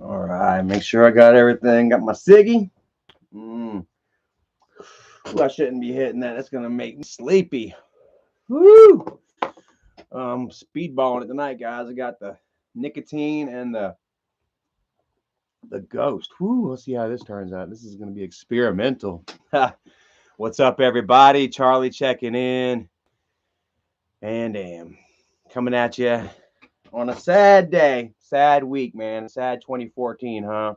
All right, make sure I got everything. Got my ciggy. Ooh, I shouldn't be hitting that. That's gonna make me sleepy. Woo! Speedballing it tonight, guys. I got the nicotine and the ghost. Woo! Let's see how this turns out. This is gonna be experimental. What's up, everybody? Charlie checking in, and damn, coming at you on a sad day, sad week, man. Sad 2014, huh?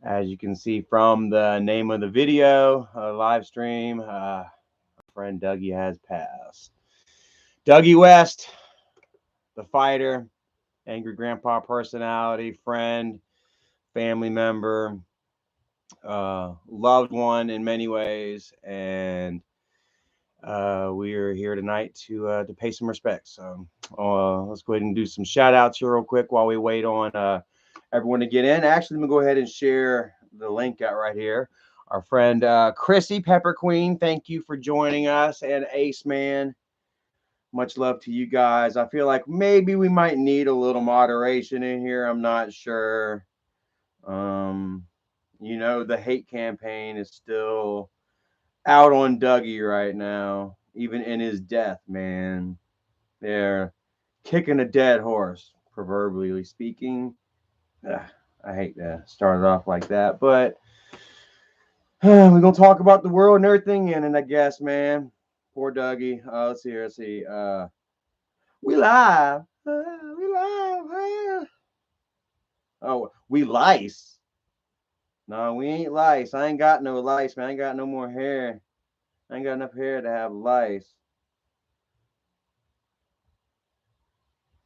As you can see from the name of the video, live stream, our friend Duggie has passed. Duggie West, the fighter, angry grandpa personality, friend, family member, loved one in many ways, and we are here tonight to pay some respects. So let's go ahead and do some shout outs here real quick while we wait on everyone to get in. Actually, let me go ahead and share the link out right here. Our friend Chrissy Pepper Queen, thank you for joining us, and Ace Man. Much love to you guys. I feel like maybe we might need a little moderation in here. I'm not sure. Um, the hate campaign is still out on Dougie right now, even in his death, man. They're kicking a dead horse, proverbially speaking. Ugh, I hate to start it off like that, but we're gonna talk about the world and everything in it, I guess, man. Poor Dougie. Let's see. We live. We live. Oh, we lice. No, we ain't lice. I ain't got no lice, man. I ain't got no more hair. I ain't got enough hair to have lice.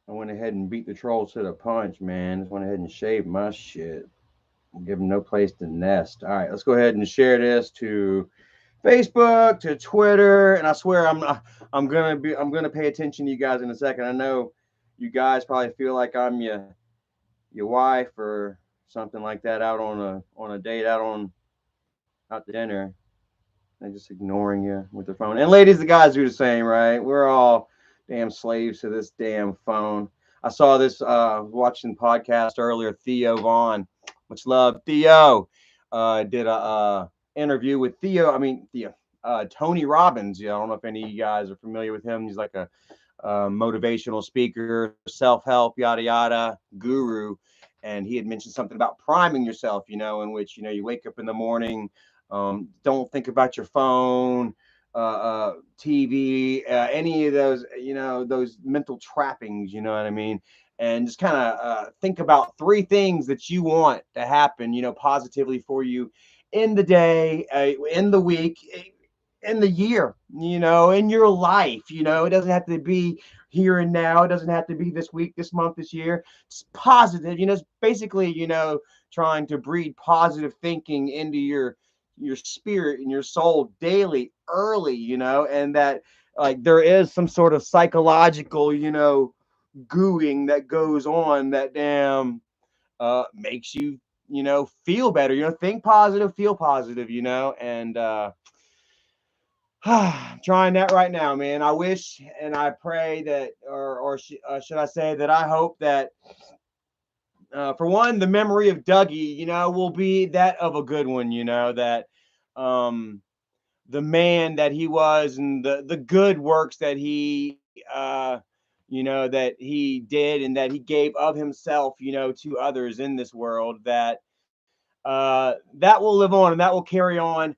I went ahead and beat the trolls to the punch, man. Just went ahead and shaved my shit. Give them no place to nest. All right, let's go ahead and share this to Facebook, to Twitter, and I swear I'm gonna pay attention to you guys in a second. I know you guys probably feel like I'm your wife or something like that out on a date out to dinner. They're just ignoring you with their phone. And ladies, the guys do the same, right? We're all damn slaves to this damn phone. I saw this watching podcast earlier. Theo Vaughn, much love. Theo did a interview with Tony Robbins. Yeah, I don't know if any of you guys are familiar with him. He's like a motivational speaker, self-help, yada yada guru. And he had mentioned something about priming yourself, in which you wake up in the morning, don't think about your phone, TV, any of those, those mental trappings, you know what I mean? And just kind of think about three things that you want to happen, positively for you in the day, in the week, in the year, in your life. It doesn't have to be here and now. It doesn't have to be this week, this month, this year. It's positive, it's basically, trying to breed positive thinking into your spirit and your soul daily, early, and that like there is some sort of psychological, gooing that goes on that damn makes you, feel better, think positive, feel positive, and trying that right now, man. I wish and I pray that, should I say that I hope that, for one, the memory of Dougie, will be that of a good one, that the man that he was and the good works that that he did and that he gave of himself, to others in this world, that will live on and that will carry on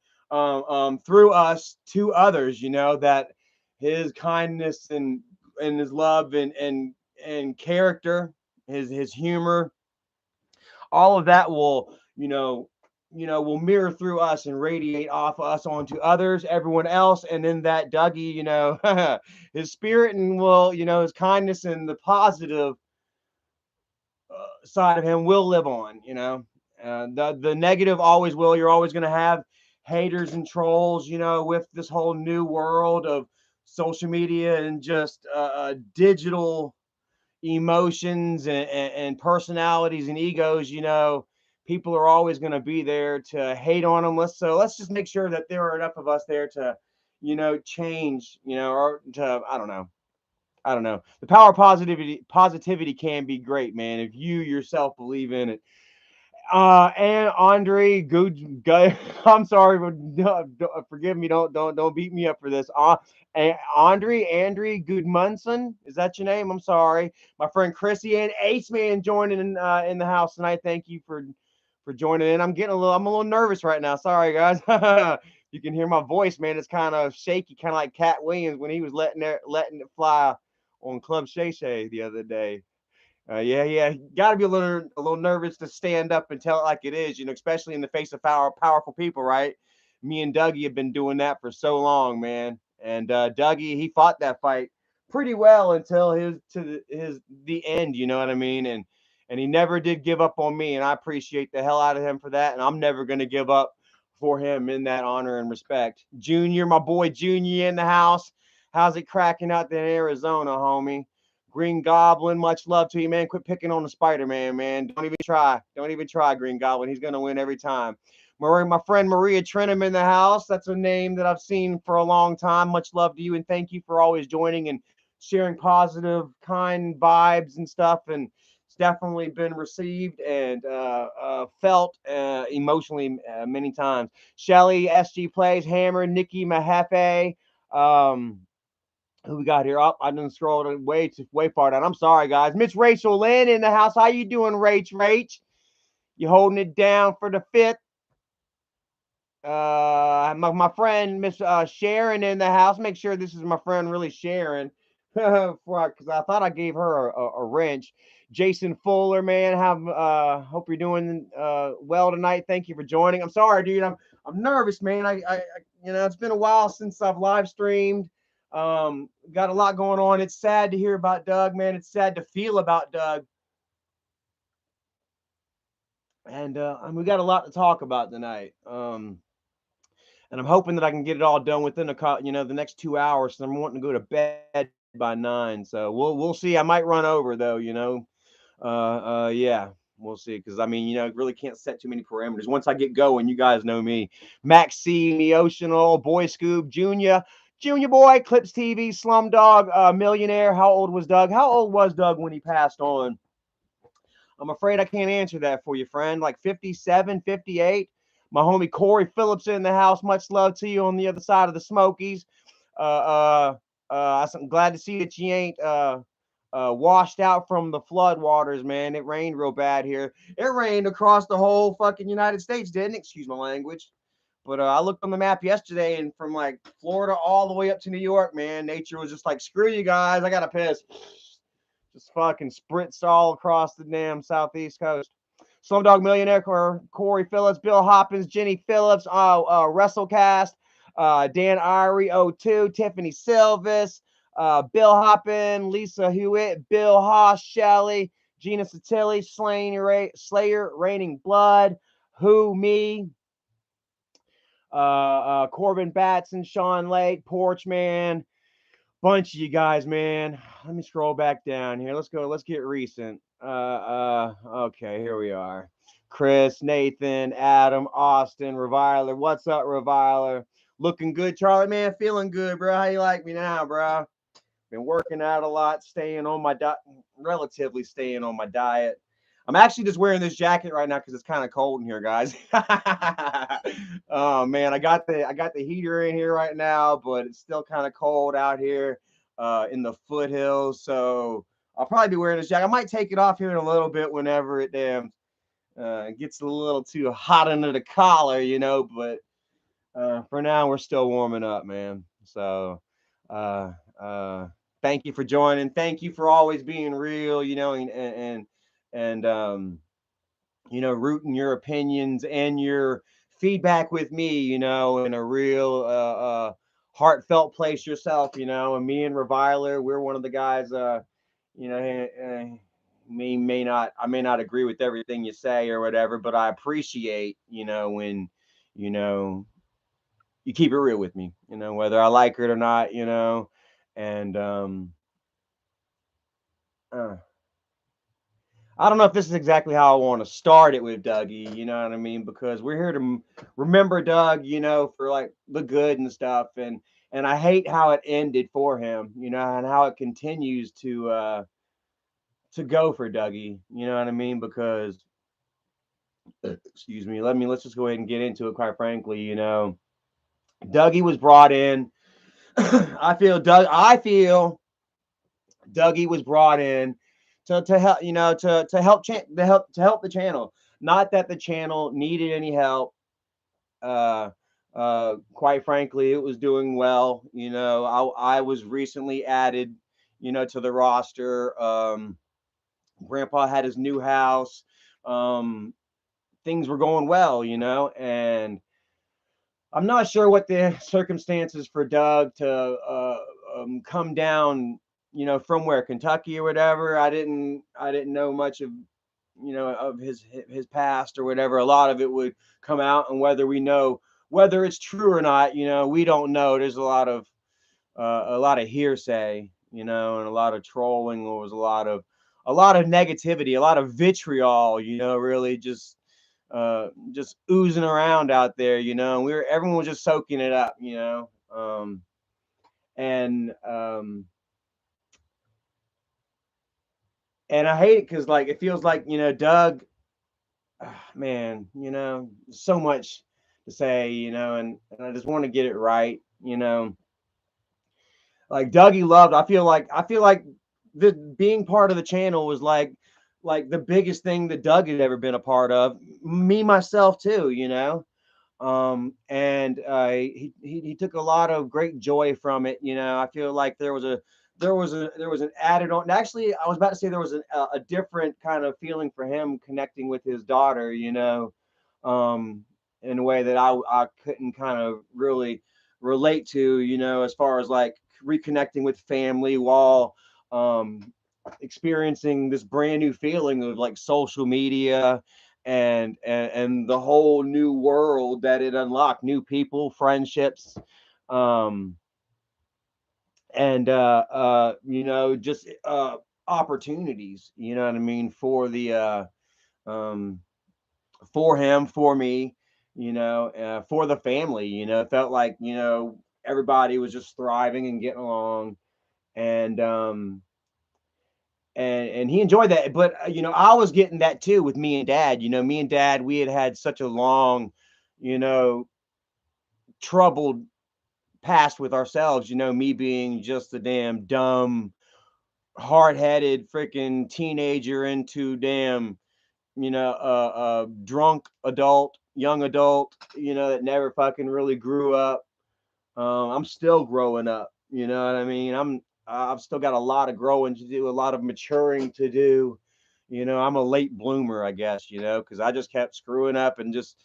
through us to others, that his kindness and his love and character, his humor, all of that will, will mirror through us and radiate off us onto others, everyone else. And then that Dougie, his spirit and will, his kindness and the positive side of him will live on, the negative always will. You're always going to have haters and trolls, with this whole new world of social media and just digital emotions and personalities and egos, people are always going to be there to hate on them. Let's just make sure that there are enough of us there to, change, or to, I don't know, I don't know. The power of positivity can be great, man, if you yourself believe in it. And Andre, good guy. I'm sorry, but forgive me. Don't beat me up for this. Andre Goodmunson, is that your name? I'm sorry. My friend Chrissy and Ace Man joining in the house tonight. Thank you for joining in. I'm a little nervous right now. Sorry, guys. You can hear my voice, man. It's kind of shaky, kind of like Cat Williams when he was letting it fly on Club Shay Shay the other day. Yeah. Got to be a little nervous to stand up and tell it like it is, especially in the face of powerful people, right? Me and Dougie have been doing that for so long, man. And Dougie, he fought that fight pretty well until the end. You know what I mean? And he never did give up on me, and I appreciate the hell out of him for that. And I'm never gonna give up for him in that honor and respect. Junior, my boy Junior in the house. How's it cracking out there in Arizona, homie? Green Goblin, much love to you, man. Quit picking on the Spider-Man, man. Don't even try. Don't even try, Green Goblin. He's gonna win every time. My friend Maria Trenum in the house. That's a name that I've seen for a long time. Much love to you, and thank you for always joining and sharing positive, kind vibes and stuff. And it's definitely been received and felt emotionally many times. Shelly, SG Plays, Hammer, Nikki Mahafe. Um, who we got here? Up, I didn't scroll way far down. I'm sorry, guys. Miss Rachel Lynn in the house. How you doing, Rach? You holding it down for the fifth? My friend Miss Sharon in the house. Make sure this is my friend really Sharon, because I thought I gave her a wrench. Jason Fuller, man, hope you're doing well tonight. Thank you for joining. I'm sorry, dude. I'm nervous, man. I it's been a while since I've live streamed. Got a lot going on. It's sad to hear about Doug, man. It's sad to feel about Doug, and we got a lot to talk about tonight. And I'm hoping that I can get it all done within the next 2 hours. So I'm wanting to go to bed by 9. So we'll see. I might run over though. Yeah, we'll see. Because I mean, really can't set too many parameters. Once I get going, you guys know me. Max C, Neotional, Boy Scoop, Junior Boy, Clips TV, Slumdog, Millionaire. How old was Doug? How old was Doug when he passed on? I'm afraid I can't answer that for you, friend. Like 57, 58. My homie Corey Phillips in the house. Much love to you on the other side of the Smokies. I'm glad to see that you ain't washed out from the flood waters, man. It rained real bad here. It rained across the whole fucking United States, didn't it? Excuse my language. But I looked on the map yesterday, and from like Florida all the way up to New York, man, nature was just like, screw you guys, I gotta piss. Just fucking sprints all across the damn southeast coast. Slumdog Millionaire, Corey Phillips, Bill Hoppins, Jenny Phillips, WrestleCast, Dan Irie, 02, Tiffany Silvis, Bill Hoppin, Lisa Hewitt, Bill Haas, Shelley, Gina Satilli, Slayer, Raining Blood, Who, Me, Corbin Batson, Sean Lake, Porchman, bunch of you guys, man. Let me scroll back down here. Let's go. Let's get recent. Okay, here we are. Chris, Nathan, Adam, Austin, Reviler. What's up, Reviler? Looking good, Charlie, man. Feeling good, bro. How you like me now, bro? Been working out a lot, relatively staying on my diet. I'm actually just wearing this jacket right now because it's kind of cold in here, guys. Oh man, I got the heater in here right now, but it's still kind of cold out here in the foothills. So I'll probably be wearing this jacket. I might take it off here in a little bit whenever it gets a little too hot under the collar, But for now, we're still warming up, man. So uh, uh, thank you for joining. Thank you for always being real, and rooting your opinions and your feedback with me, in a real heartfelt place yourself, and me and Reviler, we're one of the guys, you know, I may not agree with everything you say or whatever, but I appreciate, when, you know, you keep it real with me, whether I like it or not, and, uh, I don't know if this is exactly how I want to start it with Dougie, you know what I mean? Because we're here to remember Doug, for like the good and stuff. And and I hate how it ended for him, you know, and how it continues to go for Dougie. You know what I mean? Because excuse me, let's just go ahead and get into it. Quite frankly, you know, Dougie was brought in. I feel Dougie was brought in to help, you know, to help the channel. Not that the channel needed any help. Uh, quite frankly, it was doing well. You know, I was recently added, you know, to the roster. Grandpa had his new house. Um, Things were going well, you know, and I'm not sure what the circumstances for Doug to come down, you know, from where Kentucky or whatever. I didn't know much of, you know, of his past or whatever. A lot of it would come out, and whether we know whether it's true or not, you know, we don't know. There's a lot of hearsay, you know, and a lot of trolling. There was a lot of negativity, a lot of vitriol, you know, really just oozing around out there, you know. Everyone was just soaking it up, you know. And and I hate it because like it feels like, you know, Doug, man, you know, so much to say, you know, and I just want to get it right, you know. Like Dougie loved. I feel like the being part of the channel was like the biggest thing that Doug had ever been a part of. Me myself too, you know. And he took a lot of great joy from it. You know, I feel like there was an added on. Actually, I was about to say there was a different kind of feeling for him connecting with his daughter. You know, um, in a way that I couldn't kind of really relate to. You know, as far as like reconnecting with family while um, experiencing this brand new feeling of like social media and the whole new world that it unlocked, new people, friendships, um and you know, just opportunities, you know what I mean, for the um for him, for me, you know, for the family, you know. It felt like, you know, everybody was just thriving and getting along, and and he enjoyed that. But you know, I was getting that too with me and Dad. You know, me and Dad, we had such a long, you know, troubled past with ourselves. You know, me being just a damn dumb, hard-headed freaking teenager into damn, you know, drunk adult, young adult. You know, that never fucking really grew up. I'm still growing up. You know what I mean? I've still got a lot of growing to do, a lot of maturing to do. You know, I'm a late bloomer, I guess. You know, because I just kept screwing up and just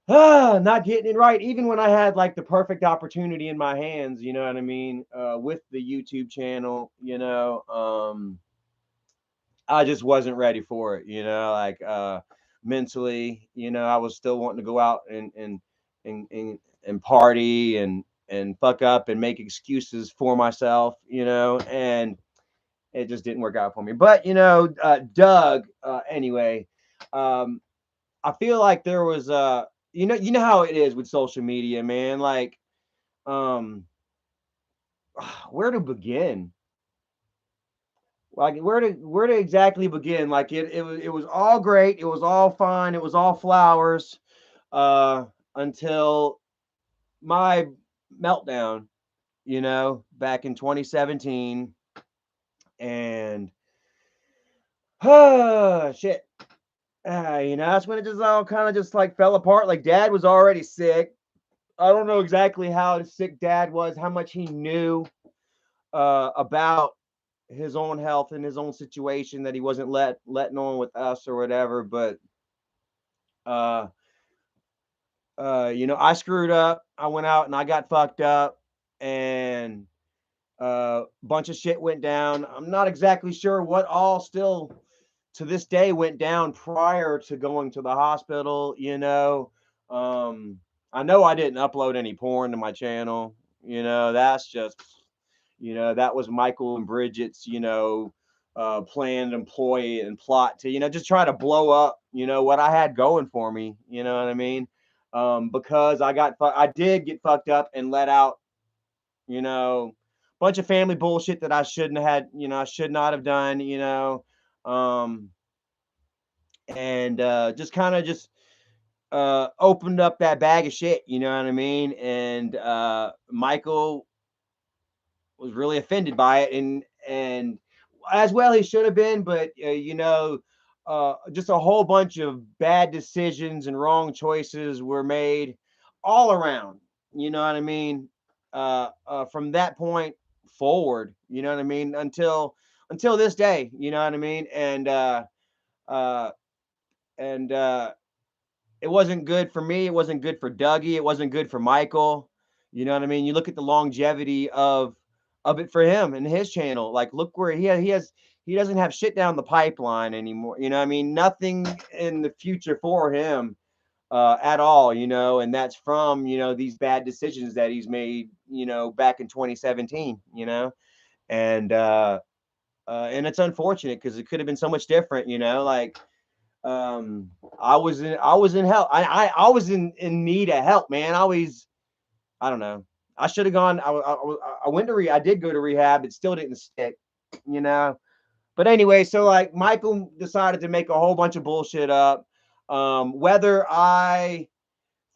not getting it right. Even when I had like the perfect opportunity in my hands. You know what I mean? With the YouTube channel. You know, I just wasn't ready for it. You know, like mentally. You know, I was still wanting to go out and party and fuck up and make excuses for myself, you know, and it just didn't work out for me. But you know, Doug, anyway, um, I feel like there was you know how it is with social media, man. Like, um, where to begin? Like, where to exactly begin? Like, it was all great, it was all fine, it was all flowers, uh, until my meltdown, you know, back in 2017. And shit. You know, that's when it just all kind of just like fell apart. Like Dad was already sick. I don't know exactly how sick Dad was, how much he knew about his own health and his own situation that he wasn't letting on with us or whatever. But uh, you know, I screwed up. I went out and I got fucked up, and bunch of shit went down. I'm not exactly sure what all still to this day went down prior to going to the hospital, you know. Um, I know I didn't upload any porn to my channel, you know. That's just, you know, that was Michael and Bridget's, you know, planned employ and plot to, you know, just try to blow up, you know, what I had going for me, you know what I mean? Because I did get fucked up and let out you know, bunch of family bullshit that I shouldn't have had, I should not have done, um, and just kind of just opened up that bag of shit, you know what I mean? And Michael was really offended by it, and as well he should have been, but just a whole bunch of bad decisions and wrong choices were made all around. You know what I mean? From that point forward, you know what I mean, until this day, you know what I mean, uh, and it wasn't good for me. It wasn't good for Dougie. It wasn't good for Michael. You know what I mean? You look at the longevity of it for him and his channel. Like, look where he doesn't have shit down the pipeline anymore. You know what I mean? Nothing in the future for him at all. And that's from these bad decisions that he's made. Back in 2017. And and it's unfortunate because it could have been so much different. Like I was in help. I was in need of help, man. I don't know. I should have gone. I went to I did go to rehab. It still didn't stick, you know. But anyway, so like Michael decided to make a whole bunch of bullshit up. Whether I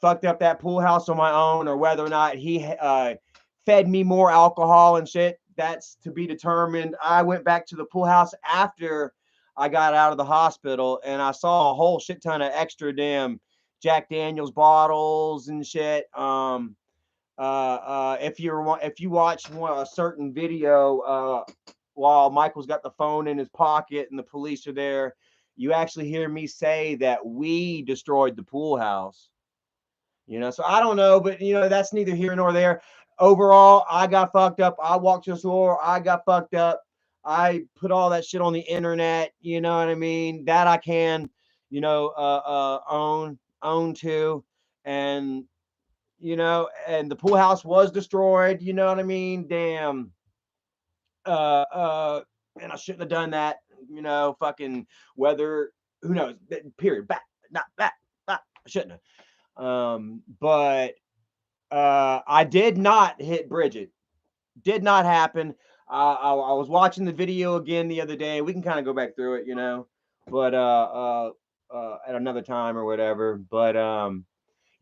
fucked up that pool house on my own or whether or not he fed me more alcohol and shit, that's to be determined. I went back to the pool house after I got out of the hospital and I saw a whole shit ton of extra damn Jack Daniels bottles and shit. If you watch a certain video while Michael's got the phone in his pocket and the police are there, you actually hear me say that we destroyed the pool house. So I don't know, but that's neither here nor there. Overall, I got fucked up. I walked to the store. I got fucked up. I put all that shit on the internet. You know what I mean? That I can, own to, and and the pool house was destroyed. You know what I mean? Damn. And I shouldn't have done that. Fucking whether who knows? Period. Back, not back. I shouldn't have. But I did not hit Bridget. Did not happen. I was watching the video again the other day. We can kind of go back through it, but at another time or whatever. But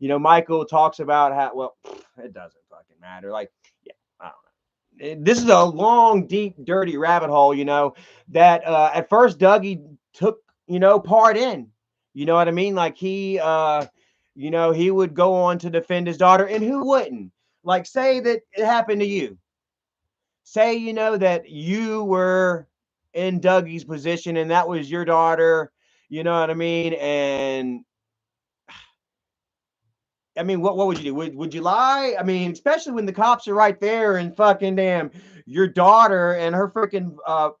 Michael talks about how it doesn't fucking matter. Like, yeah, I don't know. This is a long, deep, dirty rabbit hole, that at first Dougie took, part in. You know what I mean? Like he would go on to defend his daughter, and who wouldn't? Like, say that it happened to you. Say, that you were in Dougie's position and that was your daughter, you know what I mean? And I mean, what would you do? Would you lie? I mean, especially when the cops are right there and fucking damn your daughter and her freaking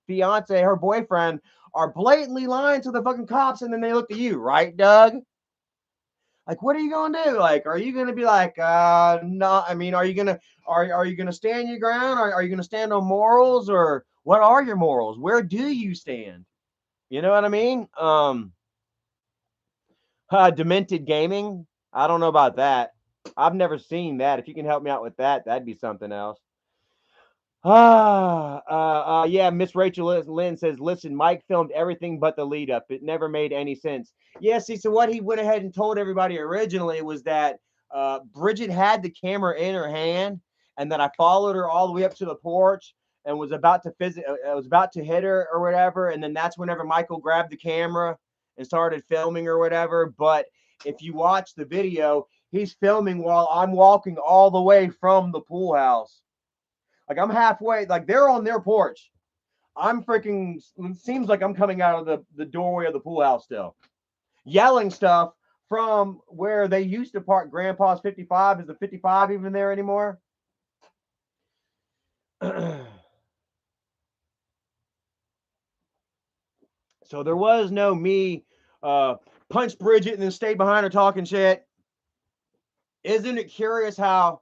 fiance, her boyfriend are blatantly lying to the fucking cops, and then they look at you, right, Doug? Like, what are you gonna do? Like, are you gonna be like, no? I mean, are you gonna stand your ground? Are you gonna stand on morals, or what are your morals? Where do you stand? You know what I mean? Demented gaming. I don't know about that. I've never seen that. If you can help me out with that, that'd be something else. Yeah, Miss Rachel Lynn says, listen, Mike filmed everything but the lead up. It never made any sense. Yeah, see, so what he went ahead and told everybody originally was that Bridget had the camera in her hand, and that I followed her all the way up to the porch and was about to was about to hit her or whatever, and then that's whenever Michael grabbed the camera and started filming or whatever. But if you watch the video, he's filming while I'm walking all the way from the pool house. Like, I'm halfway, like they're on their porch. I'm freaking, it seems like I'm coming out of the doorway of the pool house still, yelling stuff from where they used to park Grandpa's 55. Is the 55 even there anymore? So there was no me punch Bridget and then stay behind her talking shit. Isn't it curious how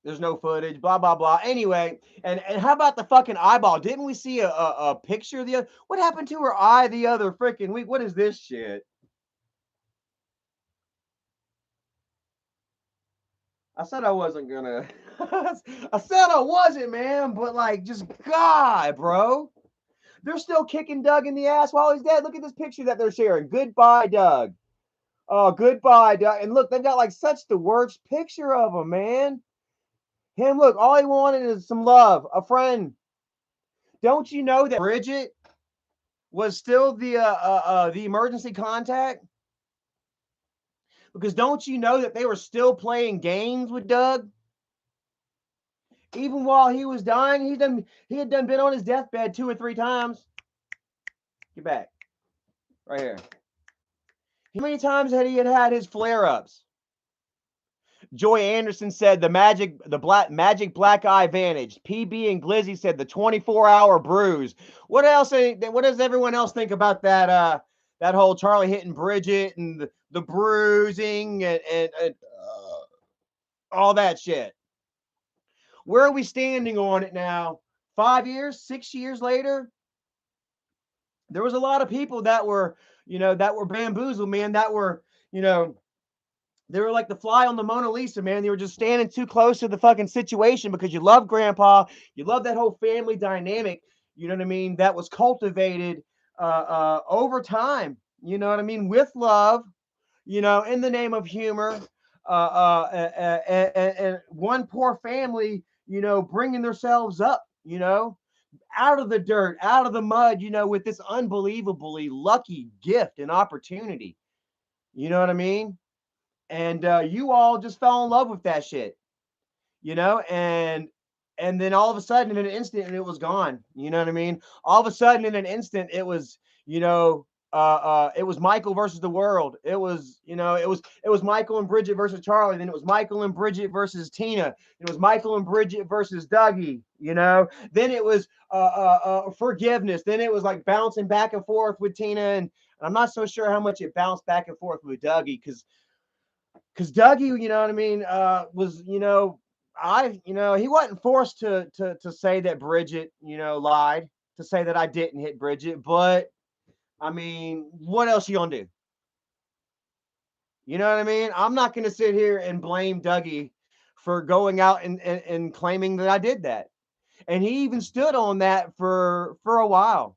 there's no footage, blah, blah, blah. Anyway, and how about the fucking eyeball? Didn't we see a picture of the other? What happened to her eye the other freaking week? What is this shit? I said I wasn't gonna. I said I wasn't, man, but like, just God, bro. They're still kicking Doug in the ass while he's dead. Look at this picture that they're sharing. Goodbye, Doug. Oh, goodbye, Doug. And look, they've got like such the worst picture of him, man. Him, look, all he wanted is some love, a friend. Don't you know that Bridget was still the emergency contact? Because don't you know that they were still playing games with Doug? Even while he was dying, he had done been on his deathbed 2 or 3 times. Get back. Right here. How many times had he had his flare-ups? Joy Anderson said the magic black eye vantage. PB and Glizzy said the 24-hour bruise. What else? What does everyone else think about that? That whole Charlie hitting Bridget and the bruising and all that shit. Where are we standing on it now? 5 years, 6 years later, there was a lot of people that were, that were bamboozled, man. That were, they were like the fly on the Mona Lisa, man. They were just standing too close to the fucking situation because you love Grandpa, you love that whole family dynamic. You know what I mean? That was cultivated over time. You know what I mean? With love, in the name of humor, and one poor family, bringing themselves up, out of the dirt, out of the mud, with this unbelievably lucky gift and opportunity. You know what I mean? And you all just fell in love with that shit, and then all of a sudden in an instant it was gone. You know what I mean? All of a sudden in an instant it was, it was Michael versus the world. It was Michael and Bridget versus Charlie. Then it was Michael and Bridget versus Tina. It was Michael and Bridget versus Dougie. Then it was forgiveness. Then it was like bouncing back and forth with Tina, and I'm not so sure how much it bounced back and forth with Dougie, because Dougie, you know what I mean, was, he wasn't forced to say that Bridget, lied, to say that I didn't hit Bridget, but I mean, what else you gonna do? You know what I mean? I'm not gonna sit here and blame Dougie for going out and claiming that I did that. And he even stood on that for a while.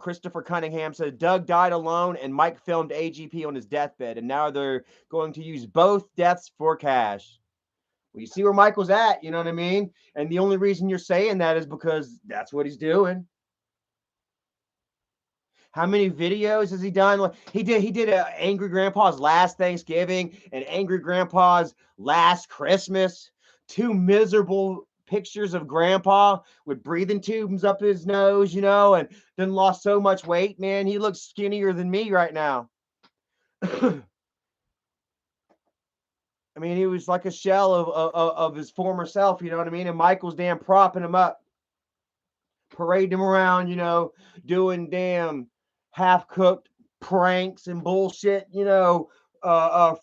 Christopher Cunningham said Doug died alone and Mike filmed AGP on his deathbed, and now they're going to use both deaths for cash. Well, you see where Michael's at, you know what I mean? And the only reason you're saying that is because that's what he's doing. How many videos has he done? He did Angry Grandpa's last Thanksgiving and Angry Grandpa's last Christmas. 2 miserable pictures of Grandpa with breathing tubes up his nose, and then lost so much weight, man. He looks skinnier than me right now. I mean, he was like a shell of his former self, you know what I mean? And Michael's damn propping him up, parading him around, doing damn half-cooked pranks and bullshit,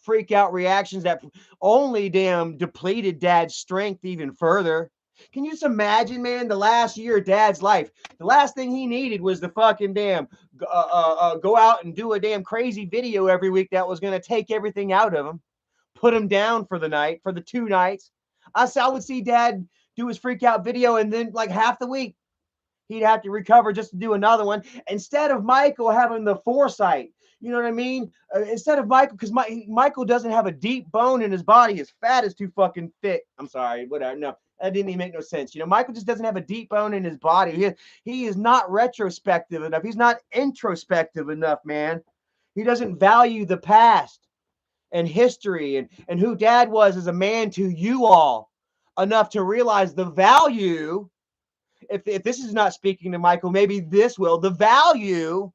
freak out reactions that only damn depleted Dad's strength even further. Can you just imagine, man, the last year of Dad's life? The last thing he needed was the fucking damn go out and do a damn crazy video every week that was going to take everything out of him, put him down for the night, for the 2 nights. I would see Dad do his freak out video, and then like half the week he'd have to recover just to do another one. Instead of Michael having the foresight, you know what I mean? Instead of Michael, because Michael doesn't have a deep bone in his body. His fat is too fucking thick. I'm sorry, whatever. No, that didn't even make no sense. Michael just doesn't have a deep bone in his body. He is not retrospective enough. He's not introspective enough, man. He doesn't value the past and history and who Dad was as a man to you all enough to realize the value. If this is not speaking to Michael, maybe this will. The value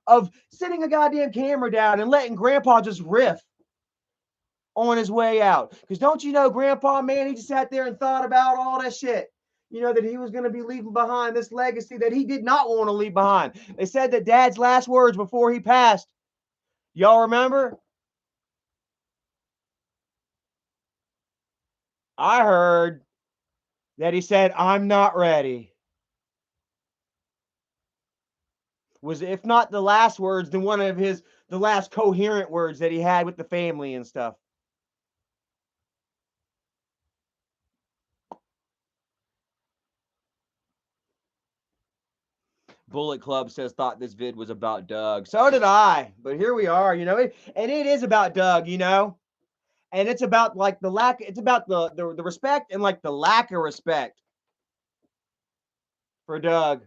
of sitting a goddamn camera down and letting Grandpa just riff on his way out. Because don't you know, Grandpa, man, he just sat there and thought about all that shit. That he was going to be leaving behind this legacy that he did not want to leave behind. They said that Dad's last words before he passed. Y'all remember? I heard that he said, "I'm not ready." Was, if not the last words, then one of the last coherent words that he had with the family and stuff. Bullet Club says thought this vid was about Doug. So did I. But here we are, and it is about Doug, and it's about like the lack. It's about the respect and like the lack of respect for Doug.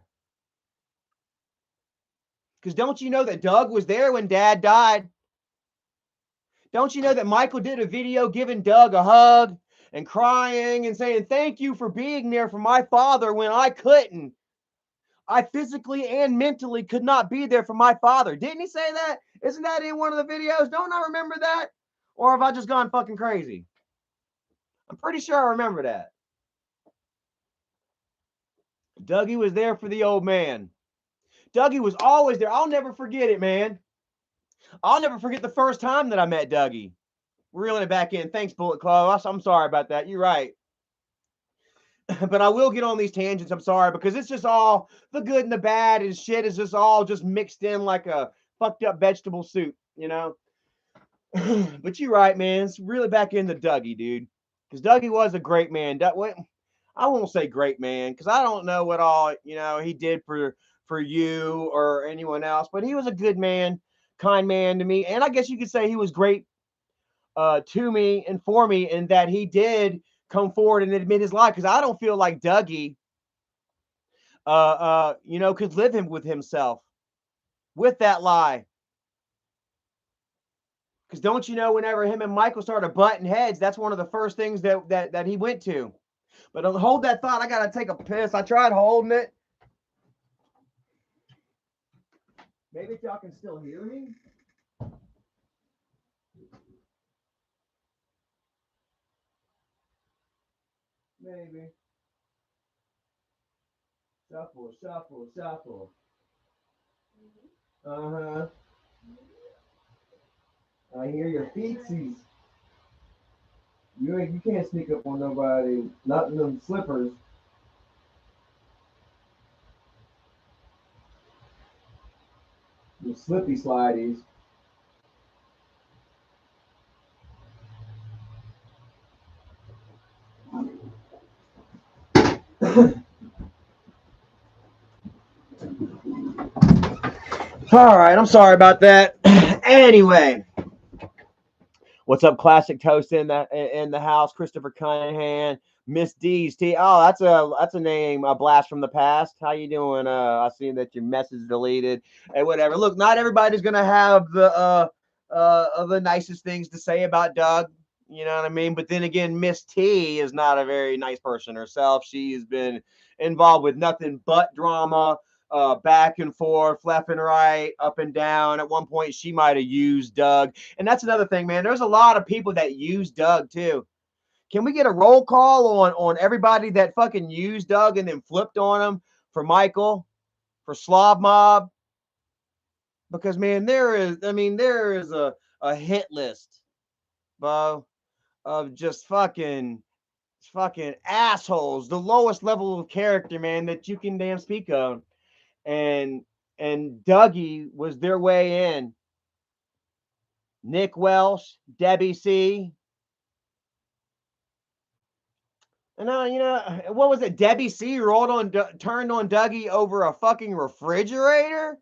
Because don't you know that Doug was there when Dad died? Don't you know that Michael did a video giving Doug a hug and crying and saying, "Thank you for being there for my father when I couldn't. I physically and mentally could not be there for my father." Didn't he say that? Isn't that in one of the videos? Don't I remember that? Or have I just gone fucking crazy? I'm pretty sure I remember that. Dougie was there for the old man. Dougie was always there. I'll never forget it, man. I'll never forget the first time that I met Dougie. Reeling it back in. Thanks, Bullet Club. I'm sorry about that. You're right. But I will get on these tangents. I'm sorry, because it's just all the good and the bad and shit is just all just mixed in like a fucked up vegetable soup, But you're right, man. It's really back into Dougie, dude. Because Dougie was a great man. I won't say great man because I don't know what all he did for you or anyone else, but he was a good man, kind man to me, and I guess you could say he was great to me and for me, in that he did come forward and admit his lie. Because I don't feel like Dougie, could live him with himself with that lie. Because don't you know, whenever him and Michael started butting heads, that's one of the first things that he went to. But hold that thought. I gotta take a piss. I tried holding it. Maybe y'all can still hear me. Maybe. Shuffle, shuffle, shuffle. Uh-huh. I hear your feetsies. You can't sneak up on nobody. Not in them slippers. The slippy slidies. All right, I'm sorry about that. Anyway, what's up, Classic Toast in the house? Christopher Cunningham, Miss D's T. Oh, that's a name, a blast from the past. How you doing? I see that your message deleted and whatever. Look, not everybody's gonna have the nicest things to say about Doug. You know what I mean? But then again, Miss T is not a very nice person herself. She has been involved with nothing but drama, back and forth, left and right, up and down. At one point, she might have used Doug. And that's another thing, man. There's a lot of people that use Doug too. Can we get a roll call on everybody that fucking used Doug and then flipped on him for Michael, for Slob Mob? Because man, there is a hit list, Bo, of just fucking assholes, the lowest level of character, man, that you can damn speak of. And Dougie was their way in. Nick Welsh, Debbie C. And what was it? Debbie C. turned on Dougie over a fucking refrigerator.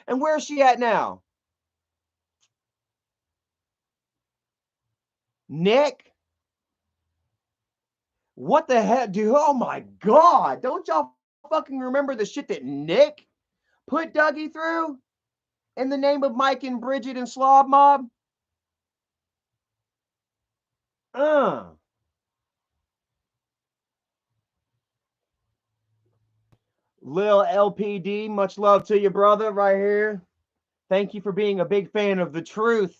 And where's she at now? Nick? What the heck, dude? Oh my God. Don't y'all fucking remember the shit that Nick put Dougie through in the name of Mike and Bridget and Slob Mob? Uh. Lil LPD, much love to you, brother, right here. Thank you for being a big fan of the truth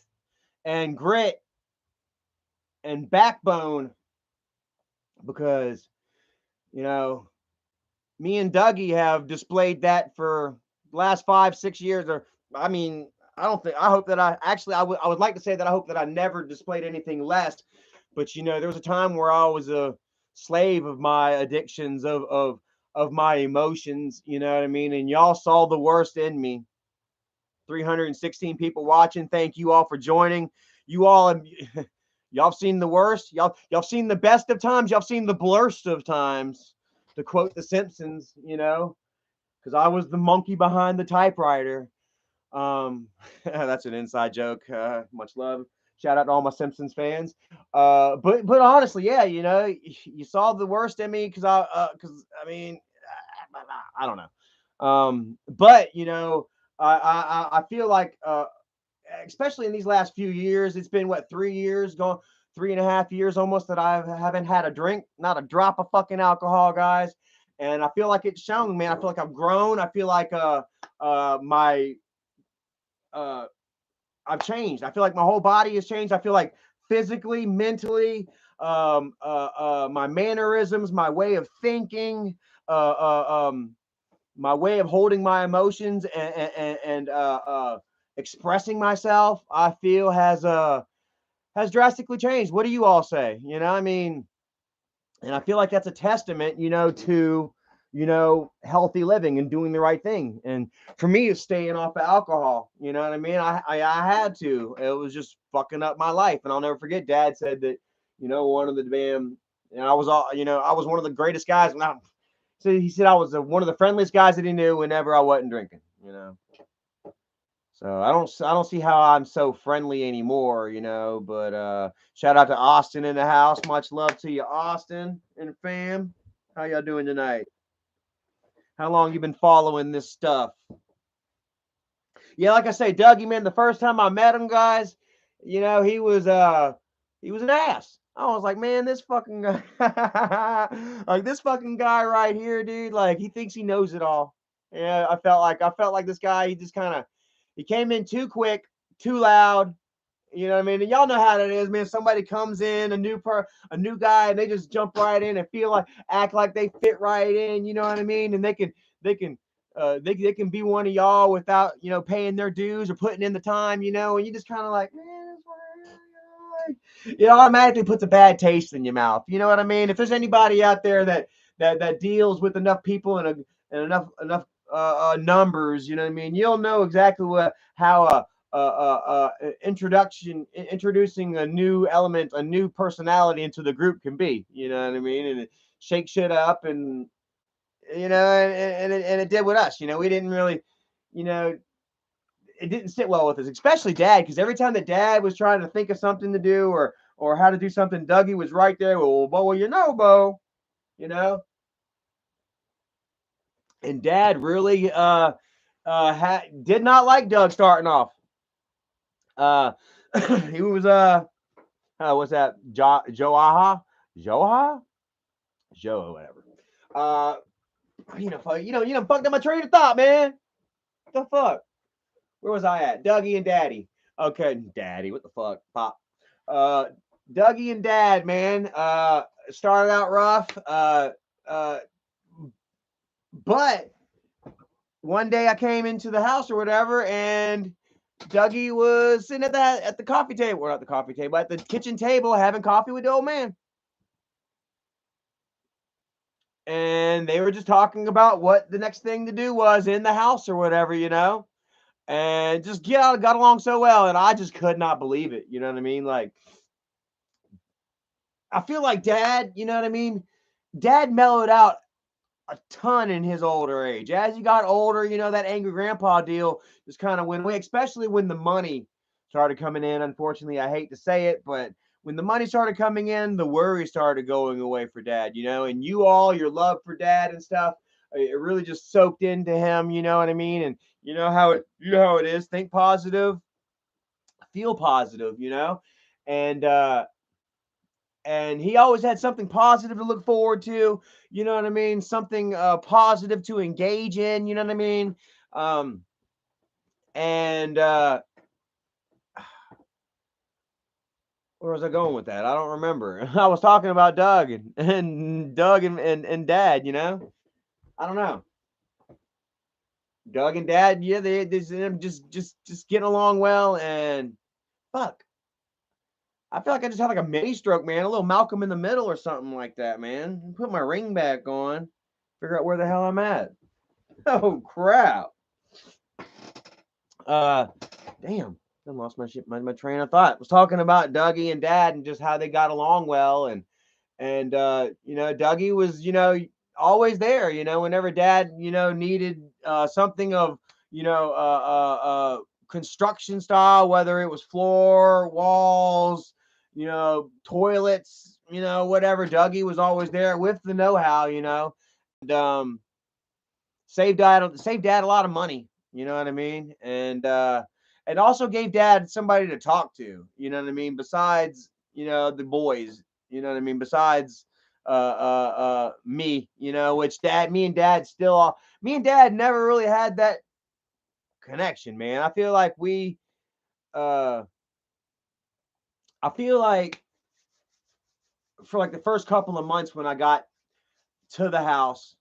and grit and backbone, because, you know, me and Dougie have displayed that for the last 5-6 years. Or, I mean, I hope that I would like to say that I hope that I never displayed anything less. But, there was a time where I was a slave of my addictions of of my emotions, you know what I mean? And y'all saw the worst in me. 316 people watching. Thank you all for joining. You all y'all seen the worst. Y'all seen the best of times. Y'all seen the blurst of times. To quote the Simpsons, because I was the monkey behind the typewriter. That's an inside joke. Much love. Shout out to all my Simpsons fans. But honestly, yeah, you saw the worst in me because I mean, I don't know. But I feel like especially in these last few years, it's been what 3 years, going 3.5 years almost that I haven't had a drink, not a drop of fucking alcohol, guys. And I feel like it's shown, man. I feel like I've grown. I feel like my uh I've changed. I feel like my whole body has changed. I feel like physically, mentally, my mannerisms, my way of thinking, uh, my way of holding my emotions and expressing myself, I feel has drastically changed. What do you all say? I mean, and I feel like that's a testament, to healthy living and doing the right thing. And for me, it's staying off of alcohol. You know what I mean? I had to. It was just fucking up my life. And I'll never forget. Dad said that, one of the damn. And I was all, I was one of the greatest guys. So he said I was one of the friendliest guys that he knew whenever I wasn't drinking. So I don't see how I'm so friendly anymore, but shout out to Austin in the house. Much love to you, Austin and fam. How y'all doing tonight? How long you been following this stuff? Yeah, like I say, Dougie, man, the first time I met him, guys, he was an ass. I was like, man, this fucking guy like this fucking guy right here, dude, like he thinks he knows it all. Yeah, I felt like this guy, he came in too quick, too loud. You know what I mean? And y'all know how that is, man. Somebody comes in, a new guy, and they just jump right in and act like they fit right in. You know what I mean? And they can be one of y'all without paying their dues or putting in the time. And you just kind of like, man, it automatically puts a bad taste in your mouth. You know what I mean? If there's anybody out there that deals with enough people and enough numbers, you know what I mean? You'll know exactly how introducing a new element, a new personality into the group can be. You know what I mean? And it shakes shit up, and and it did with us. We didn't really, you know, it didn't sit well with us, especially Dad, because every time that Dad was trying to think of something to do or how to do something, Dougie was right there. Well, Bo, you know, and Dad really did not like Doug starting off. Uh, he was what's that? Joha, Joe, whatever. Uh, fucked up my train of thought, man. What the fuck? Where was I at? Dougie and Daddy. Okay, Daddy. What the fuck? Pop. Uh, Dougie and Dad, man. Started out rough. Uh, but one day I came into the house or whatever, and Dougie was sitting at the coffee table, or not the coffee table, at the kitchen table having coffee with the old man. And they were just talking about what the next thing to do was in the house or whatever, and just got along so well, and I just could not believe it. You know what I mean? Like, I feel like Dad, you know what I mean? Dad mellowed out a ton in his older age. As he got older, that angry grandpa deal just kind of went away, especially when the money started coming in. Unfortunately, I hate to say it, but when the money started coming in, the worry started going away for Dad, and your love for Dad and stuff, it really just soaked into him, you know what I mean? And you know how it is. Think positive, feel positive, and he always had something positive to look forward to. You know what I mean? Something positive to engage in. You know what I mean? Um, and where was I going with that? I don't remember. I was talking about Doug and Doug and Dad. I don't know. Doug and Dad, yeah, they just getting along well, and fuck. I feel like I just had like a mini stroke, man. A little Malcolm in the Middle or something like that, man. Put my ring back on. Figure out where the hell I'm at. Oh crap. Uh damn. I lost my shit, my train of thought. I was talking about Dougie and Dad and just how they got along well, and Dougie was, always there, whenever Dad, needed something of, you know, construction style, whether it was floor, walls, toilets, whatever. Dougie was always there with the know-how, and saved dad a lot of money, you know what I mean? And also gave dad somebody to talk to, you know what I mean, besides, the boys, you know what I mean, besides me, which dad me and dad still me and dad never really had that connection, man. Uh I feel like for like the first couple of months when I got to the house,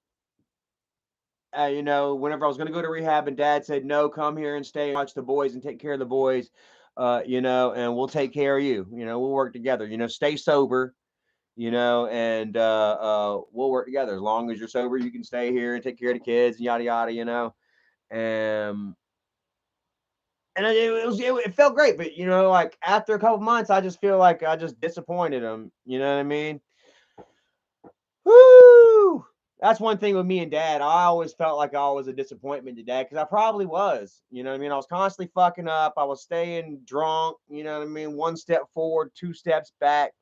whenever I was going to go to rehab, and Dad said, "No, come here and stay and watch the boys and take care of the boys, and we'll take care of you. We'll work together. Stay sober, and we'll work together. As long as you're sober, you can stay here and take care of the kids and yada yada, And it felt great, but like after a couple months, I just feel like I just disappointed him. You know what I mean? Woo! That's one thing with me and dad. I always felt like I was a disappointment to dad because I probably was. You know what I mean? I was constantly fucking up. I was staying drunk. You know what I mean? One step forward, two steps back.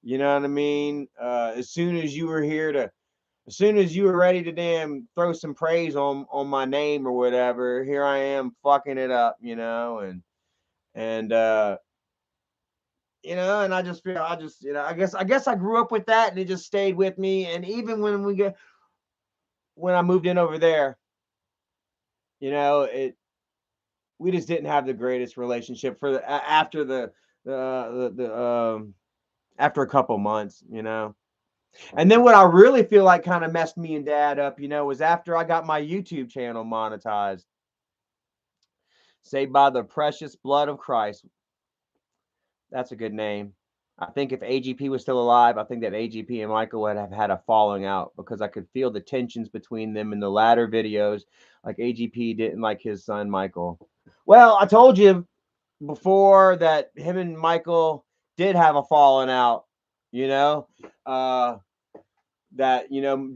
You know what I mean? As soon as you were ready to damn throw some praise on my name or whatever, here I am fucking it up. And and I just feel I just I guess I grew up with that and it just stayed with me. And even when I moved in over there, it we just didn't have the greatest relationship for after the after a couple months, And then what I really feel like kind of messed me and dad up, was after I got my YouTube channel monetized. Saved by the precious blood of Christ. That's a good name. I think if AGP was still alive, I think that AGP and Michael would have had a falling out because I could feel the tensions between them in the latter videos. Like AGP didn't like his son Michael. Well, I told you before that him and Michael did have a falling out. You know, uh, that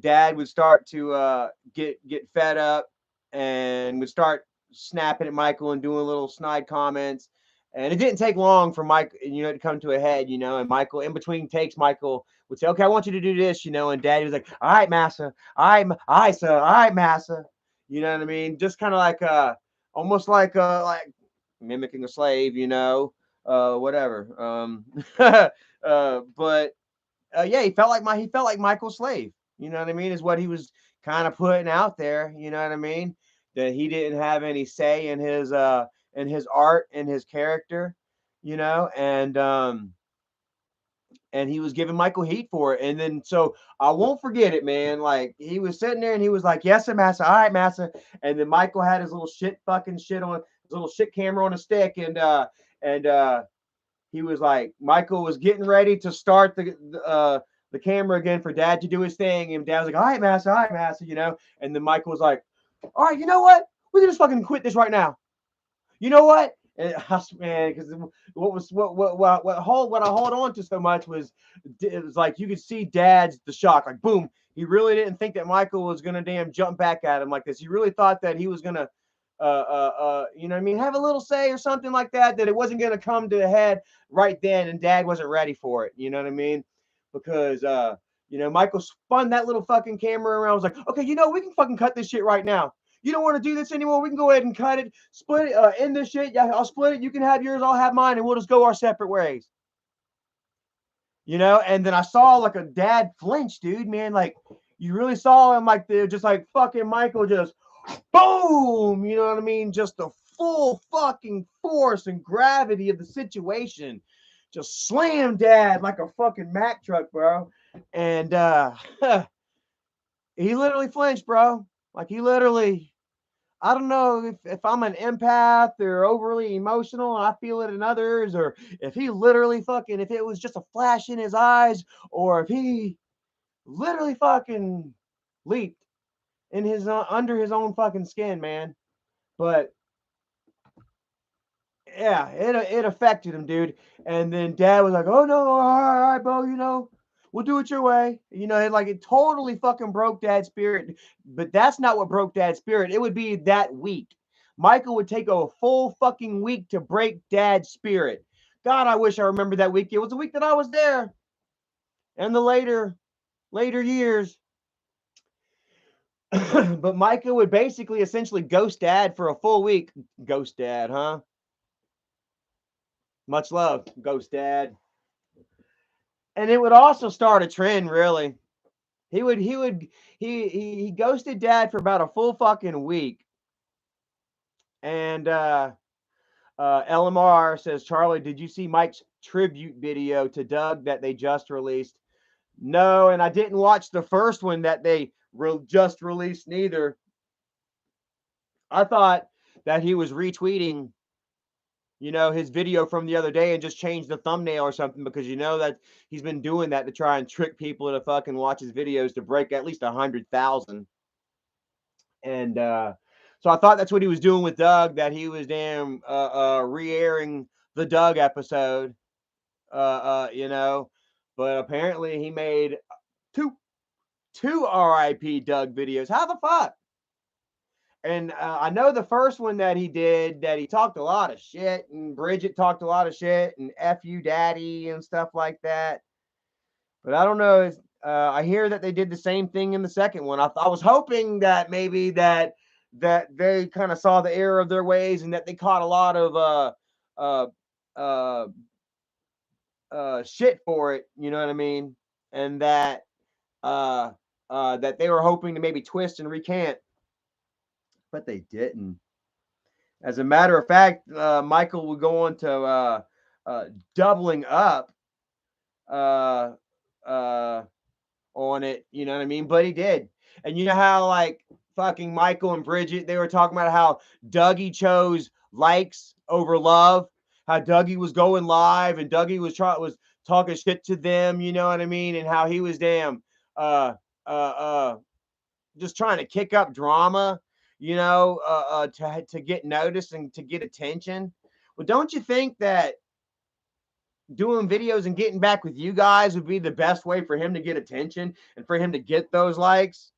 Dad would start to get fed up and would start snapping at Michael and doing little snide comments. And it didn't take long for Mike, to come to a head, and Michael, in between takes, Michael would say, "Okay, I want you to do this," and Daddy was like, "All right, Massa, all right, sir, all right, Massa," you know what I mean? Just kind of like, almost like mimicking a slave, whatever. But yeah, he felt like Michael's slave. You know what I mean? Is what he was kind of putting out there. You know what I mean? That he didn't have any say in his art and his character. And he was giving Michael heat for it. And then so I won't forget it, man. Like he was sitting there and he was like, "Yes, sir, Massa. All right, Massa." And then Michael had his little shit on his little shit camera on a stick, and he was like, Michael was getting ready to start the camera again for Dad to do his thing, and Dad was like, all right, Master, and then Michael was like, all right, you know what? We can just fucking quit this right now. You know what? And man, because what I hold on to so much was it was like you could see Dad's the shock, like boom. He really didn't think that Michael was gonna damn jump back at him like this. He really thought that he was gonna what I mean, have a little say or something like that, that it wasn't going to come to the head right then, and Dad wasn't ready for it. You know what I mean? Because, Michael spun that little fucking camera around. I was like, okay, we can fucking cut this shit right now. You don't want to do this anymore? We can go ahead and cut it, split it, end this shit. Yeah, I'll split it. You can have yours, I'll have mine, and we'll just go our separate ways. And then I saw like a dad flinch, dude, man. Like, you really saw him like just like fucking Michael just boom, you know what I mean? Just the full fucking force and gravity of the situation. Just slam Dad like a fucking Mack truck, bro. And he literally flinched, bro. Like he literally, I don't know if I'm an empath or overly emotional and I feel it in others, or if he literally fucking, if it was just a flash in his eyes, or if he literally fucking leaped. in his under his own fucking skin, man. But yeah, it affected him, dude. And then Dad was like, "Oh no, all right, bro, we'll do it your way." It totally fucking broke Dad's spirit. But that's not what broke Dad's spirit. It would be that week. Michael would take a full fucking week to break Dad's spirit. God, I wish I remembered that week. It was a week that I was there. And the later years. But Micah would basically essentially ghost Dad for a full week. Ghost Dad, huh? Much love, Ghost Dad. And it would also start a trend, really. He ghosted Dad for about a full fucking week. And LMR says, Charlie, did you see Mike's tribute video to Doug that they just released? No, and I didn't watch the first one that they just released neither. I thought that he was retweeting his video from the other day and just changed the thumbnail or something, because that he's been doing that to try and trick people to fucking watch his videos to break at least 100,000. And so I thought that's what he was doing with Doug, that he was damn re-airing the Doug episode, but apparently he made two RIP Doug videos. How the fuck? And I know the first one that he did, that he talked a lot of shit, and Bridget talked a lot of shit, and F you daddy and stuff like that. But I don't know. I hear that they did the same thing in the second one. I was hoping that maybe that they kind of saw the error of their ways, and that they caught a lot of uh, uh, shit for it. You know what I mean? And that that they were hoping to maybe twist and recant, but they didn't. As a matter of fact, Michael would go on to doubling up uh, uh, on it. You know what I mean? But he did. And you know how, like, fucking Michael and Bridget, they were talking about how Duggie chose likes over love. How Duggie was going live and Duggie was talking shit to them. You know what I mean? And how he was damn uh, uh, just trying to kick up drama, to get noticed and to get attention. Well, don't you think that doing videos and getting back with you guys would be the best way for him to get attention and for him to get those likes?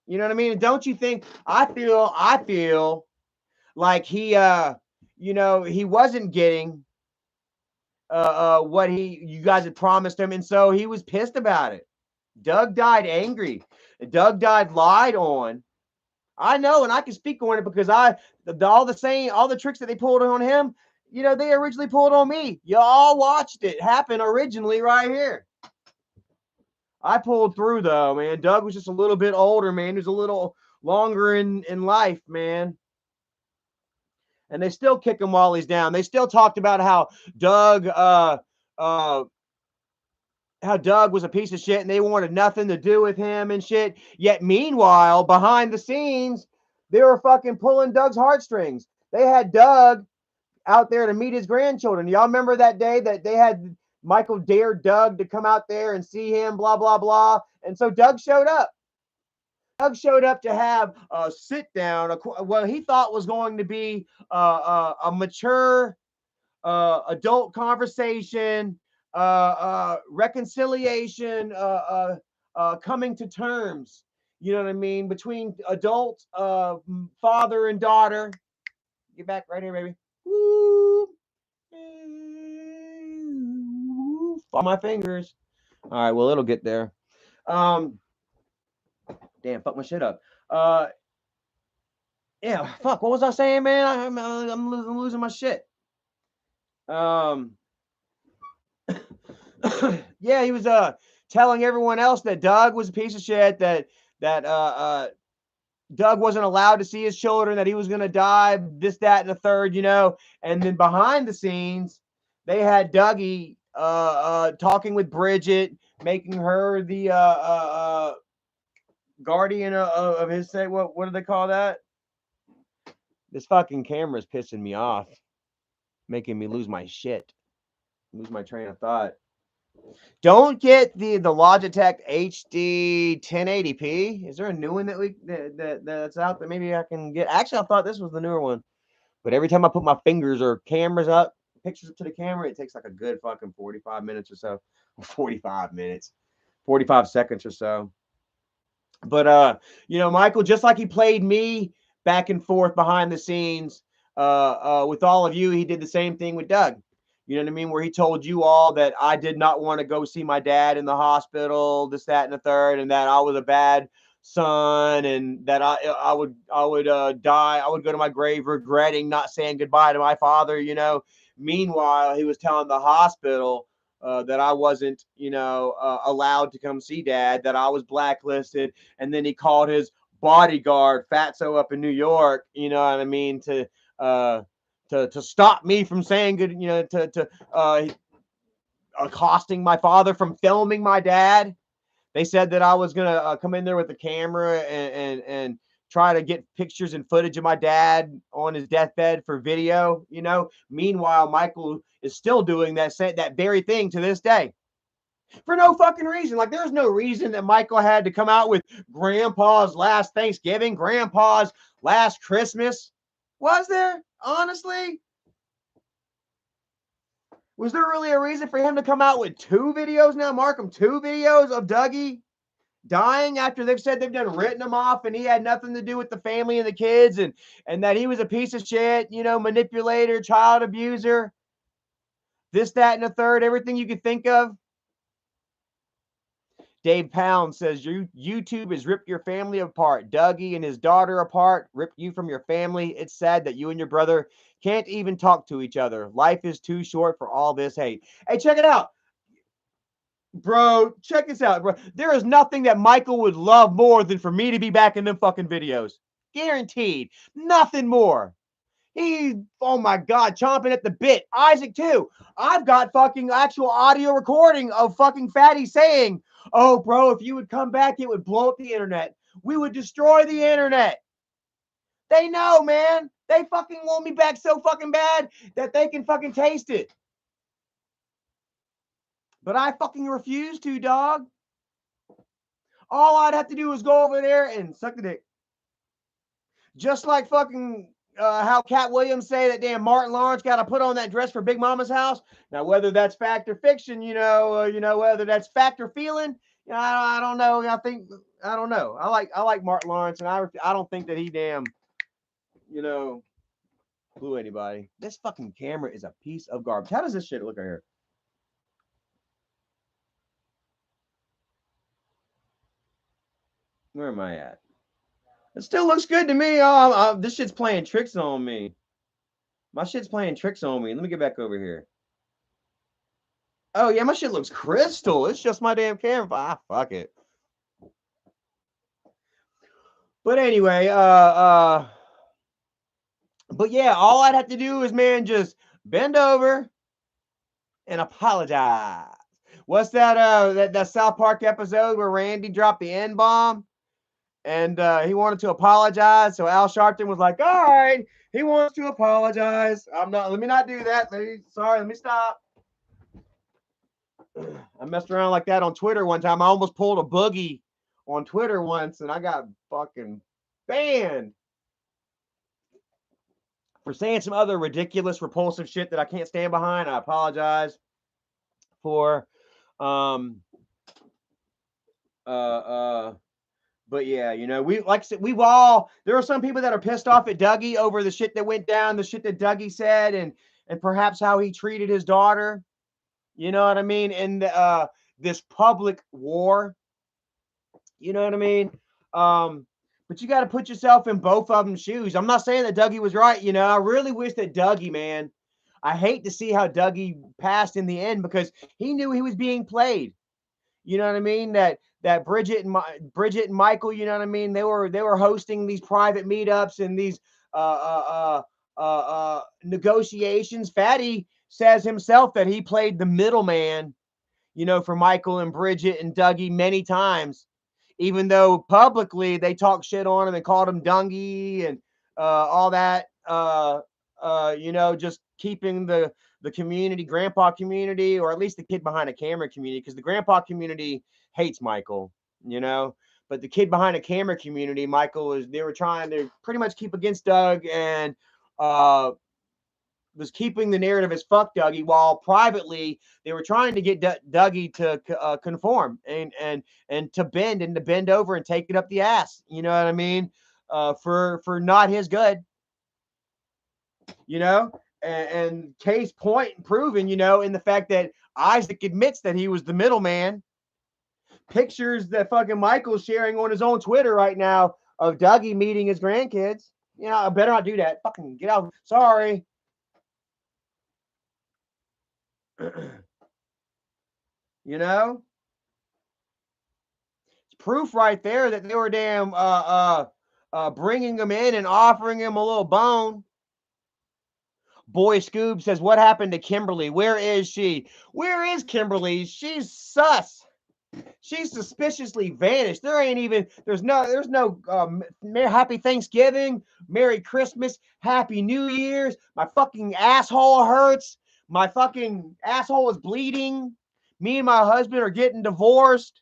You know what I mean? And don't you think I feel like he wasn't getting what you guys had promised him, and so he was pissed about it. Doug died angry. Doug died lied on. I know, and I can speak on it because all the tricks that they pulled on him, they originally pulled on me. You all watched it happen originally right here. I pulled through though, man. Doug was just a little bit older, man. He was a little longer in life, man. And they still kick him while he's down. They still talked about Doug uh how Doug was a piece of shit and they wanted nothing to do with him and shit. Yet meanwhile, behind the scenes, they were fucking pulling Doug's heartstrings. They had Doug out there to meet his grandchildren. Y'all remember that day that they had Michael dared Doug to come out there and see him, blah, blah, blah. And so Doug showed up. Doug showed up to have a sit down, what he thought was going to be a mature adult conversation, reconciliation, coming to terms. You know what I mean? Between adults, father and daughter. Get back right here, baby. Woo. Follow my fingers. All right, well, it'll get there. Damn, fuck my shit up. Yeah, fuck. What was I saying, man? I'm losing my shit. Yeah, he was telling everyone else that Doug was a piece of shit, that Doug wasn't allowed to see his children, that he was gonna die, this, that, and the third, and then behind the scenes, they had Dougie talking with Bridget, making her the guardian of his say. What do they call that? This fucking camera's pissing me off, making me lose my shit, lose my train of thought. Don't get the Logitech HD 1080p. Is there a new one that's out that maybe I can get? Actually, I thought this was the newer one. But every time I put my fingers or cameras up, pictures up to the camera, it takes like a good fucking 45 minutes or so. 45 minutes, 45 seconds or so. But Michael, just like he played me back and forth behind the scenes with all of you, he did the same thing with Doug. You know what I mean? Where he told you all that I did not want to go see my dad in the hospital, this, that, and the third, and that I was a bad son, and that I would die. I would go to my grave regretting not saying goodbye to my father. Meanwhile, he was telling the hospital that I wasn't, allowed to come see dad, that I was blacklisted, and then he called his bodyguard Fatso up in New York, you know what I mean, uh, to stop me from saying good, to accosting my father from filming my dad. They said that I was gonna come in there with the camera and try to get pictures and footage of my dad on his deathbed for video. Meanwhile, Michael is still doing that very thing to this day for no fucking reason. Like, there's no reason that Michael had to come out with Grandpa's last Thanksgiving, Grandpa's last Christmas. Was there? Honestly? Was there really a reason for him to come out with two videos now, Markham? Two videos of Dougie dying after they've said they've done written him off and he had nothing to do with the family and the kids, and that he was a piece of shit, manipulator, child abuser, this, that, and the third, everything you could think of. Dave Pound says YouTube has ripped your family apart. Dougie and his daughter apart, ripped you from your family. It's sad that you and your brother can't even talk to each other. Life is too short for all this hate. Hey, check it out. Bro, check this out, bro. There is nothing that Michael would love more than for me to be back in them fucking videos. Guaranteed. Nothing more. Oh my God, chomping at the bit. Isaac, too. I've got fucking actual audio recording of fucking Fatty saying, oh, bro, if you would come back, it would blow up the internet. We would destroy the internet. They know, man. They fucking want me back so fucking bad that they can fucking taste it. But I fucking refuse to, dog. All I'd have to do is go over there and suck the dick. Just like fucking how Cat Williams say that damn Martin Lawrence got to put on that dress for Big Mama's house. Now, whether that's fact or fiction, whether that's fact or feeling, I don't know. I don't know. I like Martin Lawrence, and I don't think that he you know, blew anybody. This fucking camera is a piece of garbage. How does this shit look right here? Where am I at? It still looks good to me. This shit's playing tricks on me. My shit's playing tricks on me. Let me get back over here. Oh yeah, my shit looks crystal. It's just my damn camera. Fuck it. But anyway, but yeah, all I'd have to do is, man, just bend over and apologize. What's that South Park episode where Randy dropped the N bomb and he wanted to apologize? So Al Sharpton was like, all right, he wants to apologize. Let me not do that. Let me stop. I messed around like that on Twitter one time. I almost pulled a boogie on Twitter once and I got fucking banned for saying some other ridiculous, repulsive shit that I can't stand behind. I apologize for. But yeah, we, like I said, there are some people that are pissed off at Dougie over the shit that went down, the shit that Dougie said, and perhaps how he treated his daughter. You know what I mean? And this public war. You know what I mean? But you got to put yourself in both of them's shoes. I'm not saying that Dougie was right. I really wish that Dougie, man, I hate to see how Dougie passed in the end because he knew he was being played. You know what I mean? That Bridget and Michael, you know what I mean? They were hosting these private meetups and these negotiations. Fatty says himself that he played the middleman, for Michael and Bridget and Dougie many times, even though publicly they talked shit on him and called him Duggie and all that. Just keeping the the community, grandpa community, or at least the kid behind a camera community, because the grandpa community hates Michael, you know. But the kid behind a camera community, they were trying to pretty much keep against Doug, and was keeping the narrative as fuck Duggie, while privately they were trying to get Duggie to conform and to bend over and take it up the ass. You know what I mean? For not his good. You know, and case point proven. You know, in the fact that Isaac admits that he was the middleman. Pictures that fucking Michael's sharing on his own Twitter right now of Duggie meeting his grandkids. You know, I better not do that. Fucking get out. Sorry. You know, it's proof right there that they were damn bringing him in and offering him a little bone. Boy Scoob says, "What happened to Kimberly? Where is she? Where is Kimberly? She's sus. She's suspiciously vanished. There's no Happy Thanksgiving, Merry Christmas, Happy New Year's. My fucking asshole hurts. My fucking asshole is bleeding. Me and my husband are getting divorced.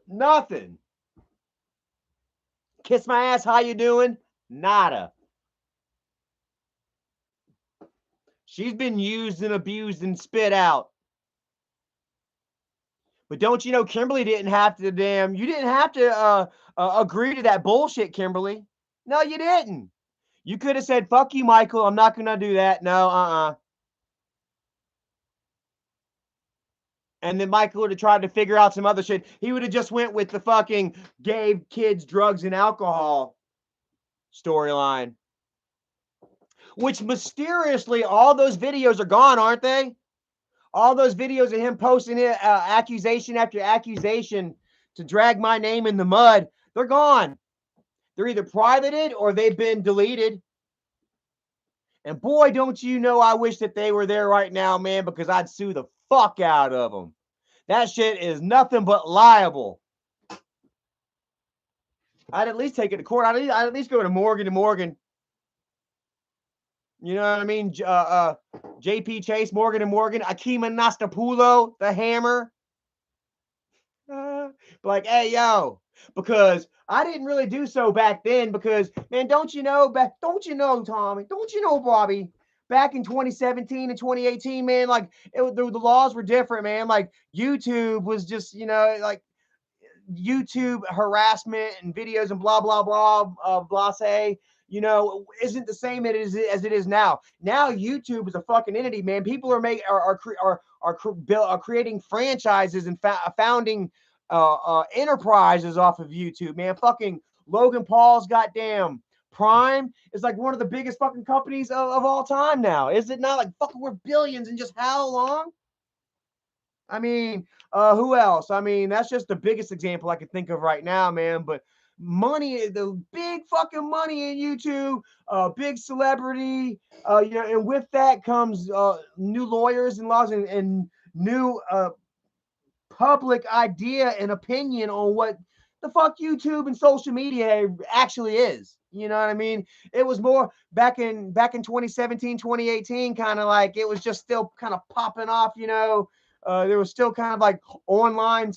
Nothing. Kiss my ass, how you doing? Nada. She's been used and abused and spit out. But don't you know Kimberly didn't have to you didn't have to agree to that bullshit, Kimberly. No, you didn't. You could have said, fuck you, Michael. I'm not going to do that. No, And then Michael would have tried to figure out some other shit. He would have just went with the fucking gave kids drugs and alcohol storyline. Which mysteriously, all those videos are gone, aren't they? All those videos of him posting accusation after accusation to drag my name in the mud, they're gone. They're either privated or they've been deleted. And boy, don't you know, I wish that they were there right now, man, because I'd sue the fuck out of them. That shit is nothing but liable. I'd at least take it to court. I'd at least go to Morgan and Morgan. You know what I mean? JP Chase, Morgan and Morgan, Akima Nastapulo, the Hammer. Like, hey, yo, because I didn't really do so back then because, man, don't you know, Tommy, don't you know, Bobby, back in 2017 and 2018, man, like the laws were different, man. Like YouTube was just, you know, like YouTube harassment and videos and blah, blah, blah, blase, you know, isn't the same as it is now. Now YouTube is a fucking entity, man. People are creating franchises and founding enterprises off of YouTube, man. Fucking Logan Paul's goddamn Prime is like one of the biggest fucking companies of all time now. Is it not? Like fucking we're billions in just how long? I mean, who else? I mean, that's just the biggest example I can think of right now, man. But money, the big fucking money in YouTube, big celebrity, you know, and with that comes new lawyers and laws and new public idea and opinion on what the fuck YouTube and social media actually is. You know what I mean? It was more back in 2017, 2018, kind of like it was just still kind of popping off, you know. There was still kind of like online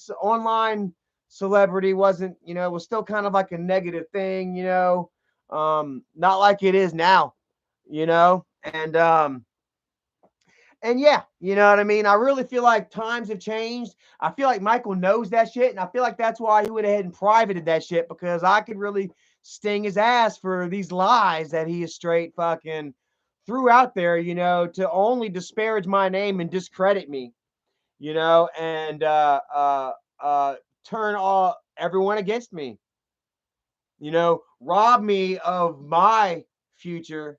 celebrity wasn't, you know, it was still kind of like a negative thing, you know. Not like it is now, you know. And yeah, you know what I mean? I really feel like times have changed. I feel like Michael knows that shit. And I feel like that's why he went ahead and privated that shit, because I could really sting his ass for these lies that he is straight fucking threw out there, you know, to only disparage my name and discredit me, you know, and turn everyone against me, you know, rob me of my future,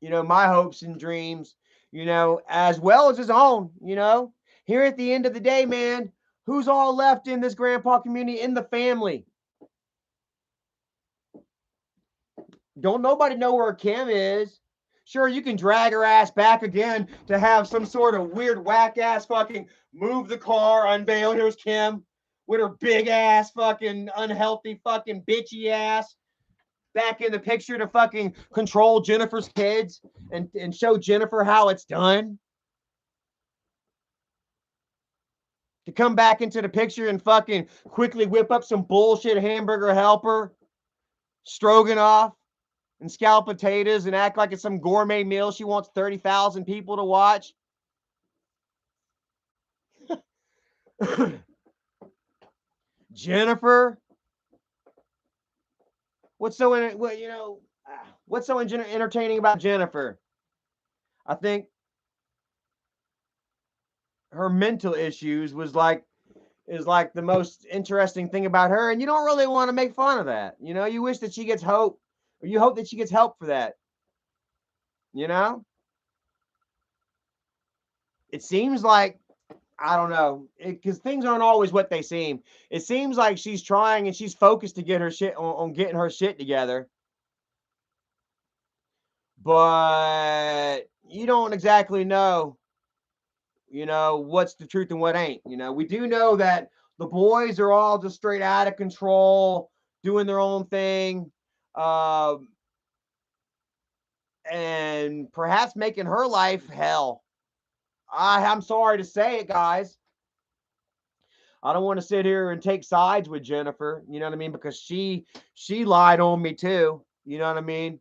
you know, my hopes and dreams, you know, as well as his own, you know. Here at the end of the day, man, who's all left in this grandpa community, in the family? Don't nobody know where Kim is. Sure, you can drag her ass back again to have some sort of weird whack ass fucking move the car, unveil. Here's Kim with her big ass fucking unhealthy fucking bitchy ass. back in the picture to fucking control Jennifer's kids and show Jennifer how it's done. To come back into the picture and fucking quickly whip up some bullshit hamburger helper, stroganoff, and scalloped potatoes and act like it's some gourmet meal she wants 30,000 people to watch. Jennifer, what's so entertaining about Jennifer? I think her mental issues is like the most interesting thing about her, and you don't really want to make fun of that. You know, you wish that she gets hope, or you hope that she gets help for that. You know, it seems like, I don't know, because things aren't always what they seem. It seems like she's trying and she's focused to get her shit on getting her shit together, but you don't exactly know, what's the truth and what ain't. We do know that the boys are all just straight out of control, doing their own thing, um, and perhaps making her life hell. I'm sorry to say it, guys. I don't want to sit here and take sides with Jennifer, you know what I mean? Because she lied on me too, you know what I mean?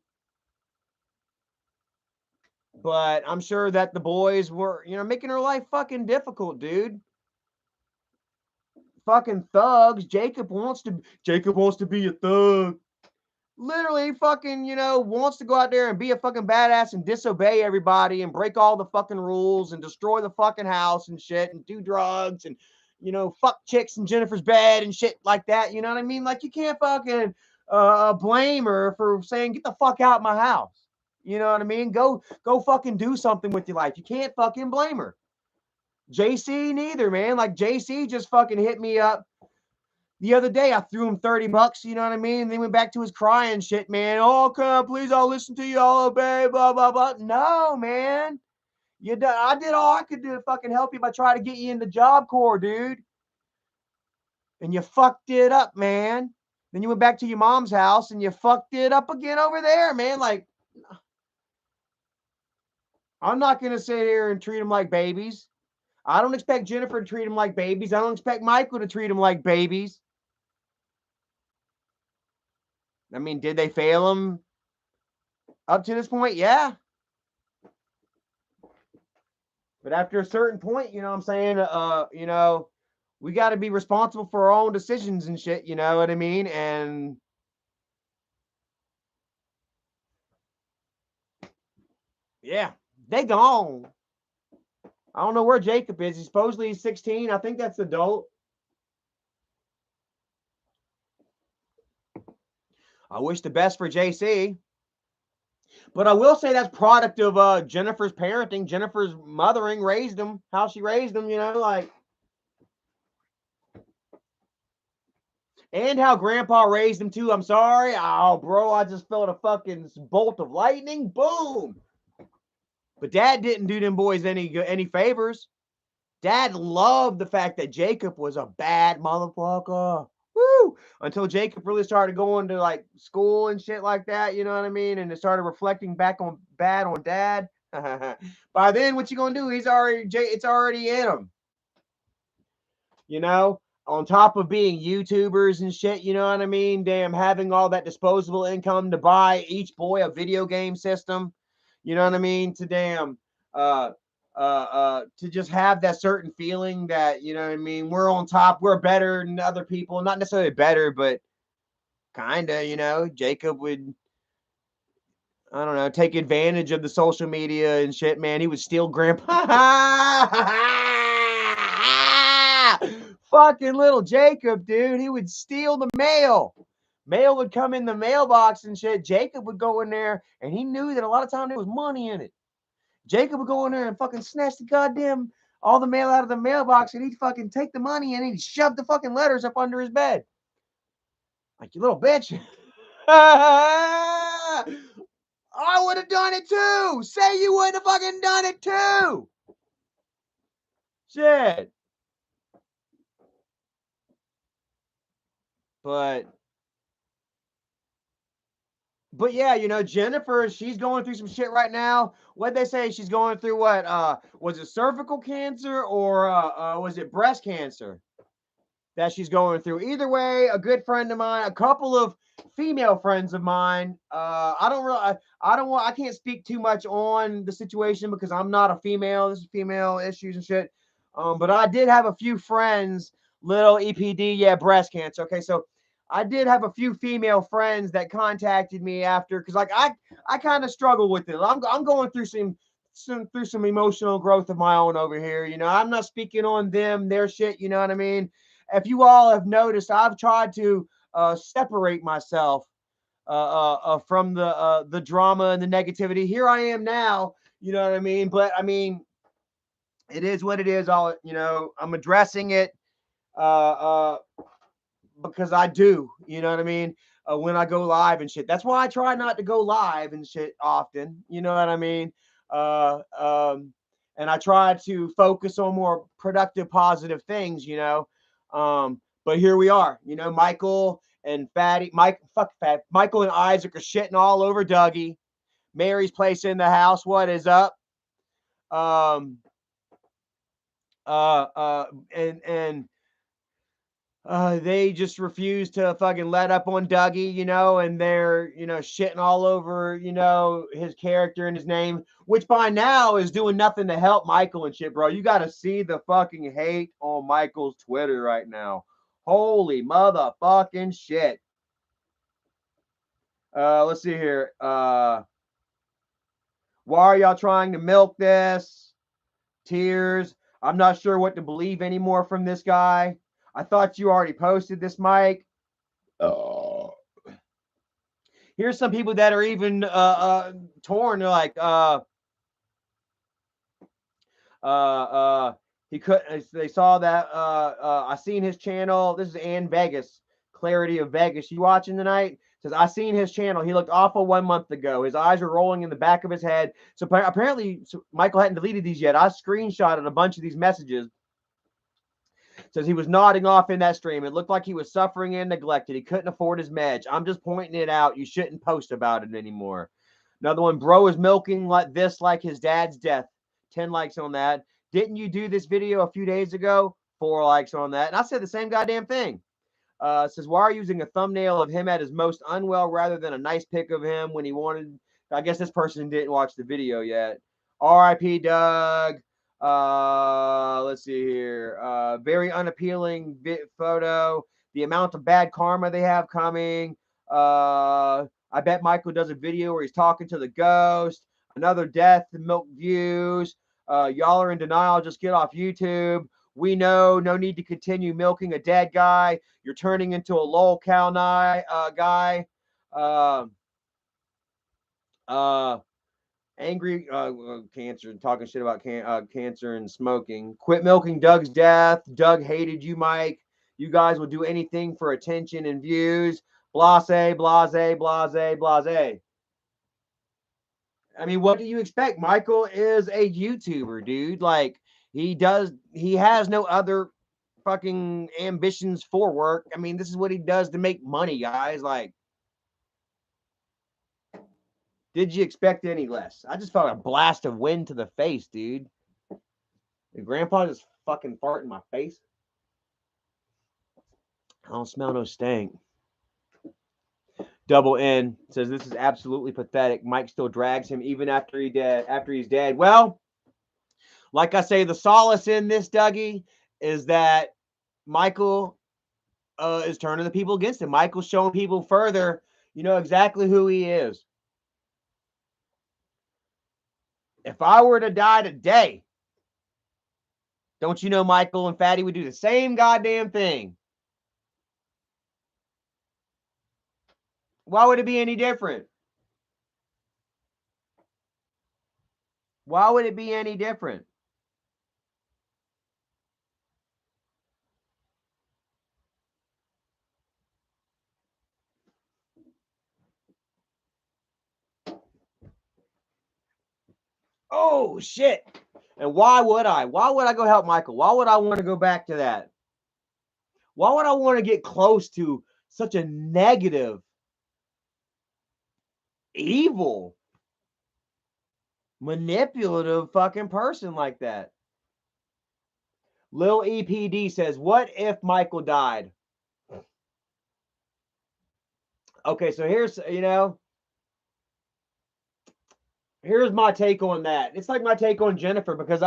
But I'm sure that the boys were, making her life fucking difficult, dude. Fucking thugs. Jacob wants to be a thug. Literally fucking, wants to go out there and be a fucking badass and disobey everybody and break all the fucking rules and destroy the fucking house and shit and do drugs and, fuck chicks in Jennifer's bed and shit like that. You know what I mean? Like, you can't fucking blame her for saying, get the fuck out of my house. You know what I mean? Go fucking do something with your life. You can't fucking blame her. JC neither, man. Like, JC just fucking hit me up the other day. I threw him $30, you know what I mean? And then went back to his crying shit, man. Oh, come please, I'll listen to you, I'll obey, blah, blah, blah. No, man. I did all I could do to fucking help you by trying to get you in the Job Corps, dude. And you fucked it up, man. Then you went back to your mom's house and you fucked it up again over there, man. Like, I'm not going to sit here and treat them like babies. I don't expect Jennifer to treat them like babies. I don't expect Michael to treat them like babies. I mean, did they fail him up to this point? Yeah. But after a certain point, you know what I'm saying? We got to be responsible for our own decisions and shit, you know what I mean? And yeah, they gone. I don't know where Jacob is. He's 16. I think that's adult. I wish the best for JC. But I will say that's product of Jennifer's parenting, Jennifer's mothering, raised him, how she raised him, like. And how Grandpa raised him too. I'm sorry. Oh, bro, I just felt a fucking bolt of lightning. Boom. But Dad didn't do them boys any favors. Dad loved the fact that Jacob was a bad motherfucker. Woo! Until Jacob really started going to like school and shit like that, you know what I mean? And it started reflecting back on bad on Dad. By then, what you gonna do? It's already in him. On top of being YouTubers and shit, you know what I mean? Damn, having all that disposable income to buy each boy a video game system, you know what I mean? To just have that certain feeling that, you know what I mean, we're on top, we're better than other people. Not necessarily better, but kinda, Jacob would, I don't know, take advantage of the social media and shit, man. He would steal Grandpa. Fucking little Jacob, dude. He would steal the mail. Mail would come in the mailbox and shit. Jacob would go in there, and he knew that a lot of time there was money in it. Jacob would go in there and fucking snatch the goddamn all the mail out of the mailbox, and he'd fucking take the money and he'd shove the fucking letters up under his bed. Like, you little bitch. I would have done it too. Say you would have fucking done it too. Shit. But but yeah, Jennifer, she's going through some shit right now. What'd they say? She's going through what? Was it cervical cancer or was it breast cancer that she's going through? Either way, a good friend of mine, a couple of female friends of mine. I can't speak too much on the situation because I'm not a female. This is female issues and shit. But I did have a few friends, little EPD, yeah, breast cancer. Okay, so I did have a few female friends that contacted me after because like I kind of struggle with it. I'm going through some emotional growth of my own over here. I'm not speaking on them, their shit. You know what I mean? If you all have noticed, I've tried to separate myself from the drama and the negativity. Here I am now. You know what I mean? But I mean, it is what it is. I'm addressing it. Uh, because I do, you know what I mean? When I go live and shit. That's why I try not to go live and shit often, you know what I mean? Uh, um, and I try to focus on more productive, positive things, but here we are, Michael and Michael and Isaac are shitting all over Dougie. Mary's place in the house. What is up? Um, uh, uh, and they just refuse to fucking let up on Dougie, and they're, shitting all over, his character and his name, which by now is doing nothing to help Michael and shit, bro. You got to see the fucking hate on Michael's Twitter right now. Holy motherfucking shit. Let's see here. Why are y'all trying to milk this? Tears. I'm not sure what to believe anymore from this guy. I thought you already posted this, Mike. Oh. Here's some people that are even torn. They're like, he could. They saw that. I seen his channel. This is Ann Vegas, Clarity of Vegas. You watching tonight? Says I seen his channel. He looked awful 1 month ago. His eyes were rolling in the back of his head. So apparently, Michael hadn't deleted these yet. I screenshotted a bunch of these messages. Says he was nodding off in that stream. It looked like he was suffering and neglected. He couldn't afford his meds. I'm just pointing it out. You shouldn't post about it anymore. Another one, bro is milking like this, like his dad's death. 10 likes on that. Didn't you do this video a few days ago? 4 likes on that. And I said the same goddamn thing. Says, why are you using a thumbnail of him at his most unwell rather than a nice pic of him when he wanted? I guess this person didn't watch the video yet. R.I.P. Doug. Let's see here. Very unappealing photo. The amount of bad karma they have coming. I bet Michael does a video where he's talking to the ghost. Another death, milk views. Y'all are in denial. Just get off YouTube. We know, no need to continue milking a dead guy. You're turning into a lol cow guy. Angry cancer, talking shit about cancer and smoking. Quit milking Doug's death. Doug hated you, Mike. You guys will do anything for attention and views. Blase, blase, blase, blase. I mean, what do you expect? Michael is a YouTuber, dude. Like, he has no other fucking ambitions for work. I mean, this is what he does to make money, guys. Like, did you expect any less? I just felt a blast of wind to the face, dude. Did Grandpa just fucking fart in my face? I don't smell no stank. Double N says this is absolutely pathetic. Mike still drags him even after he's dead. Well, like I say, the solace in this, Dougie, is that Michael is turning the people against him. Michael's showing people further, exactly who he is. If I were to die today, don't you know Michael and Fatty would do the same goddamn thing? Why would it be any different? Why would it be any different? Oh, shit. And why would I? Why would I go help Michael? Why would I want to go back to that? Why would I want to get close to such a negative evil, manipulative fucking person like that. Lil EPD says, what if Michael died? Okay, so here's my take on that. It's like my take on Jennifer, because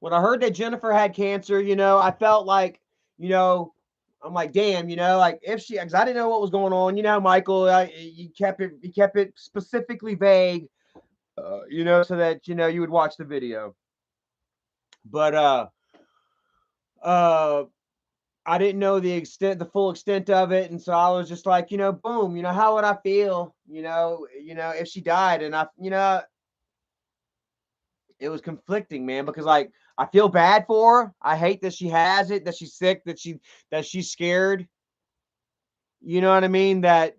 when I heard that Jennifer had cancer, I felt like, I'm like, damn, like if she, because I didn't know what was going on. Michael, he kept it specifically vague, so that you would watch the video. But uh, I didn't know the full extent of it, and so I was just like, boom, how would I feel, if she died, and it was conflicting, man, because like I feel bad for her. I hate that she has it, that she's sick, that she's scared. You know what I mean? That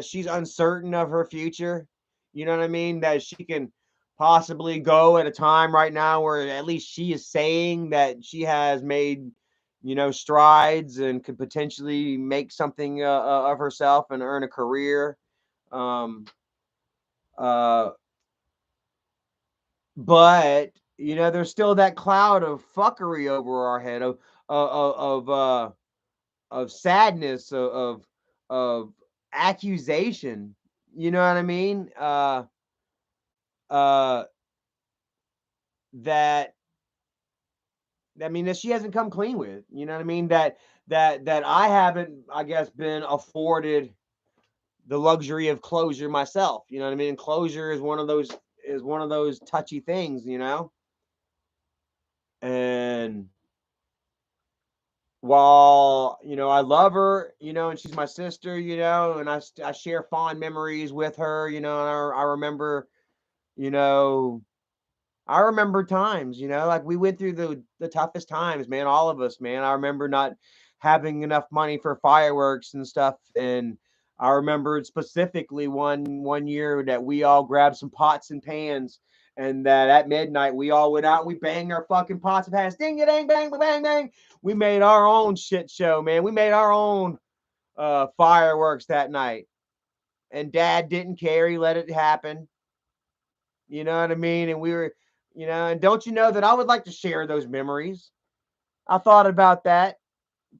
she's uncertain of her future. You know what I mean? That she can possibly go at a time right now where at least she is saying that she has made, strides and could potentially make something of herself and earn a career. Um, uh, but there's still that cloud of fuckery over our head of sadness, of accusation. You know what I mean? Uh, that that she hasn't come clean with. You know what I mean? That I haven't, I guess, been afforded the luxury of closure myself. You know what I mean? And closure is one of those touchy things. And while I love her, and she's my sister, and I share fond memories with her, and I remember, you know, I remember times, like we went through the toughest times, man. All of us, man. I remember not having enough money for fireworks and stuff, and I remembered specifically one year that we all grabbed some pots and pans, and that at midnight we all went out and we banged our fucking pots and pans, ding ding bang bang bang. We made our own shit show, man. We made our own fireworks that night, and Dad didn't care. He let it happen. You know what I mean? And we were, and don't you know that I would like to share those memories? I thought about that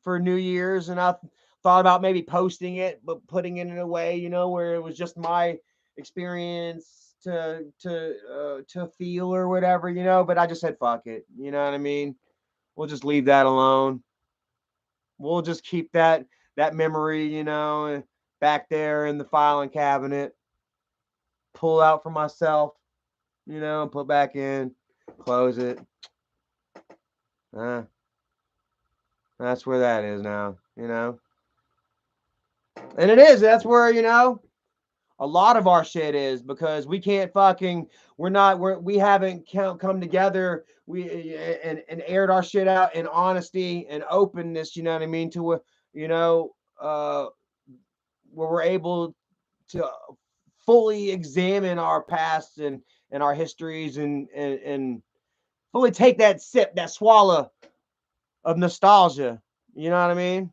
for New Year's, and I thought about maybe posting it, but putting it in a way, where it was just my experience to feel or whatever, But I just said, fuck it. You know what I mean? We'll just leave that alone. We'll just keep that memory, back there in the filing cabinet, pull out for myself, put back in, close it. Uh, that's where that is now. And it is. That's where, a lot of our shit is, because we can't fucking, we haven't come together, and aired our shit out in honesty and openness, you know what I mean? You know, uh, where we're able to fully examine our past and our histories, and fully take that sip, that swallow of nostalgia. You know what I mean?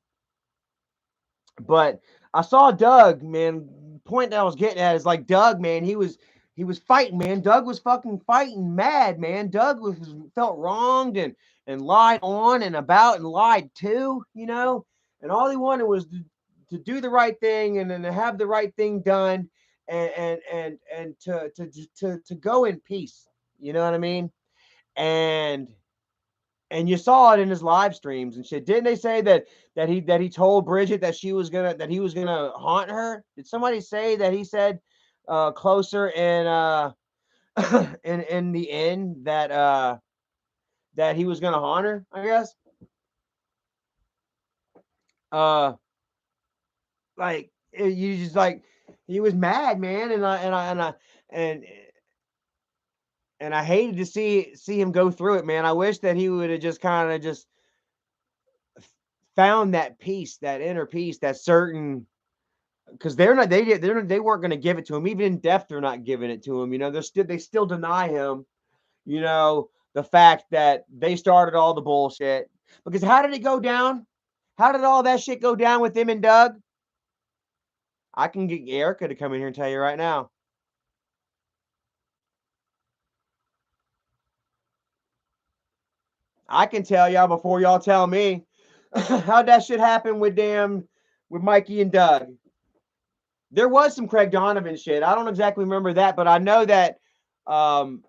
But I saw Doug, man. Point that I was getting at is like Doug, man. He was fighting, man. Doug was fucking fighting mad, man. Doug felt wronged and lied on and about and lied to, and all he wanted was to do the right thing, and then to have the right thing done, and to go in peace. You know what I mean? And you saw it in his live streams and shit. Didn't they say that he told Bridget that he was gonna haunt her? Did somebody say that he said closer in in the end that he was gonna haunt her? I guess. Uh, like you just like, he was mad, man, and and I hated to see him go through it, man. I wish that he would have just kind of just found that peace, that inner peace, that certain, because they weren't going to give it to him, even in death. They're not giving it to him. They still deny him. The fact that they started all the bullshit. Because how did it go down? How did all that shit go down with him and Doug? I can get Erica to come in here and tell you right now. I can tell y'all before y'all tell me. How'd that shit happen with Mikey and Doug? There was some Craig Donovan shit. I don't exactly remember that, but I know that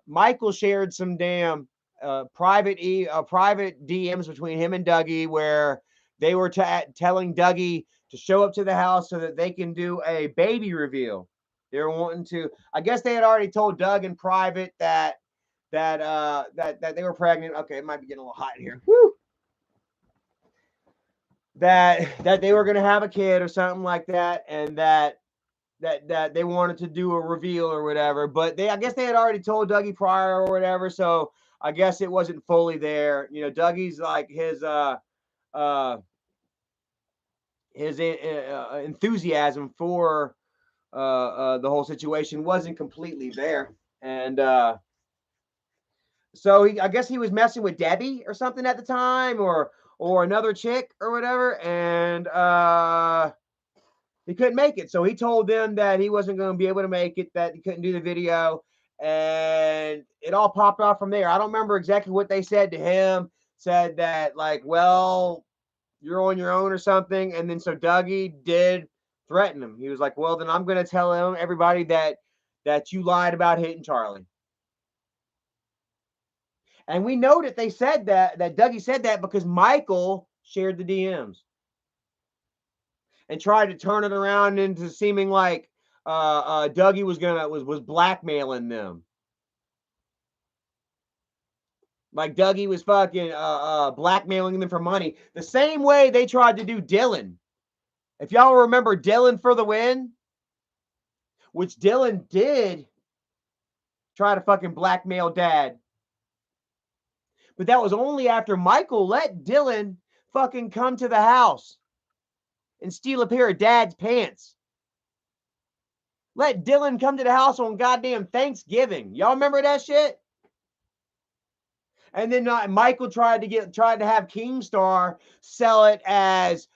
Michael shared some damn private DMs between him and Duggie where they were telling Duggie to show up to the house so that they can do a baby reveal. They were wanting to. I guess they had already told Doug in private that they were pregnant. Okay, it might be getting a little hot in here. Woo! That they were gonna have a kid or something like that, and that they wanted to do a reveal or whatever. But I guess they had already told Dougie prior or whatever, so I guess it wasn't fully there. You know, Dougie's like his enthusiasm for the whole situation wasn't completely there, and so I guess he was messing with Debbie or something at the time, or another chick or whatever, and he couldn't make it. So he told them that he wasn't going to be able to make it, that he couldn't do the video, and it all popped off from there. I don't remember exactly what they said to him. Said that like, well, you're on your own or something, and then so Dougie did threaten him. He was like, well, then I'm going to tell everybody that you lied about hitting Charlie. And we know that they said that Dougie said that because Michael shared the DMs and tried to turn it around into seeming like Dougie was blackmailing them. Like Dougie was fucking blackmailing them for money. The same way they tried to do Dylan. If y'all remember Dylan for the win, which Dylan did try to fucking blackmail Dad. But that was only after Michael let Dylan fucking come to the house and steal a pair of Dad's pants. Let Dylan come to the house on goddamn Thanksgiving. Y'all remember that shit? And then Michael tried to have Keemstar sell it as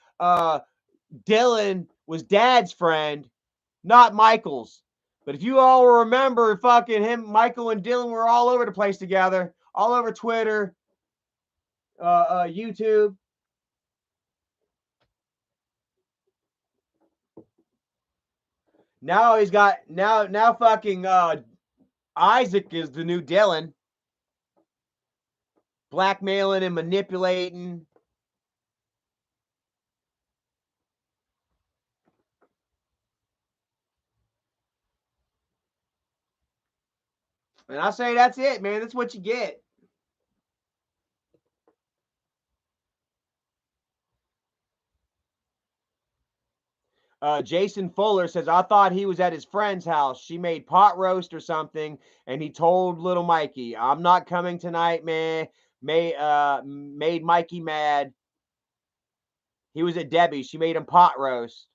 Dylan was Dad's friend, not Michael's. But if you all remember, fucking Michael and Dylan were all over the place together, all over Twitter, YouTube. Now he's got now fucking Isaac is the new Dylan, blackmailing and manipulating. And I say that's it, man. That's what you get. Jason Fuller says, I thought he was at his friend's house. She made pot roast or something, and he told little Mikey, I'm not coming tonight, man. Made Mikey mad. He was at Debbie. She made him pot roast.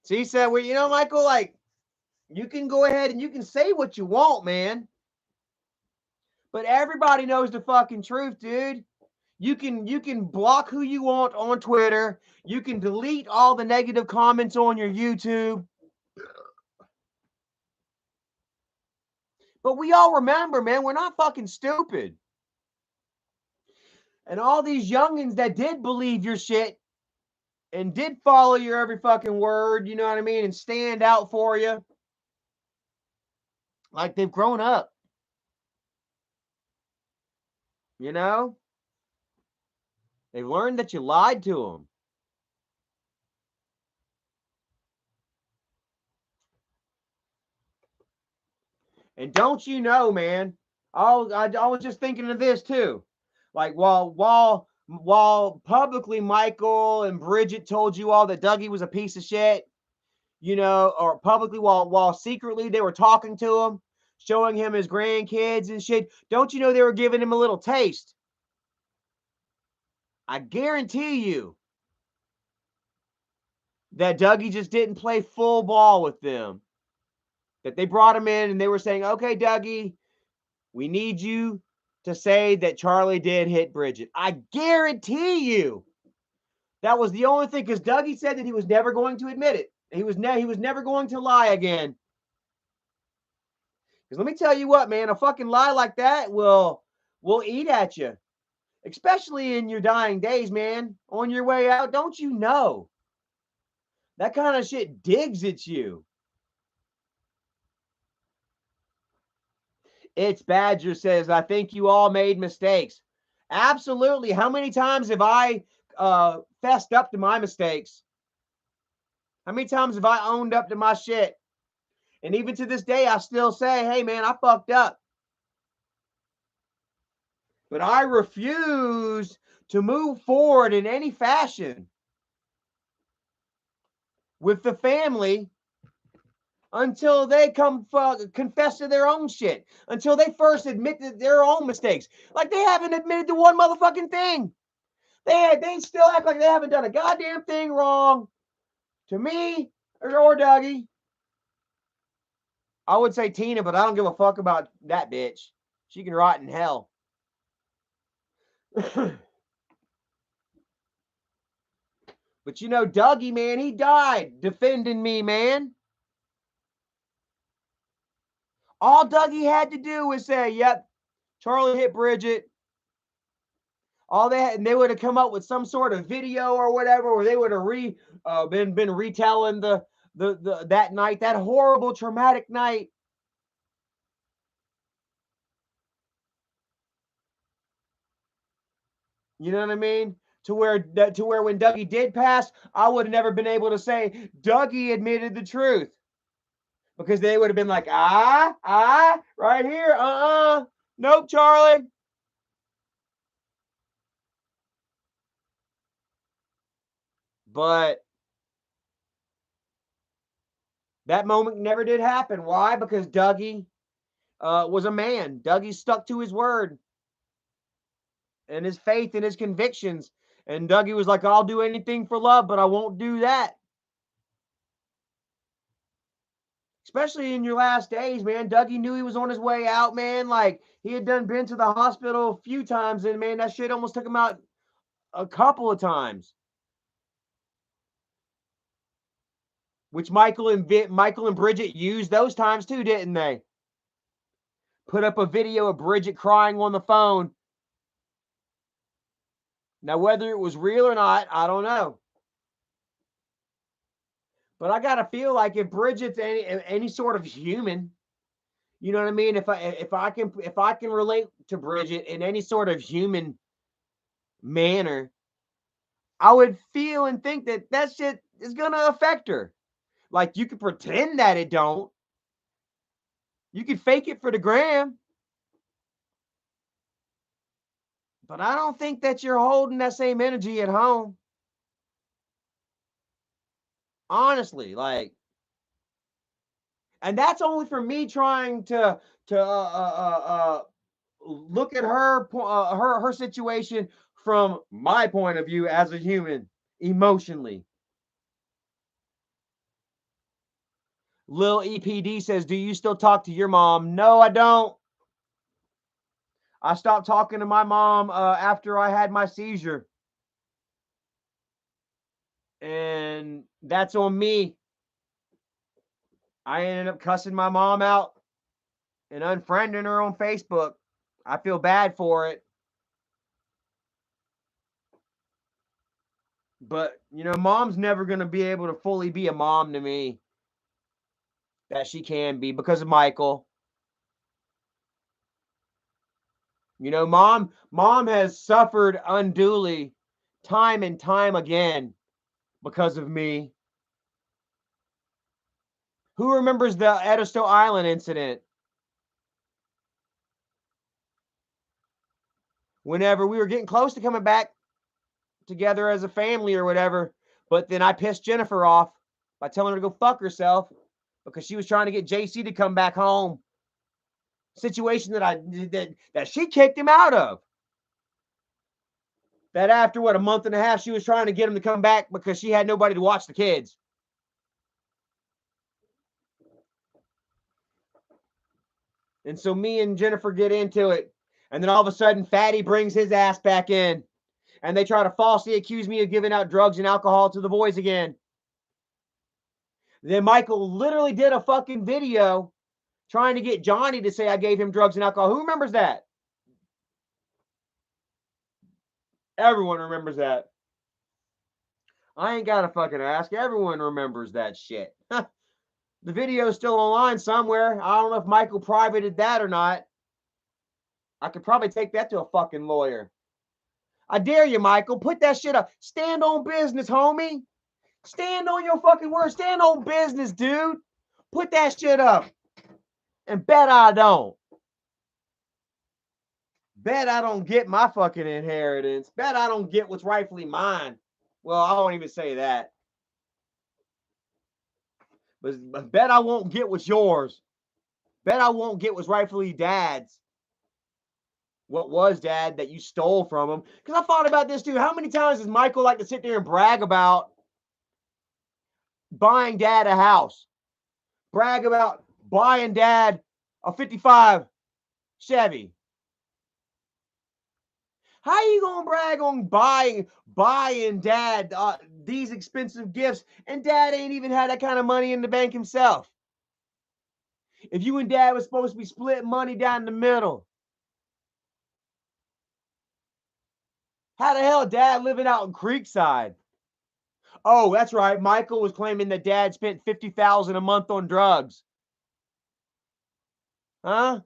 So he said, well, you know, Michael, like, you can go ahead and you can say what you want, man. But everybody knows the fucking truth, dude. You can block who you want on Twitter. You can delete all the negative comments on your YouTube. But we all remember, man, we're not fucking stupid. And all these youngins that did believe your shit and did follow your every fucking word, you know what I mean, and stand out for you, like they've grown up. You know? They've learned that you lied to them. And don't you know, man? I was just thinking of this too. Like while publicly Michael and Bridget told you all that Dougie was a piece of shit, you know, or publicly while secretly they were talking to him, showing him his grandkids and shit. Don't you know they were giving him a little taste? I guarantee you that Dougie just didn't play full ball with them. That they brought him in and they were saying, okay, Dougie, we need you to say that Charlie did hit Bridget. I guarantee you That was the only thing, because Dougie said that he was never going to admit it. He was never going to lie again. Because let me tell you what, man, a fucking lie like that will eat at you, especially in your dying days, man. On your way out, don't you know? That kind of shit digs at you. It's Badger says, I think you all made mistakes. Absolutely. How many times have I fessed up to my mistakes? How many times have I owned up to my shit? And even to this day, I still say, hey, man, I fucked up. But I refuse to move forward in any fashion with the family until they come confess to their own shit, until they first admit to their own mistakes. Like they haven't admitted to one motherfucking thing. They still act like they haven't done a goddamn thing wrong to me or Dougie. I would say Tina, but I don't give a fuck about that bitch. She can rot in hell. But you know, Dougie, man, he died defending me, man. All Dougie had to do was say, yep, Charlie hit Bridget. All they had, and they would have come up with some sort of video or whatever, or they would have been retelling the that night, that horrible traumatic night. You know what I mean? To where when Dougie did pass, I would have never been able to say Dougie admitted the truth, because they would have been like, right here, nope, Charlie. But that moment never did happen. Why? Because Dougie was a man. Dougie stuck to his word and his faith and his convictions. And Dougie was like, I'll do anything for love, but I won't do that. Especially in your last days, man. Dougie knew he was on his way out, man. Like, he had been to the hospital a few times, and man, that shit almost took him out a couple of times. Which Michael and Bridget used those times too, didn't they? Put up a video of Bridget crying on the phone. Now, whether it was real or not, I don't know. But I gotta feel like if Bridget's any sort of human, you know what I mean? If I can relate to Bridget in any sort of human manner, I would feel and think that that shit is gonna affect her. Like, you could pretend that it don't. You could fake it for the gram, but I don't think that you're holding that same energy at home. Honestly, like, and that's only for me trying to look at her situation from my point of view as a human, emotionally. Lil EPD says, do you still talk to your mom? No, I don't. I stopped talking to my mom after I had my seizure. And that's on me. I ended up cussing my mom out and unfriending her on Facebook. I feel bad for it. But, you know, mom's never going to be able to fully be a mom to me that she can be because of Michael. You know, mom has suffered unduly time and time again because of me. Who remembers the Edisto Island incident? Whenever we were getting close to coming back together as a family or whatever, but then I pissed Jennifer off by telling her to go fuck herself because she was trying to get JC to come back home. Situation that she kicked him out of. That after a month and a half, she was trying to get him to come back because she had nobody to watch the kids. And so me and Jennifer get into it. And then all of a sudden, Fatty brings his ass back in. And they try to falsely accuse me of giving out drugs and alcohol to the boys again. Then Michael literally did a fucking video trying to get Johnny to say I gave him drugs and alcohol. Who remembers that? Everyone remembers that. I ain't gotta fucking ask. Everyone remembers that shit. The video's still online somewhere. I don't know if Michael privated that or not. I could probably take that to a fucking lawyer. I dare you, Michael. Put that shit up. Stand on business, homie. Stand on your fucking word. Stand on business, dude. Put that shit up. And bet I don't. Bet I don't get my fucking inheritance. Bet I don't get what's rightfully mine. Well, I won't even say that. But bet I won't get what's yours. Bet I won't get what's rightfully dad's. What was dad that you stole from him? Because I thought about this too. How many times does Michael like to sit there and brag about buying dad a house? Brag about buying dad a 55 Chevy. How you gonna brag on buying dad these expensive gifts, and dad ain't even had that kind of money in the bank himself? If you and dad was supposed to be splitting money down the middle, how the hell dad living out in Creekside? Oh, that's right. Michael was claiming that dad spent $50,000 a month on drugs. Huh?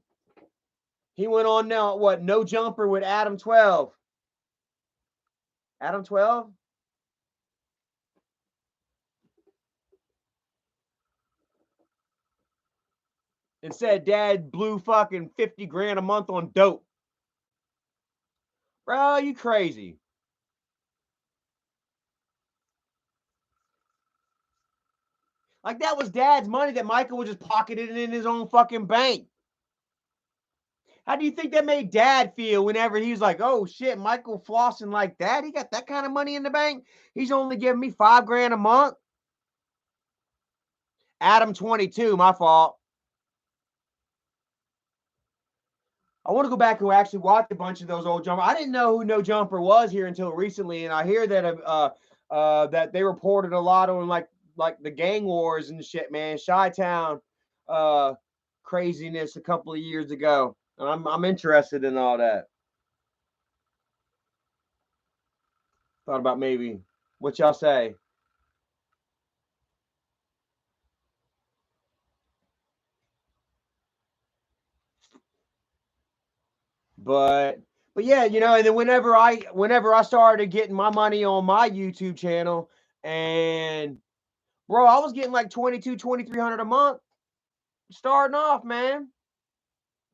He went on now, what, No Jumper with Adam 12. Adam 12? And said dad blew fucking 50 grand a month on dope. Bro, you crazy. Like that was dad's money that Michael was just pocketed in his own fucking bank. How do you think that made dad feel whenever he was like, oh shit, Michael flossing like that? He got that kind of money in the bank? He's only giving me $5 grand a month? Adam 22, my fault. I want to go back and actually watch a bunch of those old Jumper. I didn't know who No Jumper was here until recently, and I hear that that they reported a lot on like the gang wars and shit, man. Chi-Town craziness a couple of years ago. I'm interested in all that. Thought about maybe what y'all say. But yeah, you know, and then whenever I started getting my money on my YouTube channel, and bro, I was getting like 2,300 a month starting off, man.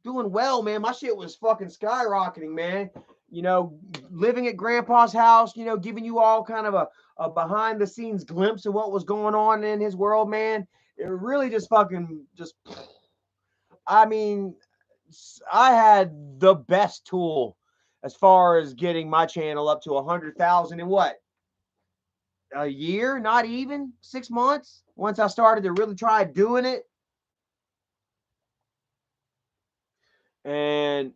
Doing well, man. My shit was fucking skyrocketing, man. You know, living at grandpa's house, you know, giving you all kind of a behind the scenes glimpse of what was going on in his world, man. It really just fucking just, I mean, I had the best tool as far as getting my channel up to 100,000 in what, a year, not even 6 months. Once I started to really try doing it, and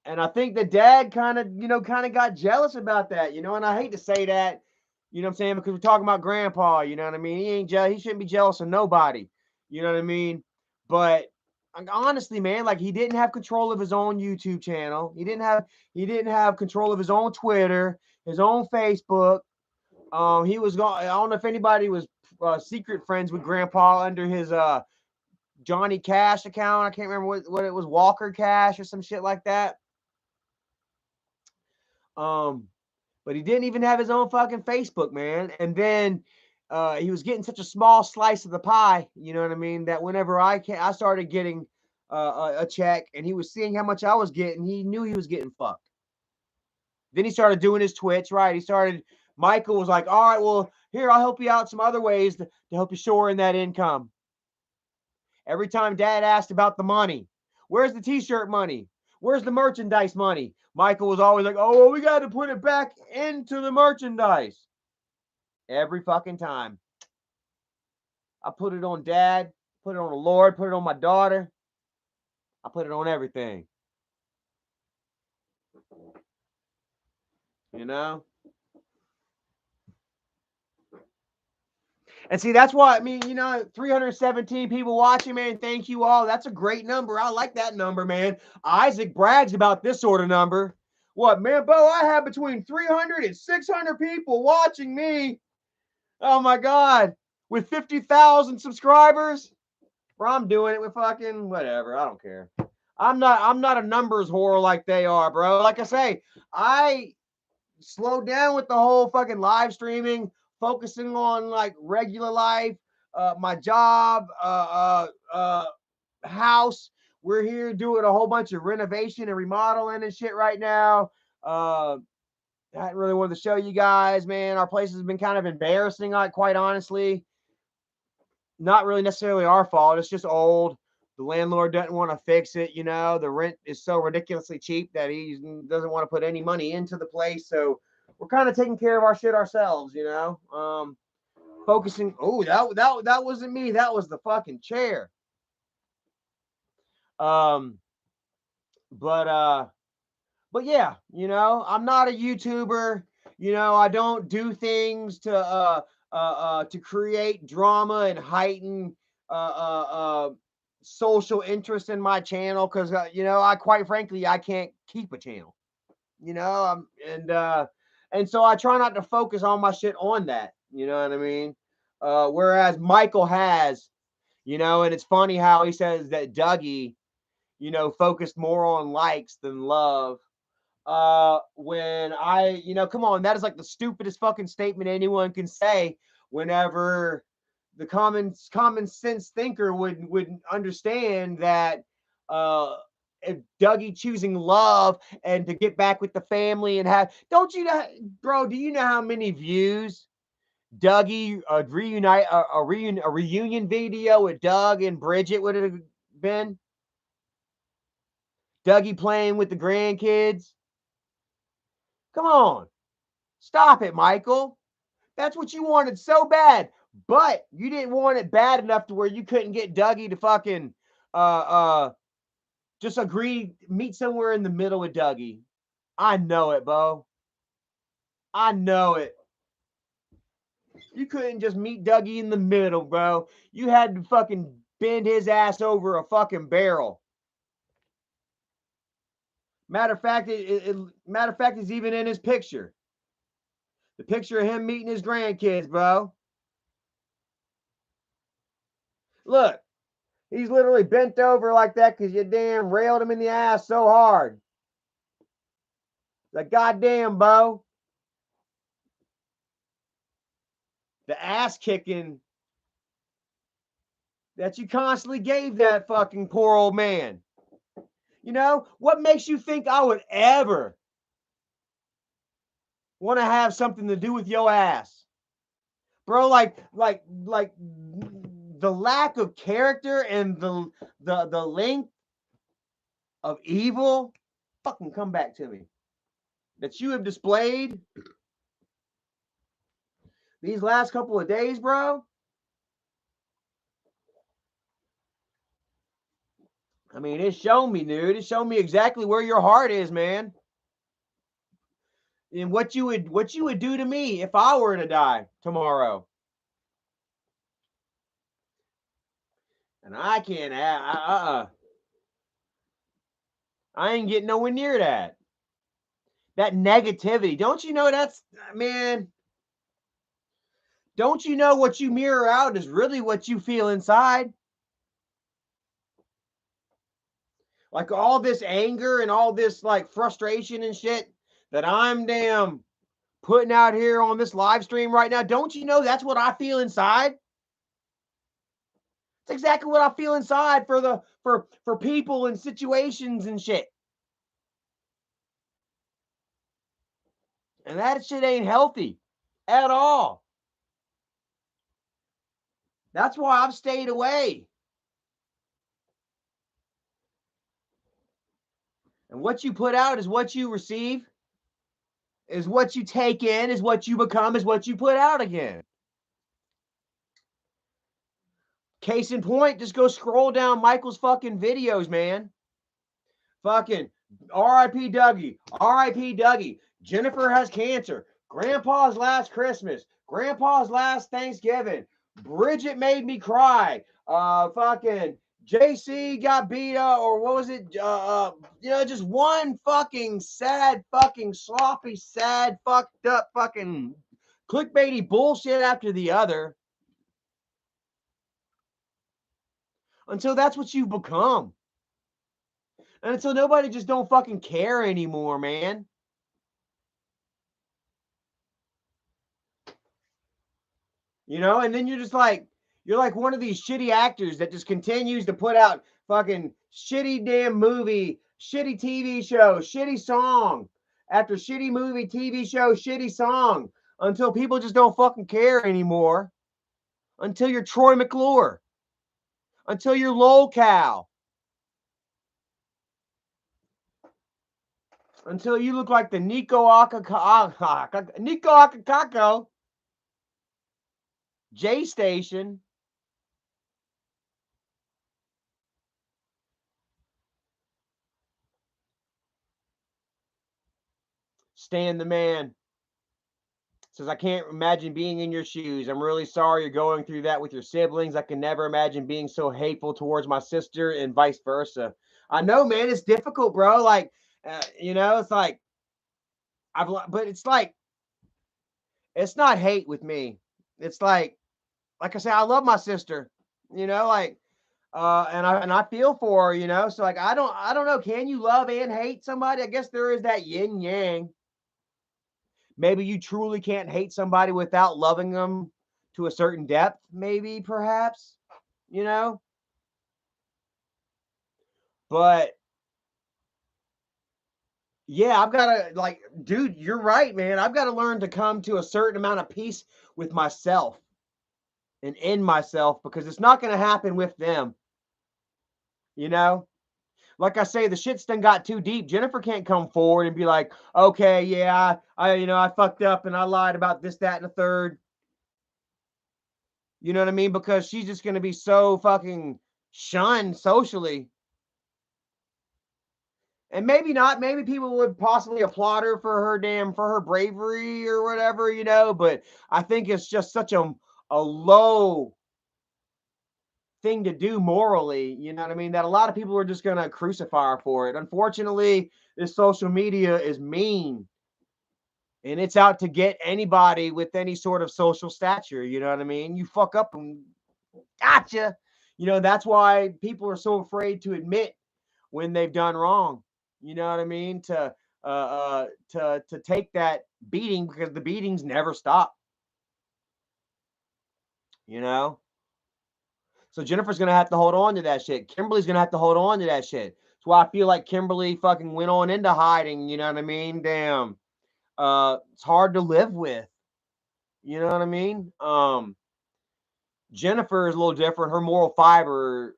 I think the dad kind of got jealous about that, you know. And I hate to say that, you know what I'm saying, because we're talking about grandpa, you know what I mean. He shouldn't be jealous of nobody, you know what I mean. But honestly, man, like he didn't have control of his own YouTube channel. He didn't have control of his own Twitter, his own Facebook. He was going. I don't know if anybody was secret friends with grandpa under his Johnny Cash account. I can't remember what it was, Walker Cash or some shit like that. Um, but he didn't even have his own fucking Facebook, man. And then he was getting such a small slice of the pie, you know what I mean, that whenever I started getting a check, and he was seeing how much I was getting, he knew he was getting fucked. Then he started doing his Twitch, right? Michael was like, all right, well, here, I'll help you out some other ways to help you shore in that income. Every time dad asked about the money, where's the t-shirt money? Where's the merchandise money? Michael was always like, oh, well, we got to put it back into the merchandise. Every fucking time. I put it on dad, put it on the Lord, put it on my daughter. I put it on everything. You know? And see, that's why, I mean, 317 people watching, man. Thank you all. That's a great number. I like that number, man. Isaac brags about this sort of number. What, man, Bo, I have between 300 and 600 people watching me. Oh, my God. With 50,000 subscribers. Bro, I'm doing it with fucking whatever. I don't care. I'm not a numbers whore like they are, bro. Like I say, I slowed down with the whole fucking live streaming, focusing on like regular life, my job, house. We're here doing a whole bunch of renovation and remodeling and shit right now. I hadn't really wanted to show you guys, man. Our place has been kind of embarrassing, like quite honestly. Not really necessarily our fault. It's just old. The landlord doesn't want to fix it. The rent is so ridiculously cheap that he doesn't want to put any money into the place. So we're kind of taking care of our shit ourselves. Focusing. Oh, that wasn't me. That was the fucking chair. Um, but yeah, I'm not a YouTuber. I don't do things to create drama and heighten social interest in my channel because I quite frankly I can't keep a channel. And so I try not to focus all my shit on that. You know what I mean? Whereas Michael has, and it's funny how he says that Duggie, focused more on likes than love. When come on, that is like the stupidest fucking statement anyone can say whenever the common sense thinker would understand that if Dougie choosing love and to get back with the family and have, don't you know, bro, do you know how many views Dougie a reunion video with Doug and Bridget would have been? Dougie playing with the grandkids. Come on. Stop it, Michael. That's what you wanted so bad. But you didn't want it bad enough to where you couldn't get Dougie to fucking just agree, meet somewhere in the middle with Dougie. I know it, Bo. I know it. You couldn't just meet Dougie in the middle, bro. You had to fucking bend his ass over a fucking barrel. Matter of fact, it's even in his picture. The picture of him meeting his grandkids, bro. Look, he's literally bent over like that because you damn railed him in the ass so hard. Like, goddamn, Bo. The ass kicking that you constantly gave that fucking poor old man. What makes you think I would ever want to have something to do with your ass? Bro, like the lack of character and the length of evil fucking come back to me that you have displayed these last couple of days, bro. I mean, it's shown me, dude. It's shown me exactly where your heart is, man. And what you would do to me if I were to die tomorrow. And I can't I ain't getting nowhere near that. That negativity. Don't you know that's, man, don't you know what you mirror out is really what you feel inside? Like all this anger and all this like frustration and shit that I'm damn putting out here on this live stream right now. Don't you know that's what I feel inside? It's exactly what I feel inside for people and situations and shit. And that shit ain't healthy at all. That's why I've stayed away. And what you put out is what you receive, is what you take in, is what you become, is what you put out again. Case in point, just go scroll down Michael's fucking videos, man. Fucking R.I.P. Duggie, R.I.P. Duggie. Jennifer has cancer. Grandpa's last Christmas. Grandpa's last Thanksgiving. Bridget made me cry. Fucking JC got beat up, or what was it? Just one fucking sad, fucking sloppy, sad, fucked up, fucking clickbaity bullshit after the other. Until that's what you've become. And until nobody just don't fucking care anymore, man. And then you're like one of these shitty actors that just continues to put out fucking shitty damn movie, shitty TV show, shitty song after shitty movie, TV show, shitty song until people just don't fucking care anymore. Until you're Troy McClure. Until you're LolCow. Until you look like the Nico Akakako J Station. Stan the man says, I can't imagine being in your shoes. I'm really sorry you're going through that with your siblings. I can never imagine being so hateful towards my sister and vice versa. I know, man, it's difficult, bro. Like, it's like, but it's like, it's not hate with me. It's like I say, I love my sister, like, and I feel for her, so like, I don't know. Can you love and hate somebody? I guess there is that yin yang. Maybe you truly can't hate somebody without loving them to a certain depth, maybe, perhaps, you know? But yeah, I've got to, like, dude, you're right, man. I've got to learn to come to a certain amount of peace with myself and in myself because it's not going to happen with them, you know? Like I say, the shit's done got too deep. Jennifer can't come forward and be like, okay, yeah, I fucked up and I lied about this, that, and the third. You know what I mean? Because she's just going to be so fucking shunned socially. And maybe not. Maybe people would possibly applaud her for her bravery or whatever, But I think it's just such a low thing to do morally. You know what I mean? That a lot of people are just going to crucify her for it. Unfortunately, this social media is mean. And it's out to get anybody with any sort of social stature. You know what I mean? You fuck up and gotcha. That's why people are so afraid to admit when they've done wrong. You know what I mean? To take that beating because the beatings never stop. You know? So Jennifer's gonna have to hold on to that shit. Kimberly's gonna have to hold on to that shit. That's why I feel like Kimberly fucking went on into hiding, you know what I mean? Damn. It's hard to live with. You know what I mean? Jennifer is a little different. Her moral fiber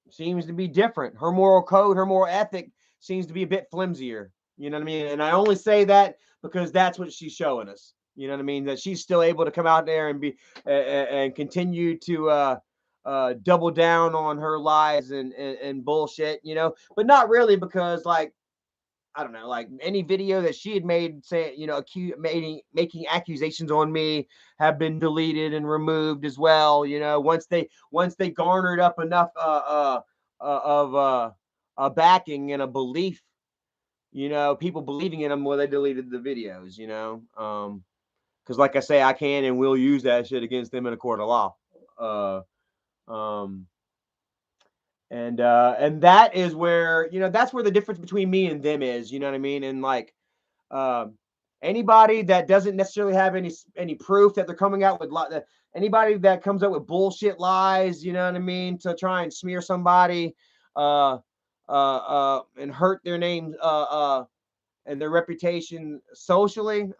seems to be different. Her moral code, her moral ethic seems to be a bit flimsier. You know what I mean? And I only say that because that's what she's showing us. You know what I mean? That she's still able to come out there and be and continue to double down on her lies and bullshit. But not really because like I don't know, like any video that she had made saying, making accusations on me have been deleted and removed as well. Once they garnered up enough of a backing and a belief, people believing in them, well, they deleted the videos, because like I say, I can and will use that shit against them in a court of law. And that is where that's where the difference between me and them is, you know what I mean? And like um anybody that doesn't necessarily have any proof that they're coming out with anybody that comes up with bullshit lies, you know what I mean, to try and smear somebody and hurt their name and their reputation socially,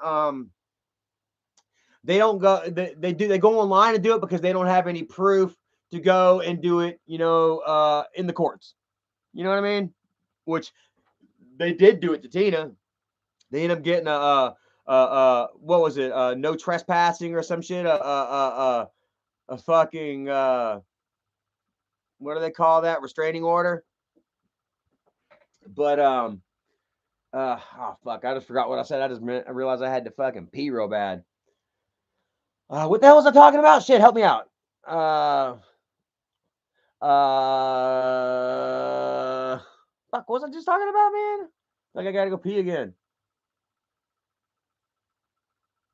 they don't go they go online and do it because they don't have any proof to go and do it, in the courts. You know what I mean? Which they did do it to Tina. They ended up getting what was it? No trespassing or some shit. A fucking what do they call that? Restraining order. But oh fuck! I just forgot what I said. I realized I had to fucking pee real bad. What the hell was I talking about? Shit, help me out. uh fuck, what was I just talking about, man? Like I gotta go pee again.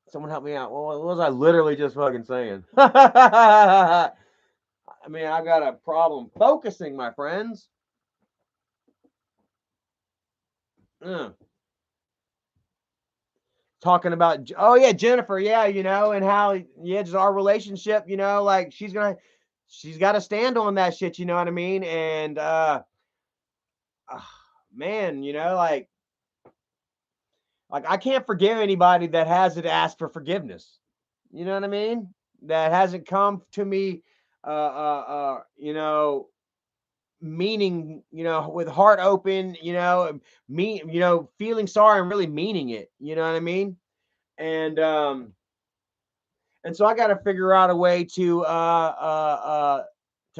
Someone help me out. What was I literally just fucking saying? I mean, I've got a problem focusing, my friends. Uh, Talking about, oh yeah, Jennifer, yeah, and how, yeah, just our relationship, like she's got to stand on that shit, you know what I mean? And uh man, like I can't forgive anybody that hasn't asked for forgiveness. You know what I mean? That hasn't come to me, meaning, with heart open, feeling sorry and really meaning it. You know what I mean? And so I got to figure out a way to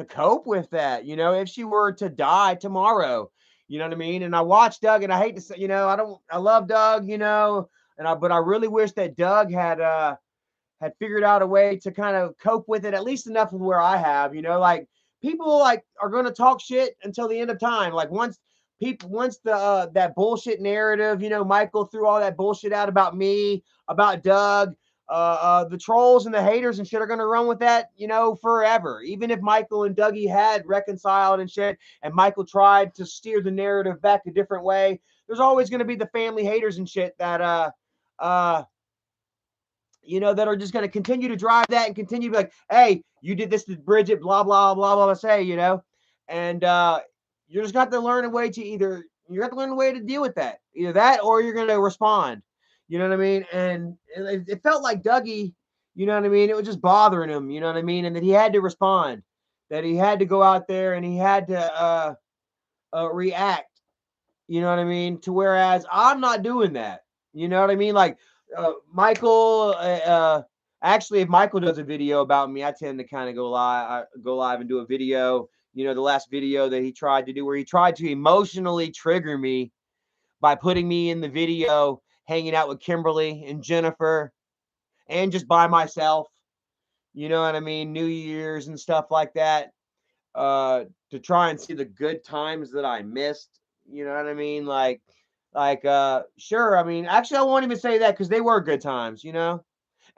cope with that. If she were to die tomorrow, you know what I mean? And I watched Doug, and I hate to say, I love Doug, but I really wish that Doug had figured out a way to kind of cope with it, at least enough of where I have, like people like are going to talk shit until the end of time. Like once the that bullshit narrative, Michael threw all that bullshit out about me, about Doug, the trolls and the haters and shit are going to run with that, forever. Even if Michael and Dougie had reconciled and shit, and Michael tried to steer the narrative back a different way, there's always going to be the family haters and shit that uh that are just going to continue to drive that and continue to be like, hey, you did this to Bridget, blah, blah, blah, blah, say, and you're just got to learn a way to you got to learn a way to deal with that. Either that or you're going to respond. You know what I mean? And it felt like Dougie, you know what I mean? It was just bothering him, you know what I mean? And that he had to respond, that he had to go out there and he had to react, you know what I mean? To whereas I'm not doing that. You know what I mean? Like Michael, actually, if Michael does a video about me, I tend to kind of go live and do a video. The last video that he tried to do, where he tried to emotionally trigger me by putting me in the video hanging out with Kimberly and Jennifer and just by myself. You know what I mean? New Year's and stuff like that. To try and see the good times that I missed. You know what I mean? Sure. I mean, actually, I won't even say that because they were good times, and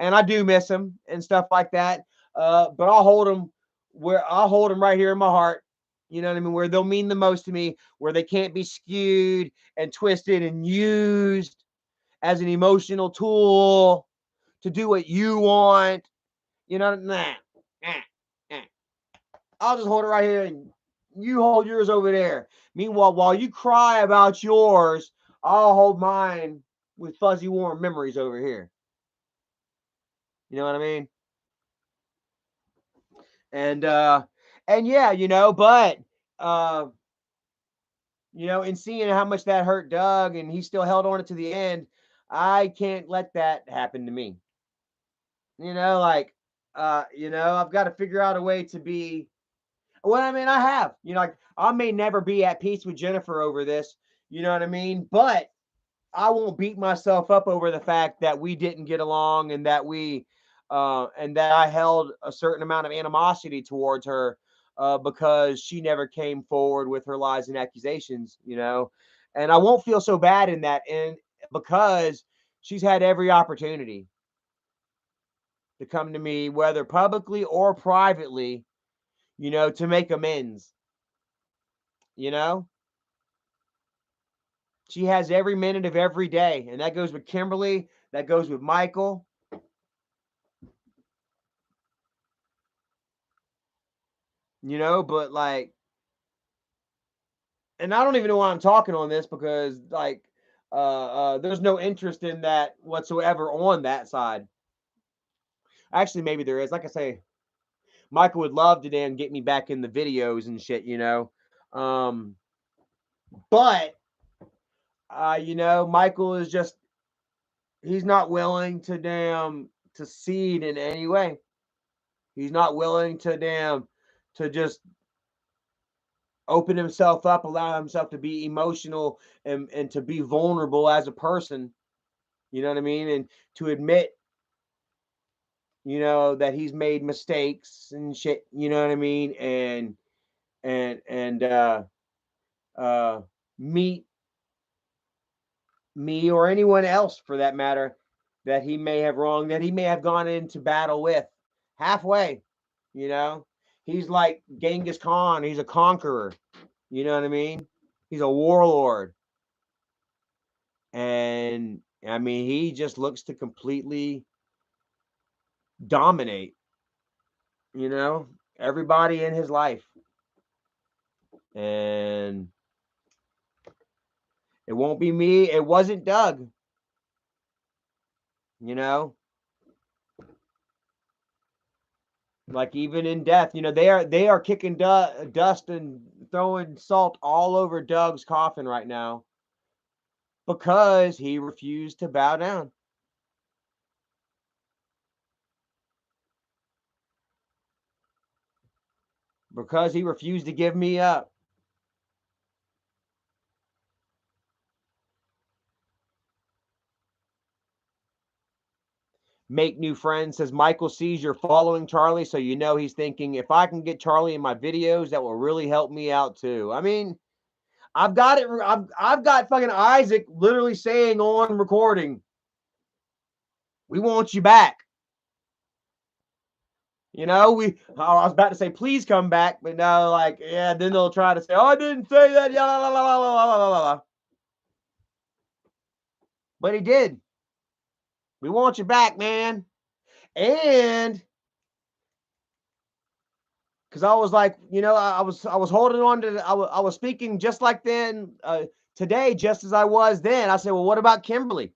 I do miss them and stuff like that. But I'll hold them right here in my heart. You know what I mean? Where they'll mean the most to me, where they can't be skewed and twisted and used as an emotional tool to do what you want. Nah. Nah. I'll just hold it right here and you hold yours over there. Meanwhile, while you cry about yours, I'll hold mine with fuzzy warm memories over here. You know what I mean? And yeah, but uh in seeing how much that hurt Doug and he still held on it to the end, I can't let that happen to me. I've got to figure out a way to be. Well, I mean, I have. Like I may never be at peace with Jennifer over this. You know what I mean? But I won't beat myself up over the fact that we didn't get along and that I held a certain amount of animosity towards her because she never came forward with her lies and accusations. And I won't feel so bad in that, and because she's had every opportunity to come to me, whether publicly or privately, to make amends. You know, she has every minute of every day, and that goes with Kimberly, that goes with Michael. But like, and I don't even know why I'm talking on this because like, there's no interest in that whatsoever on that side. Actually, maybe there is. Like I say, Michael would love to then get me back in the videos and shit. Um, but Michael is just he's not willing to cede in any way. He's not willing to just open himself up, allow himself to be emotional and to be vulnerable as a person. You know what I mean? And to admit you know, that he's made mistakes and shit, you know what I mean? And uh meet me or anyone else for that matter that he may have wronged, that he may have gone into battle with halfway, you know? He's like Genghis Khan, he's a conqueror, you know what I mean? He's a warlord. And I mean, he just looks to completely dominate, you know, everybody in his life. And it won't be me. It wasn't Doug, you know, like even in death, you know, they are kicking dust and throwing salt all over Doug's coffin right now because he refused to bow down. Because he refused to give me up. Make new friends, says Michael sees you're following Charlie, so you know he's thinking if I can get Charlie in my videos, that will really help me out too. I mean, I've got it. I've got fucking Isaac literally saying on recording, "We want you back." You know, I was about to say, "Please come back," but no, like, yeah. Then they'll try to say, "Oh, I didn't say that." Yeah, la, la, la, la, la, la, la. But he did. We want you back, man. And because I was like, you know, I was holding on to, I was speaking just like then today, just as I was then. I said, well, what about Kimberly?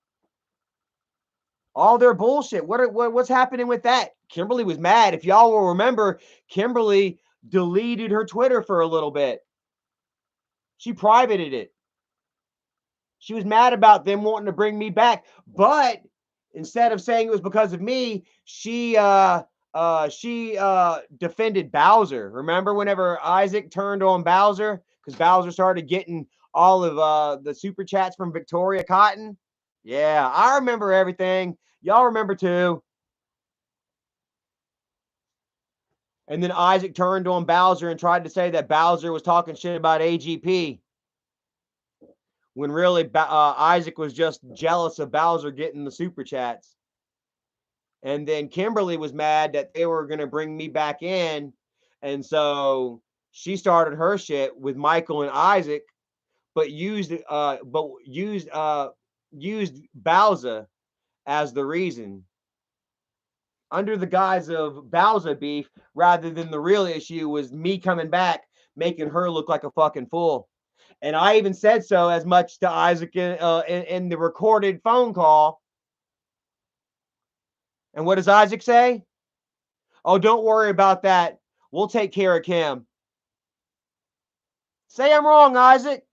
All their bullshit. What's happening with that? Kimberly was mad. If y'all will remember, Kimberly deleted her Twitter for a little bit. She privated it. She was mad about them wanting to bring me back, but instead of saying it was because of me, she defended Bowser. Remember whenever Isaac turned on Bowser because Bowser started getting all of the super chats from Victoria Cotton? Yeah, I remember everything. Y'all remember too. And then Isaac turned on Bowser and tried to say that Bowser was talking shit about AGP when really Isaac was just jealous of Bowser getting the super chats. And then Kimberly was mad that they were going to bring me back in. And so she started her shit with Michael and Isaac, but used Bowser as the reason under the guise of Bowser beef rather than the real issue was me coming back making her look like a fucking fool. And I even said so as much to Isaac in the recorded phone call. And what does Isaac say? Oh, don't worry about that. We'll take care of Kim. Say I'm wrong, Isaac.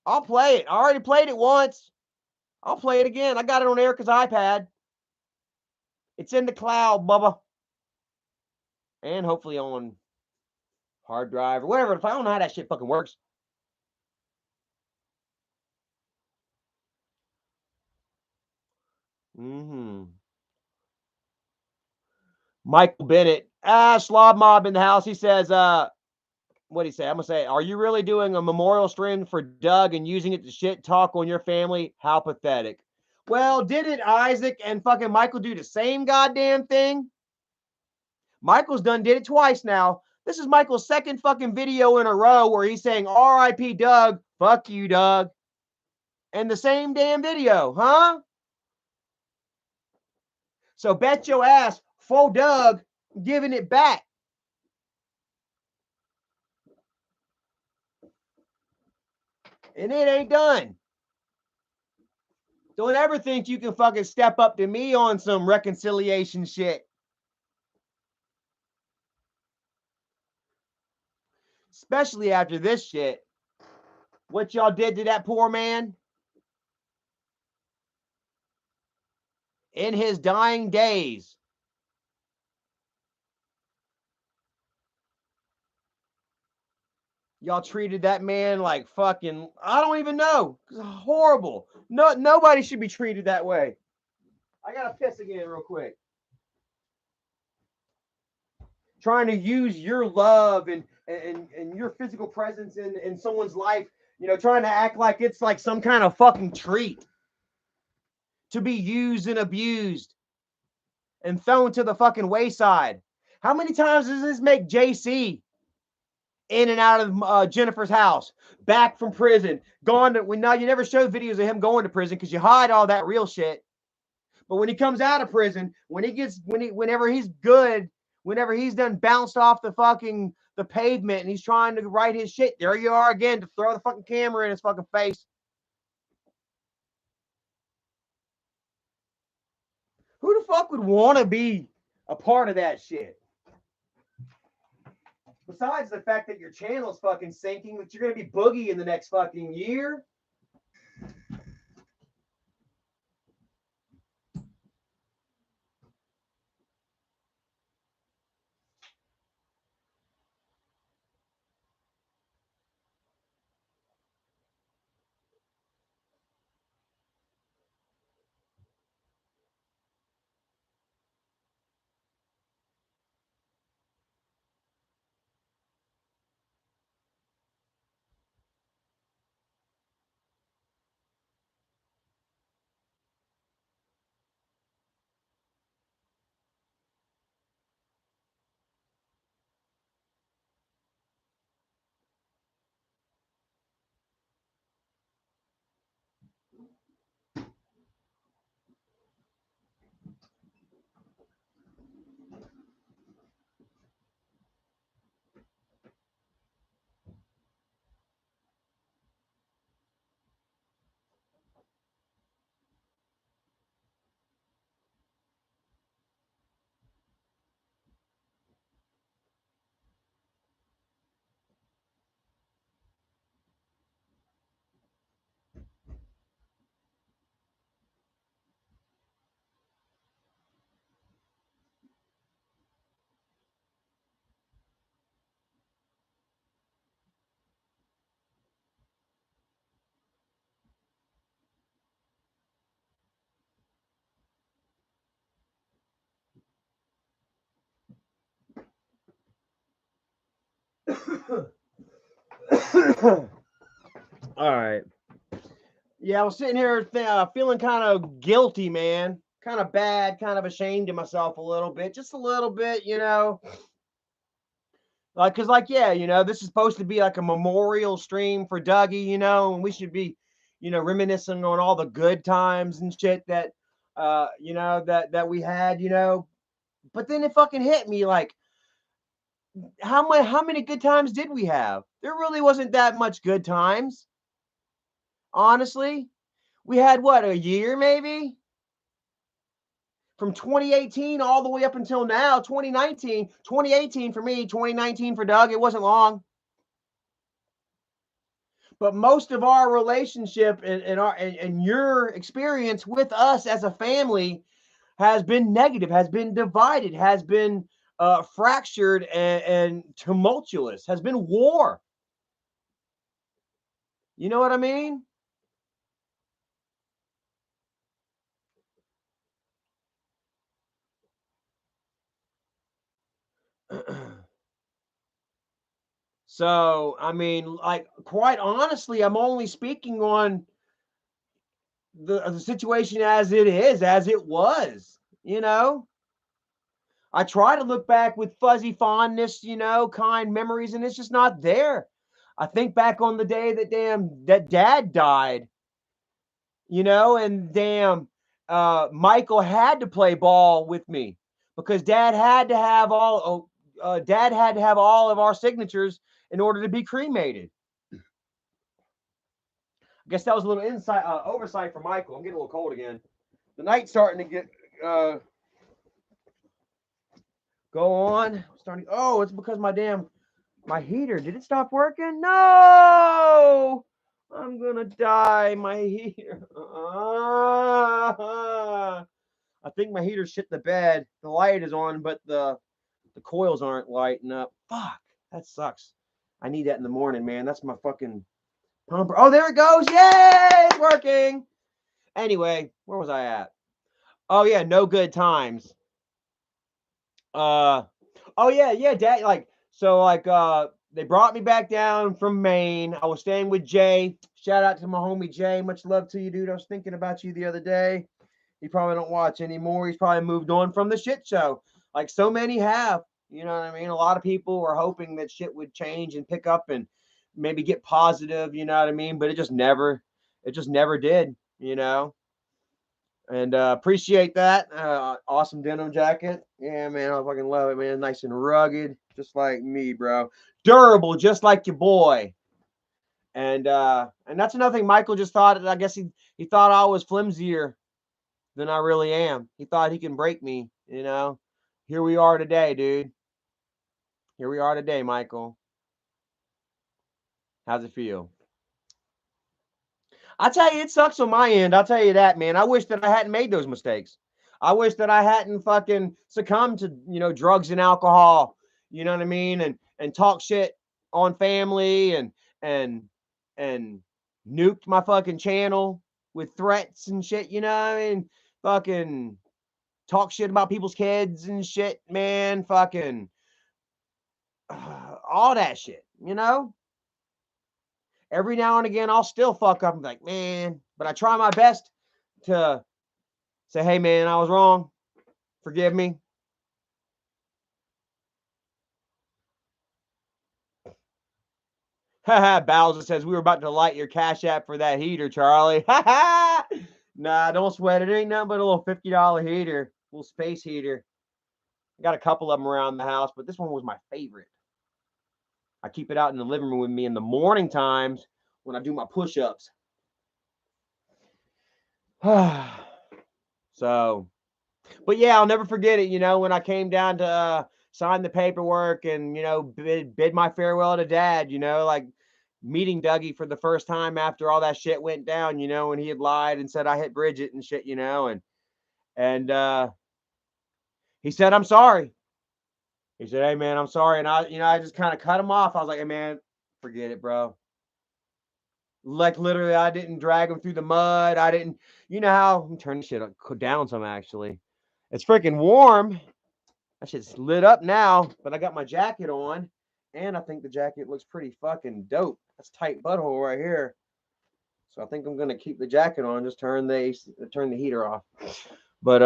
I'll play it. I already played it once. I'll play it again. I got it on Erica's iPad. It's in the cloud, Bubba. And hopefully on hard drive or whatever. If I don't know how that shit fucking works. Mm-hmm. Michael Bennett. Slob Mob in the house. He says, what do you say? I'm gonna say, are you really doing a memorial stream for Doug and using it to shit talk on your family? How pathetic. Well, didn't Isaac and fucking Michael do the same goddamn thing? Michael's done did it twice now. This is Michael's second fucking video in a row where he's saying R.I.P. Doug, fuck you, Doug. And the same damn video, huh? So bet your ass, faux Doug giving it back. And it ain't done. Don't ever think you can fucking step up to me on some reconciliation shit. Especially after this shit. What y'all did to that poor man in his dying days. Y'all treated that man like fucking, I don't even know. It's horrible. Nobody should be treated that way. I gotta piss again real quick. trying to use your love and your physical presence in someone's life, trying to act like it's like some kind of fucking treat to be used and abused and thrown to the fucking wayside. How many times does this make JC in and out of Jennifer's house, back from prison, gone to, now you never show videos of him going to prison because you hide all that real shit. But when he comes out of prison, whenever he's good, whenever he's done bounced off the pavement and he's trying to write his shit, there you are again to throw the fucking camera in his fucking face. Who the fuck would want to be a part of that shit? Besides the fact that your channel's fucking sinking, that you're gonna be Boogie in the next fucking year. All right. Yeah, I was sitting here feeling kind of guilty, man. Kind of bad, kind of ashamed of myself a little bit, just a little bit, Like, cause, like, yeah, this is supposed to be like a memorial stream for Dougie, and we should be, reminiscing on all the good times and shit that, that we had, But then it fucking hit me like, how many good times did we have? There really wasn't that much good times, honestly. We had what, a year maybe? From 2018 all the way up until now, 2018 for me, 2019 for Doug. It wasn't long. But most of our relationship and your experience with us as a family has been negative, has been divided, has been fractured and tumultuous, has been war. You know what I mean? So, I mean, like, quite honestly, I'm only speaking on the situation as it is, as it was, I try to look back with fuzzy fondness, kind memories, and it's just not there. I think back on the day that dad died, and damn, Michael had to play ball with me because dad had to have all of our signatures in order to be cremated. I guess that was a little oversight for Michael. I'm getting a little cold again. The night's starting to get go on. Starting. Oh, it's because my heater. Did it stop working? No, I'm gonna die. My heater. I think my heater shit the bed. The light is on, but the coils aren't lighting up. Fuck, that sucks. I need that in the morning, man. That's my fucking pumper. Oh, there it goes. Yay, it's working. Anyway, where was I at? Oh yeah, no good times. Uh Oh yeah, yeah, Dad. Like so, like they brought me back down from Maine. I was staying with Jay. Shout out to my homie Jay. Much love to you, dude. I was thinking about you the other day. He probably don't watch anymore. He's probably moved on from the shit show, like so many have. You know what I mean? A lot of people were hoping that shit would change and pick up and maybe get positive. You know what I mean? But it just never did. You know. And appreciate that. Awesome denim jacket. Yeah, man, I fucking love it, man. Nice and rugged, just like me, bro. Durable, just like your boy. And that's another thing. Michael just thought. I guess he thought I was flimsier than I really am. He thought he can break me. You know. Here we are today, dude. Here we are today, Michael. How's it feel? I tell you, it sucks on my end. I'll tell you that, man. I wish that I hadn't made those mistakes. I wish that I hadn't fucking succumbed to, drugs and alcohol. You know what I mean? And talk shit on family and and nuked my fucking channel with threats and shit, you know what I mean? Fucking talk shit about people's kids and shit, man. Fucking all that shit, you know? Every now and again I'll still fuck up and be like, man, but I try my best to say, hey, man, I was wrong. Forgive me. Haha, Bowser says, we were about to light your cash app for that heater, Charlie. Nah, don't sweat it. It ain't nothing but a little $50 heater, little space heater. I got a couple of them around the house, but this one was my favorite. I keep it out in the living room with me in the morning times when I do my push ups. So, but yeah, I'll never forget it. When I came down to sign the paperwork and bid my farewell to Dad. Like meeting Dougie for the first time after all that shit went down. When he had lied and said I hit Bridget and shit. And he said I'm sorry. He said, "Hey man, I'm sorry," and I just kind of cut him off. I was like, "Hey man, forget it, bro." Like literally, I didn't drag him through the mud. I didn't, how? Let me turn this shit down some actually. It's freaking warm. That shit's lit up now, but I got my jacket on, and I think the jacket looks pretty fucking dope. That's tight butthole right here. So I think I'm gonna keep the jacket on. Just turn the heater off. But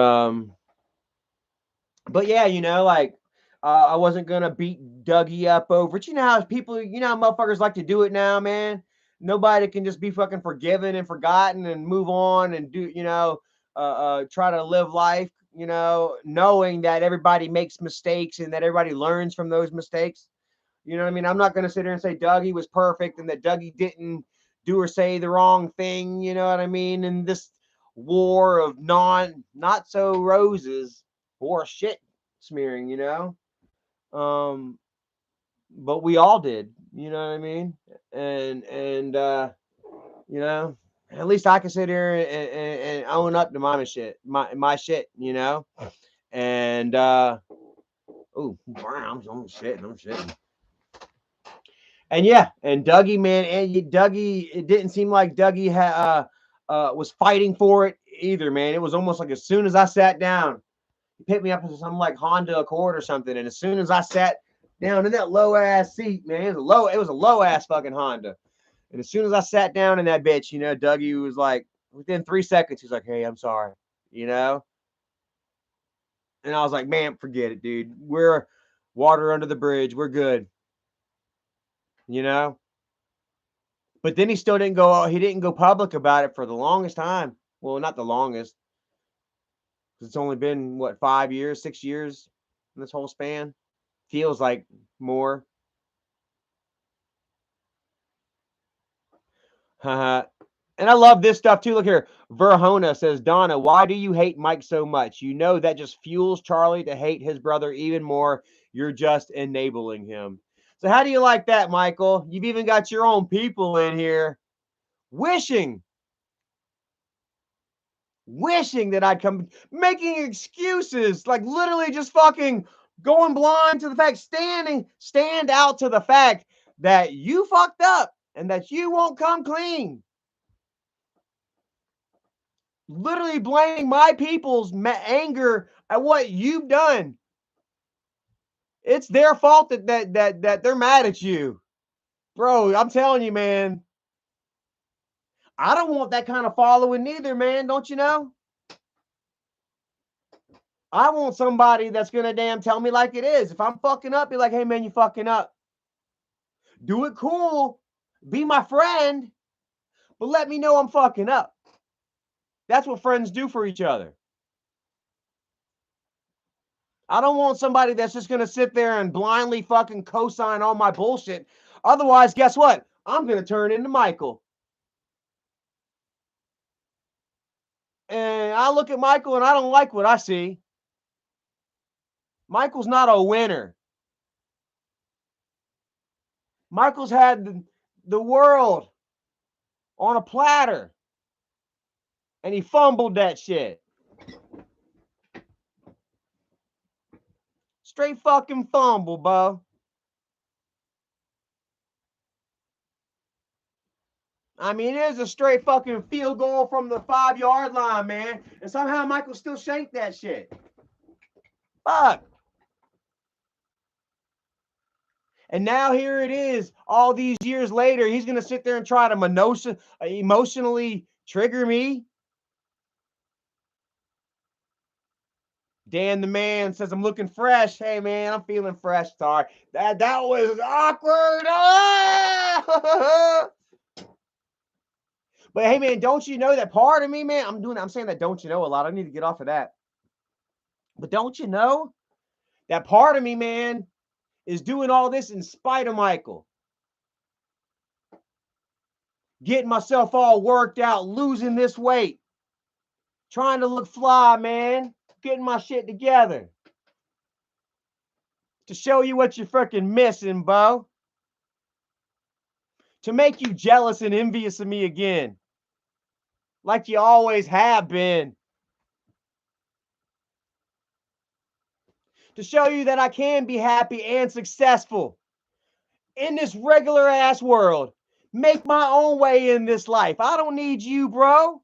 but yeah, like I wasn't gonna beat Dougie up over it. You know how people, how motherfuckers like to do it now, man. Nobody can just be fucking forgiven and forgotten and move on and do, try to live life, knowing that everybody makes mistakes and that everybody learns from those mistakes. You know what I mean? I'm not gonna sit here and say Dougie was perfect and that Dougie didn't do or say the wrong thing. You know what I mean? In this war of not so roses, war shit smearing, Um, but we all did, you know what I mean? And you know, at least I can sit here and own up to my shit, my shit, And oh, I'm shitting. And yeah, and Dougie, man, and Dougie, it didn't seem like Dougie was fighting for it either, man. It was almost like as soon as I sat down, he picked me up in some like Honda Accord or something, and as soon as I sat down in that low ass seat, man, it was a low ass fucking Honda. And as soon as I sat down in that bitch, Dougie was like, within 3 seconds, he's like, "Hey, I'm sorry," you know. And I was like, "Man, forget it, dude. We're water under the bridge. We're good," you know. But then he still didn't go. He didn't go public about it for the longest time. Well, not the longest. It's only been what 5 years, 6 years in this whole span. Feels like more. And I love this stuff too. Look here. Verhona says, Donna, why do you hate Mike so much? You know that just fuels Charlie to hate his brother even more. You're just enabling him. So how do you like that, Michael? You've even got your own people in here wishing that I'd come, making excuses, like literally just fucking going blind to the fact, stand out to the fact that you fucked up and that you won't come clean. Literally blaming my people's anger at what you've done. It's their fault that they're mad at you. Bro, I'm telling you, man. I don't want that kind of following neither, man. Don't you know? I want somebody that's gonna damn tell me like it is. If I'm fucking up, be like, hey man, you fucking up. Do it cool. Be my friend, but let me know I'm fucking up. That's what friends do for each other. I don't want somebody that's just gonna sit there and blindly fucking co-sign all my bullshit. Otherwise, guess what? I'm gonna turn into Michael. And I look at Michael and I don't like what I see. Michael's not a winner. Michael's had the world on a platter and he fumbled that shit. Straight fucking fumble, bro. I mean, it is a straight fucking field goal from the 5-yard line, man. And somehow Michael still shanked that shit. Fuck. And now here it is, all these years later, he's gonna sit there and try to emotionally trigger me. Dan the man says I'm looking fresh. Hey man, I'm feeling fresh. Sorry, that was awkward. Ah! But hey man, don't you know that part of me, man? I'm saying that don't you know a lot. I need to get off of that. But don't you know that part of me, man, is doing all this in spite of Michael. Getting myself all worked out, losing this weight, trying to look fly, man, getting my shit together. To show you what you're freaking missing, Bo. To make you jealous and envious of me again. Like you always have been. To show you that I can be happy and successful in this regular ass world. Make my own way in this life. I don't need you, bro.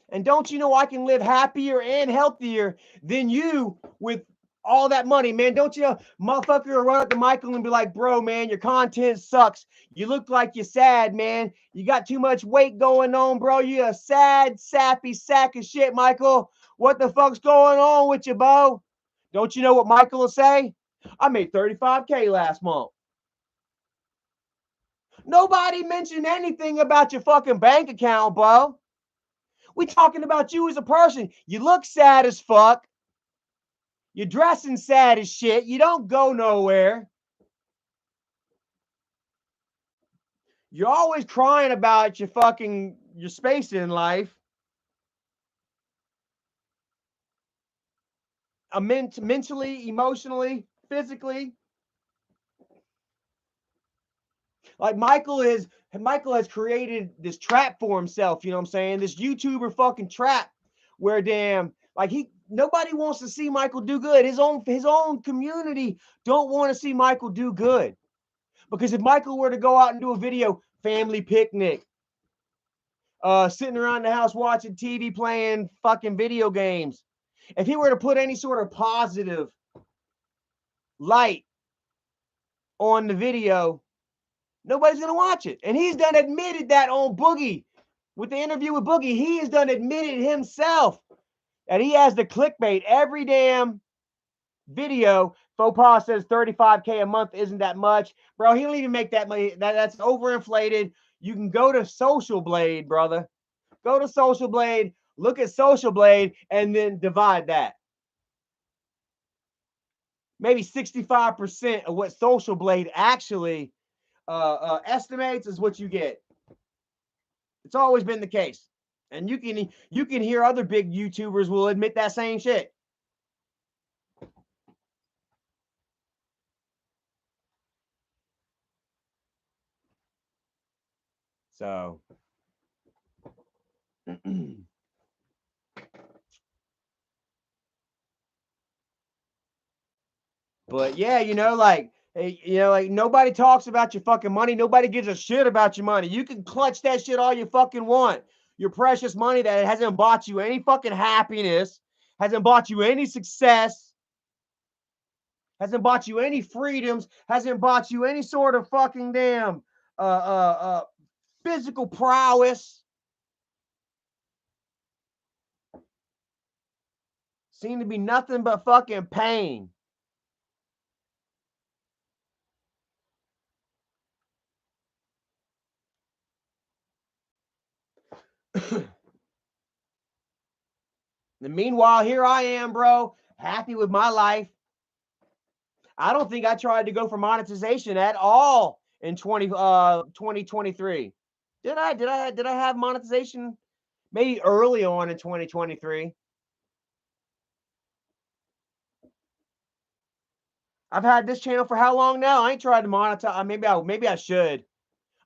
And don't you know I can live happier and healthier than you with all that money, man? Don't you know, motherfucker will run up to Michael and be like, bro, man, your content sucks. You look like you're sad, man. You got too much weight going on, bro. You're a sad, sappy sack of shit, Michael. What the fuck's going on with you, Bo? Don't you know what Michael will say? I made $35K last month. Nobody mentioned anything about your fucking bank account, Bo. We talking about you as a person. You look sad as fuck. You're dressing sad as shit. You don't go nowhere. You're always crying about your space in life. Mentally, emotionally, physically. Like Michael has created this trap for himself, you know what I'm saying? This YouTuber fucking trap where damn, like nobody wants to see Michael do good. His own community don't want to see Michael do good. Because if Michael were to go out and do a video, family picnic, sitting around the house watching TV, playing fucking video games, if he were to put any sort of positive light on the video, nobody's gonna watch it. And he's done admitted that on Boogie. With the interview with Boogie, he has done admitted himself that he has the clickbait every damn video. Faux pas says 35K a month isn't that much. Bro, he don't even make that money. That's overinflated. You can go to Social Blade, brother. Go to Social Blade, look at Social Blade, and then divide that. Maybe 65% of what Social Blade actually estimates is what you get. It's always been the case. And you can hear other big YouTubers will admit that same shit. So but yeah, like nobody talks about your fucking money. Nobody gives a shit about your money. You can clutch that shit all you fucking want. Your precious money that hasn't bought you any fucking happiness, hasn't bought you any success. Hasn't bought you any freedoms. Hasn't bought you any sort of fucking damn physical prowess. Seem to be nothing but fucking pain. And meanwhile, here I am, bro, happy with my life. I don't think I tried to go for monetization at all in 2023. Did I? Did I have monetization maybe early on in 2023? I've had this channel for how long now? I ain't tried to monetize. Maybe I should.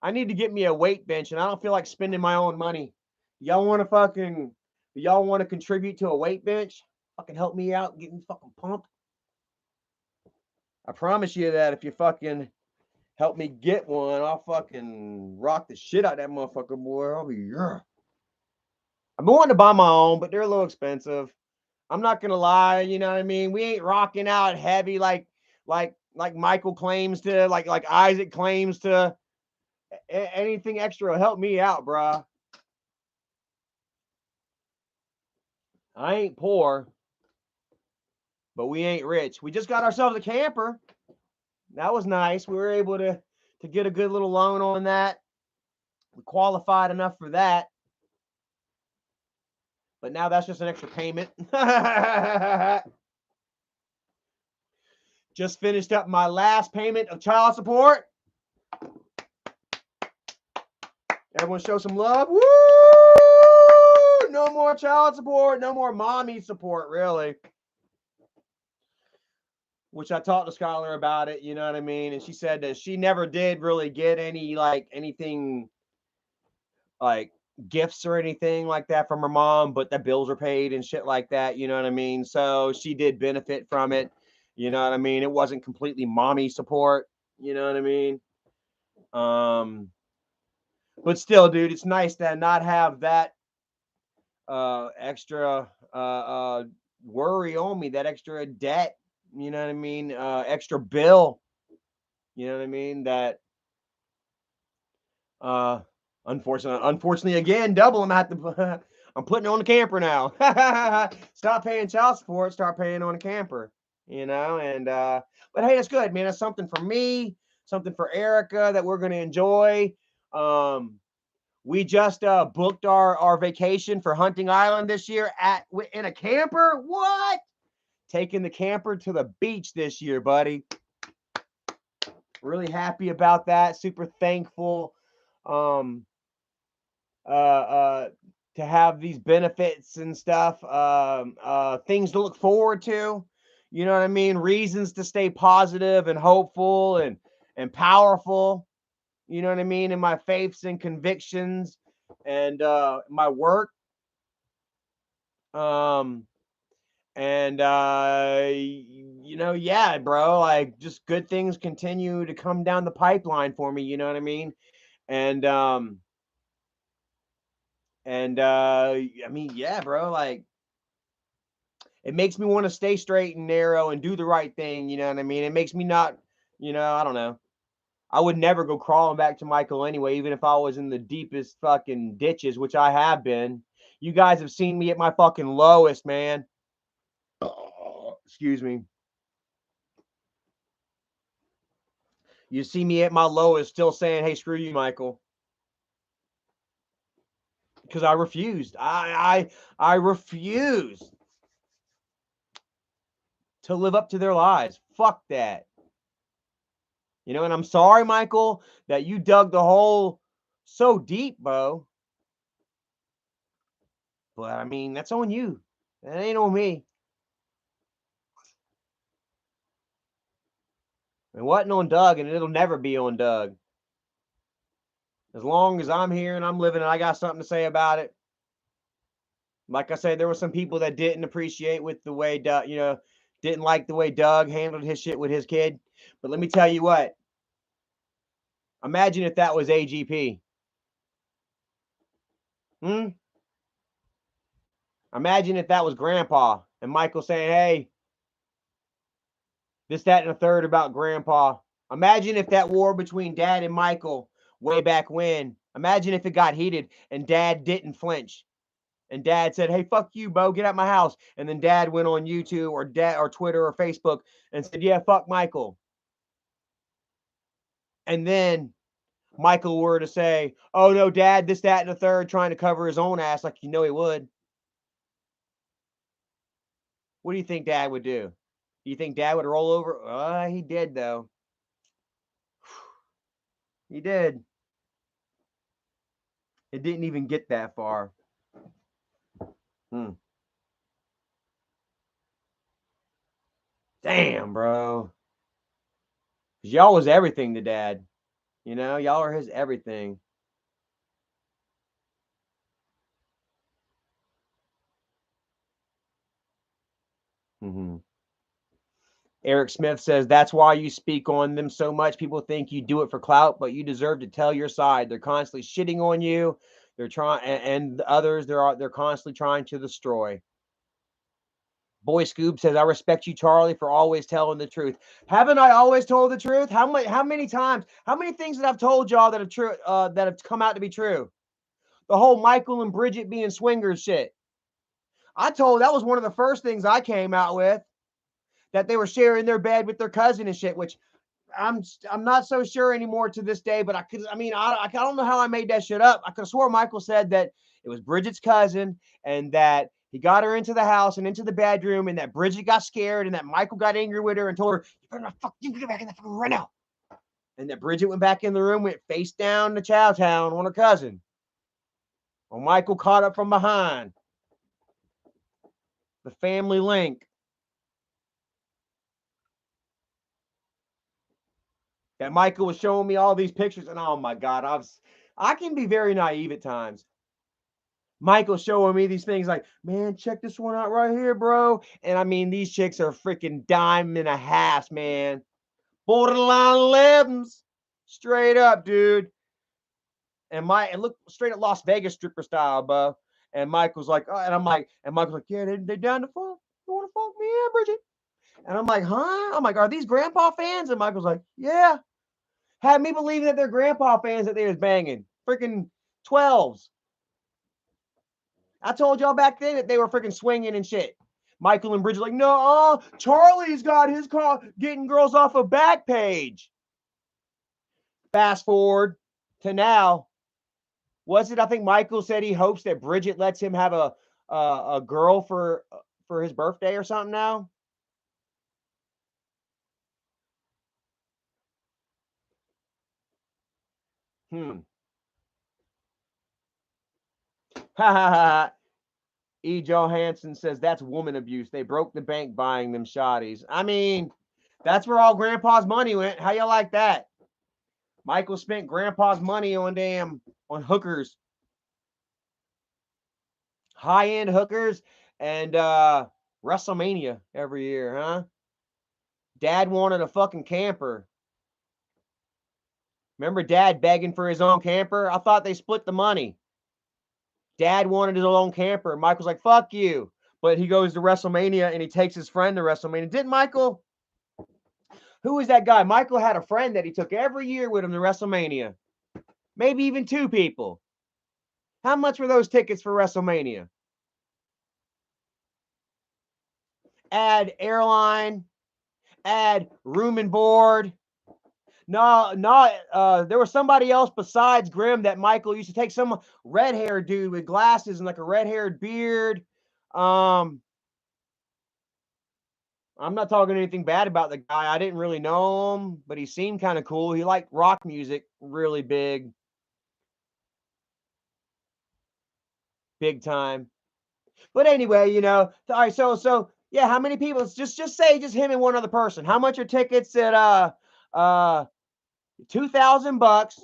I need to get me a weight bench, and I don't feel like spending my own money. Y'all want to fucking? Y'all want to contribute to a weight bench? Fucking help me out, get me fucking pumped. I promise you that if you fucking help me get one, I'll fucking rock the shit out of that motherfucker, boy. I'll be yeah. I've been wanting to buy my own, but they're a little expensive. I'm not gonna lie, you know what I mean? We ain't rocking out heavy like Michael claims to, like Isaac claims to. Anything extra will help me out, bruh. I ain't poor, but we ain't rich. We just got ourselves a camper. That was nice. We were able to get a good little loan on that. We qualified enough for that. But now that's just an extra payment. Just finished up my last payment of child support. Everyone show some love. Woo! No more child support. No more mommy support, really. Which I talked to Skylar about it, you know what I mean? And she said that she never did really get anything like gifts or anything like that from her mom, but the bills are paid and shit like that, you know what I mean? So she did benefit from it, you know what I mean? It wasn't completely mommy support, you know what I mean? But still, dude, it's nice to not have that extra worry on me, that extra debt, you know what I mean? Extra bill, you know what I mean? That unfortunately again, double. I'm putting on the camper now. Stop paying child support, start paying on a camper, you know. And but hey, that's good, man. That's something for me, something for Erica that we're gonna enjoy. We just booked our vacation for Hunting Island this year in a camper. What? Taking the camper to the beach this year, buddy. Really happy about that. Super thankful. Um, to have these benefits and stuff, things to look forward to. You know what I mean? Reasons to stay positive and hopeful and powerful. You know what I mean? In my faiths and convictions and my work. Um, and you know, yeah, bro, like just good things continue to come down the pipeline for me. You know what I mean? And I mean, yeah, bro, like it makes me want to stay straight and narrow and do the right thing, you know what I mean? It makes me not, you know, I don't know. I would never go crawling back to Michael anyway, even if I was in the deepest fucking ditches, which I have been. You guys have seen me at my fucking lowest, man. Oh, excuse me. You see me at my lowest still saying, hey, screw you, Michael. Because I refused. I refused to live up to their lies. Fuck that. You know, and I'm sorry, Michael, that you dug the hole so deep, Bo. But I mean, that's on you. That ain't on me. It wasn't on Doug, and it'll never be on Doug. As long as I'm here and I'm living and I got something to say about it. Like I said, there were some people that didn't appreciate with the way Doug, you know, didn't like the way Doug handled his shit with his kid. But let me tell you what. Imagine if that was AGP. Hmm? Imagine if that was Grandpa and Michael saying, hey, This, that, and a third about Grandpa. Imagine if that war between Dad and Michael way back when, imagine if it got heated and Dad didn't flinch. And Dad said, "Hey, fuck you, Bo, get out my house." And then Dad went on YouTube or Twitter or Facebook and said, "Yeah, fuck Michael." And then Michael were to say, "Oh no, Dad, this, that, and the third," trying to cover his own ass like you know he would. What do you think Dad would do? You think Dad would roll over? He did though. He did. It didn't even get that far. Hmm. Damn, bro. 'Cause y'all was everything to Dad. You know, y'all are his everything. Mm-hmm. Eric Smith says that's why you speak on them so much. People think you do it for clout, but you deserve to tell your side. They're constantly shitting on you. They're trying, and the others they're constantly trying to destroy. Boy Scoob says, "I respect you, Charlie, for always telling the truth." Haven't I always told the truth? How many times? How many things that I've told y'all that have true that have come out to be true? The whole Michael and Bridget being swingers shit. I told that was one of the first things I came out with, that they were sharing their bed with their cousin and shit, which I'm not so sure anymore to this day, but I don't know how I made that shit up. I could have swore Michael said that it was Bridget's cousin and that he got her into the house and into the bedroom and that Bridget got scared and that Michael got angry with her and told her, "You get back in the fucking room right now." And that Bridget went back in the room, went face down to Chowtown on her cousin. Well, Michael caught up from behind. The family link. That Michael was showing me all these pictures, and oh my god, I can be very naive at times. Michael showing me these things like, "Man, check this one out right here, bro." And I mean, these chicks are freaking dime and a half, man. Borderline 11s. Straight up, dude. And look straight at Las Vegas stripper style, bro. And Michael's like, oh, and Michael's like, "Yeah, they down to fuck. You want to fuck me, yeah, Bridget?" And I'm like, "Huh?" I'm like, "Are these grandpa fans?" And Michael's like, "Yeah." Had me believing that they're grandpa fans that they was banging. Freaking 12s. I told y'all back then that they were freaking swinging and shit. Michael and Bridget like, "No, Charlie's got his car getting girls off a back page." Fast forward to now. Was it? I think Michael said he hopes that Bridget lets him have a girl for his birthday or something now. Hmm. Ha ha ha. E. Johansson says that's woman abuse. They broke the bank buying them shotties. I mean, that's where all Grandpa's money went. How you like that? Michael spent Grandpa's money on hookers, high end hookers, and WrestleMania every year, huh? Dad wanted a fucking camper. Remember Dad begging for his own camper? I thought they split the money. Dad wanted his own camper. Michael's like, "Fuck you." But he goes to WrestleMania and he takes his friend to WrestleMania. Didn't Michael? Who was that guy? Michael had a friend that he took every year with him to WrestleMania. Maybe even two people. How much were those tickets for WrestleMania? Add airline, add room and board. No, no, there was somebody else besides Grimm that Michael used to take. Some red haired dude with glasses and like a red haired beard. Um, I'm not talking anything bad about the guy. I didn't really know him, but he seemed kind of cool. He liked rock music really big time. But anyway, all right. So yeah, how many people? Just say just him and one other person. How much are tickets at uh $2,000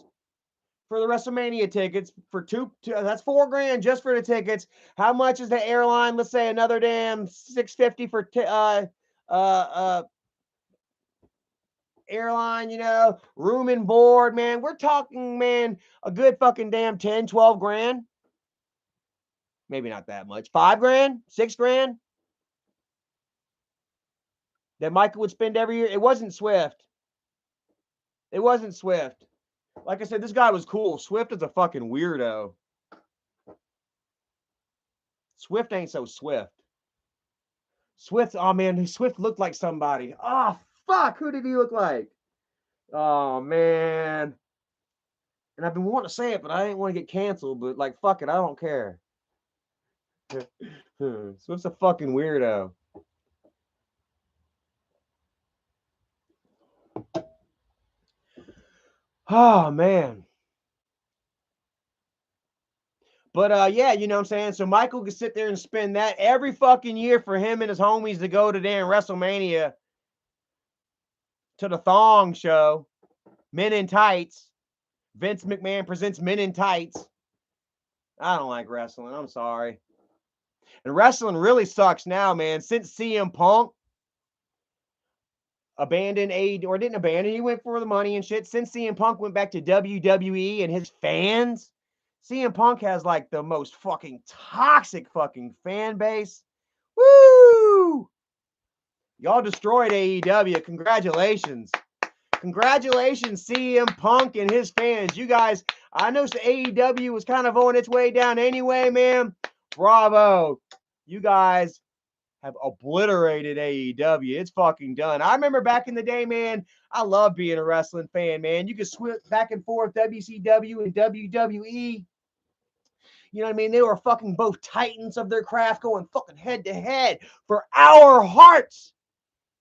for the WrestleMania tickets for two, that's $4,000 just for the tickets. How much is the airline? Let's say another damn 650 for uh airline, room and board, man. We're talking, man, a good fucking damn 10, 12 grand. Maybe not that much. 5 grand, 6 grand. that Michael would spend every year. It wasn't Swift. It wasn't Swift. Like I said, this guy was cool. Swift is a fucking weirdo. Swift ain't so Swift. Swift, oh man, Swift looked like somebody. Oh fuck, who did he look like? Oh man. And I've been wanting to say it, but I didn't want to get canceled. But like, fuck it, I don't care. Swift's a fucking weirdo. Oh man. But yeah, you know what I'm saying? So Michael could sit there and spend that every fucking year for him and his homies to go to damn WrestleMania to the Thong Show, Men in Tights. Vince McMahon presents Men in Tights. I don't like wrestling. I'm sorry. And wrestling really sucks now, man. Since CM Punk abandoned or didn't abandon, he went for the money and shit. Since CM Punk went back to WWE and his fans, CM Punk has like the most fucking toxic fucking fan base. Woo! Y'all destroyed AEW. Congratulations. Congratulations, CM Punk and his fans. You guys, I know AEW was kind of on its way down anyway, man. Bravo. You guys have obliterated AEW. It's fucking done. I remember back in the day, man, I love being a wrestling fan, man. You could switch back and forth WCW and WWE. You know what I mean? They were fucking both titans of their craft going fucking head to head for our hearts.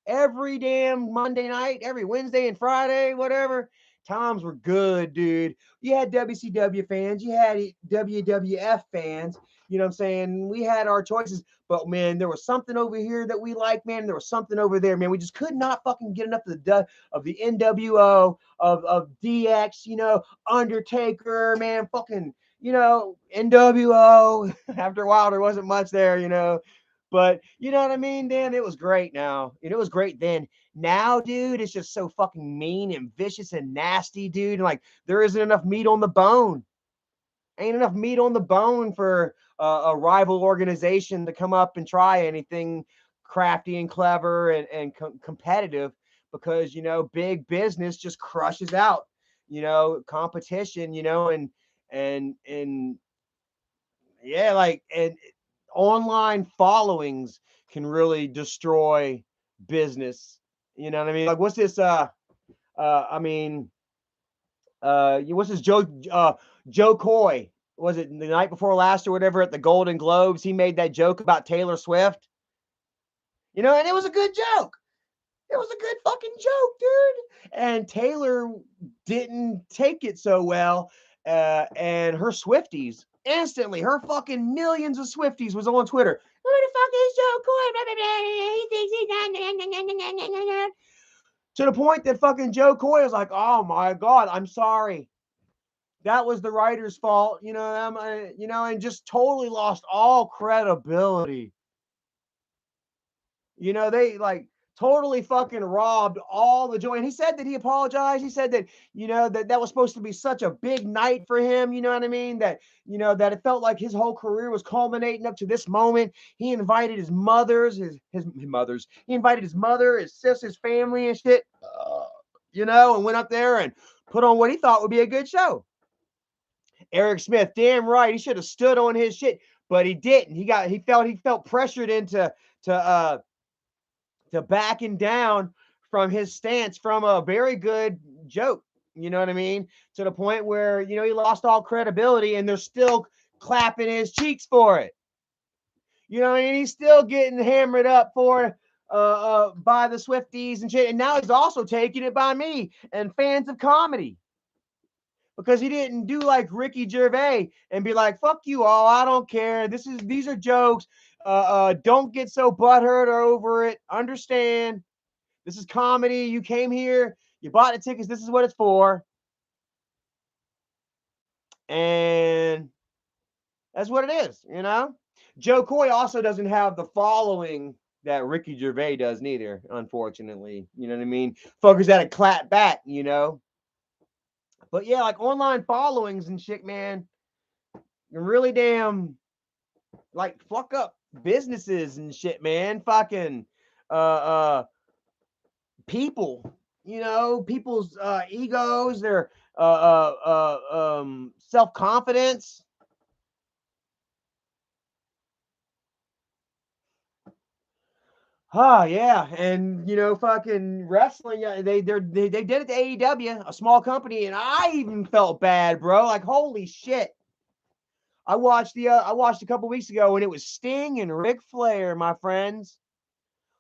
Every damn Monday night, every Wednesday and Friday, whatever. Times were good, dude. You had WCW fans, you had WWF fans. You know what I'm saying? We had our choices, but man, there was something over here that we liked, man. There was something over there, man. We just could not fucking get enough of the NWO, of DX, you know, Undertaker, man, fucking, you know, NWO. After a while, there wasn't much there, you know. But you know what I mean, Dan? It was great now. And it was great then. Now, dude, it's just so fucking mean and vicious and nasty, dude. And like, there isn't enough meat on the bone. Ain't enough meat on the bone for a rival organization to come up and try anything crafty and clever and competitive because, you know, big business just crushes out, you know, competition, you know, and yeah, like, and online followings can really destroy business. You know what I mean? Like, what's this? I mean, what's this? Joe Coy. Was it the night before last or whatever at the Golden Globes? He made that joke about Taylor Swift. You know, and it was a good joke. It was a good fucking joke, dude. And Taylor didn't take it so well. And her Swifties instantly, her fucking millions of Swifties was on Twitter. Who the fuck is Joe Coy? He thinks he's to the point that fucking Joe Coy was like, "Oh my god, I'm sorry. That was the writer's fault." You know, and just totally lost all credibility. You know, they like totally fucking robbed all the joy. And he said that he apologized. He said that, you know, that was supposed to be such a big night for him. You know what I mean? That, you know, that it felt like his whole career was culminating up to this moment. He invited his mothers, his mothers. He invited his mother, his sister, his family and shit, you know, and went up there and put on what he thought would be a good show. Eric Smith, damn right. He should have stood on his shit, but he didn't. He felt pressured into to backing down from his stance from a very good joke. You know what I mean? To the point where, you know, he lost all credibility and they're still clapping his cheeks for it. You know what I mean? He's still getting hammered up for by the Swifties and shit. And now he's also taking it by me and fans of comedy. Because he didn't do like Ricky Gervais and be like, fuck you all, I don't care. These are jokes. Don't get so butthurt over it. Understand. This is comedy. You came here, you bought the tickets. This is what it's for. And that's what it is, you know? Joe Coy also doesn't have the following that Ricky Gervais does neither, unfortunately. You know what I mean? Fuckers that clap back, you know? But yeah, like online followings and shit, man, really damn like fuck up businesses and shit, man. Fucking uh people, people's egos, their self-confidence. Oh yeah, and fucking wrestling. Yeah, they did it to AEW, a small company, and I even felt bad, bro. Like holy shit. I watched a couple weeks ago, and it was Sting and Ric Flair, my friends.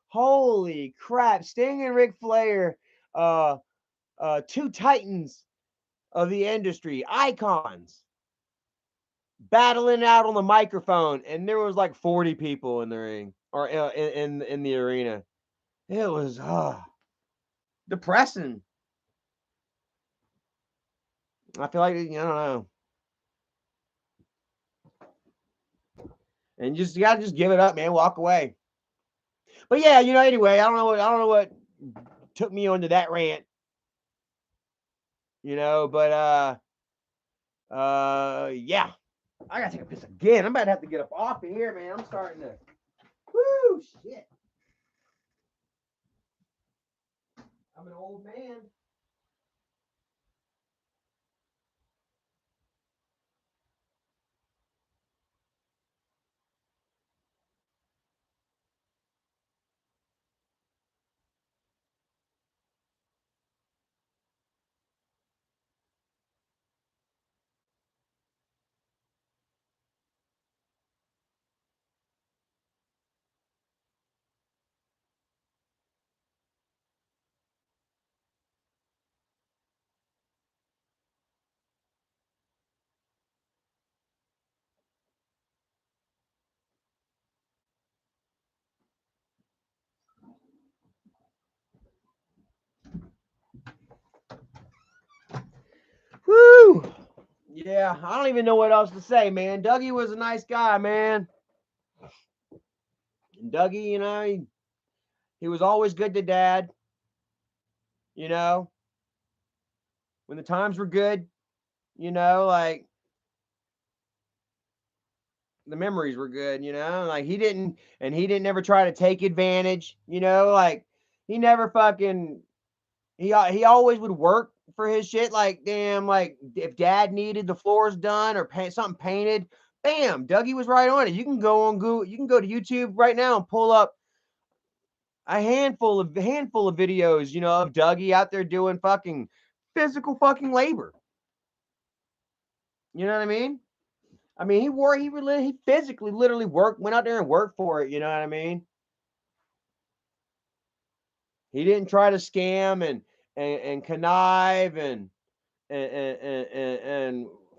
Holy crap, Sting and Ric Flair, uh, two titans of the industry, icons, battling out on the microphone, and there was like 40 people in the ring or in the arena. It was depressing. I feel like I don't know, and you gotta just give it up, man. Walk away. But yeah, anyway, I don't know what took me onto that rant, but yeah, I gotta take a piss again. I'm about to have to get up off of here, man. I'm starting to. Woo, shit. I'm an old man. Woo. Yeah, I don't even know what else to say, man. Dougie was a nice guy, man. And Dougie, he was always good to Dad. You know, when the times were good, like the memories were good. Like he didn't ever try to take advantage. Like he never fucking he always would work for his shit. Like damn, like if Dad needed the floors done or something painted, bam, Dougie was right on it. You can go on Google, you can go to YouTube right now and pull up a handful of videos, of Dougie out there doing fucking physical fucking labor. You know what I mean? I mean, he physically literally went out there and worked for it. You know what I mean? He didn't try to scam and connive and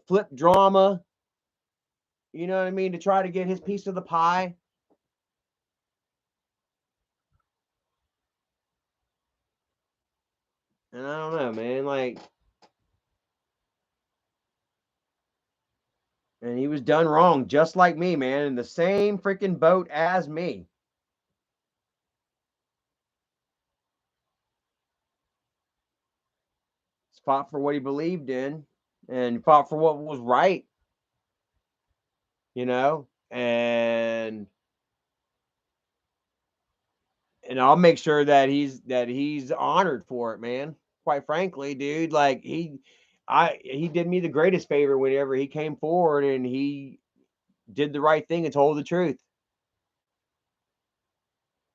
flip drama. You know what I mean? To try to get his piece of the pie. And I don't know, man. Like, and he was done wrong, just like me, man, in the same freaking boat as me. Fought for what he believed in and fought for what was right, and I'll make sure that he's honored for it, man. Quite frankly, dude, like he did me the greatest favor whenever he came forward and he did the right thing and told the truth.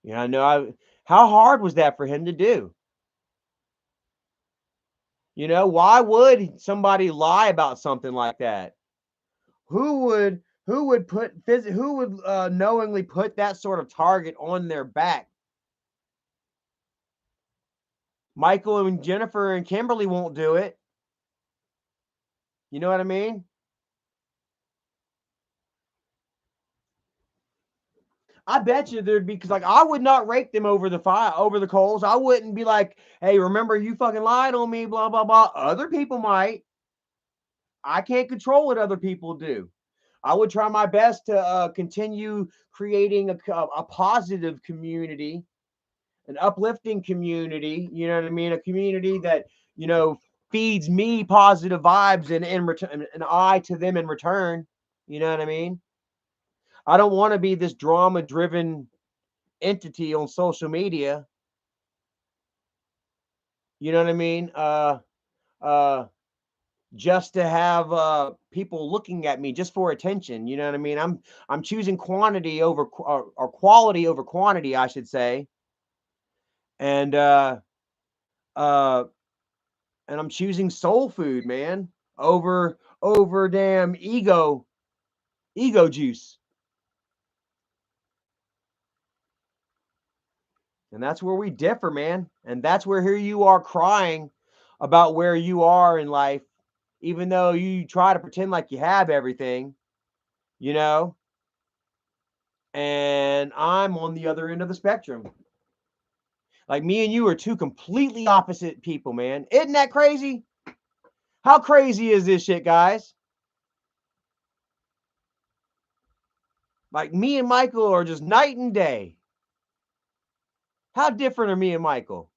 I know how hard was that for him to do? Why would somebody lie about something like that? Who would knowingly put that sort of target on their back? Michael and Jennifer and Kimberly won't do it. You know what I mean? I bet you there'd be because like I would not rake them over the coals. I wouldn't be like, hey, remember you fucking lied on me, blah blah blah. Other people might. I can't control what other people do. I would try my best to continue creating a positive community, an uplifting community. You know what I mean? A community that feeds me positive vibes and in return, and I to them in return. You know what I mean? I don't want to be this drama driven entity on social media. You know what I mean? Uh, just to have people looking at me just for attention. You know what I mean? I'm choosing quantity over or quality over quantity, I should say. And uh, and I'm choosing soul food, man, over damn ego juice. And that's where we differ, man. And that's where here you are crying about where you are in life, even though you try to pretend like you have everything, you know? And I'm on the other end of the spectrum. Like me and you are two completely opposite people, man. Isn't that crazy? How crazy is this shit, guys? Like me and Michael are just night and day. How different are me and Michael?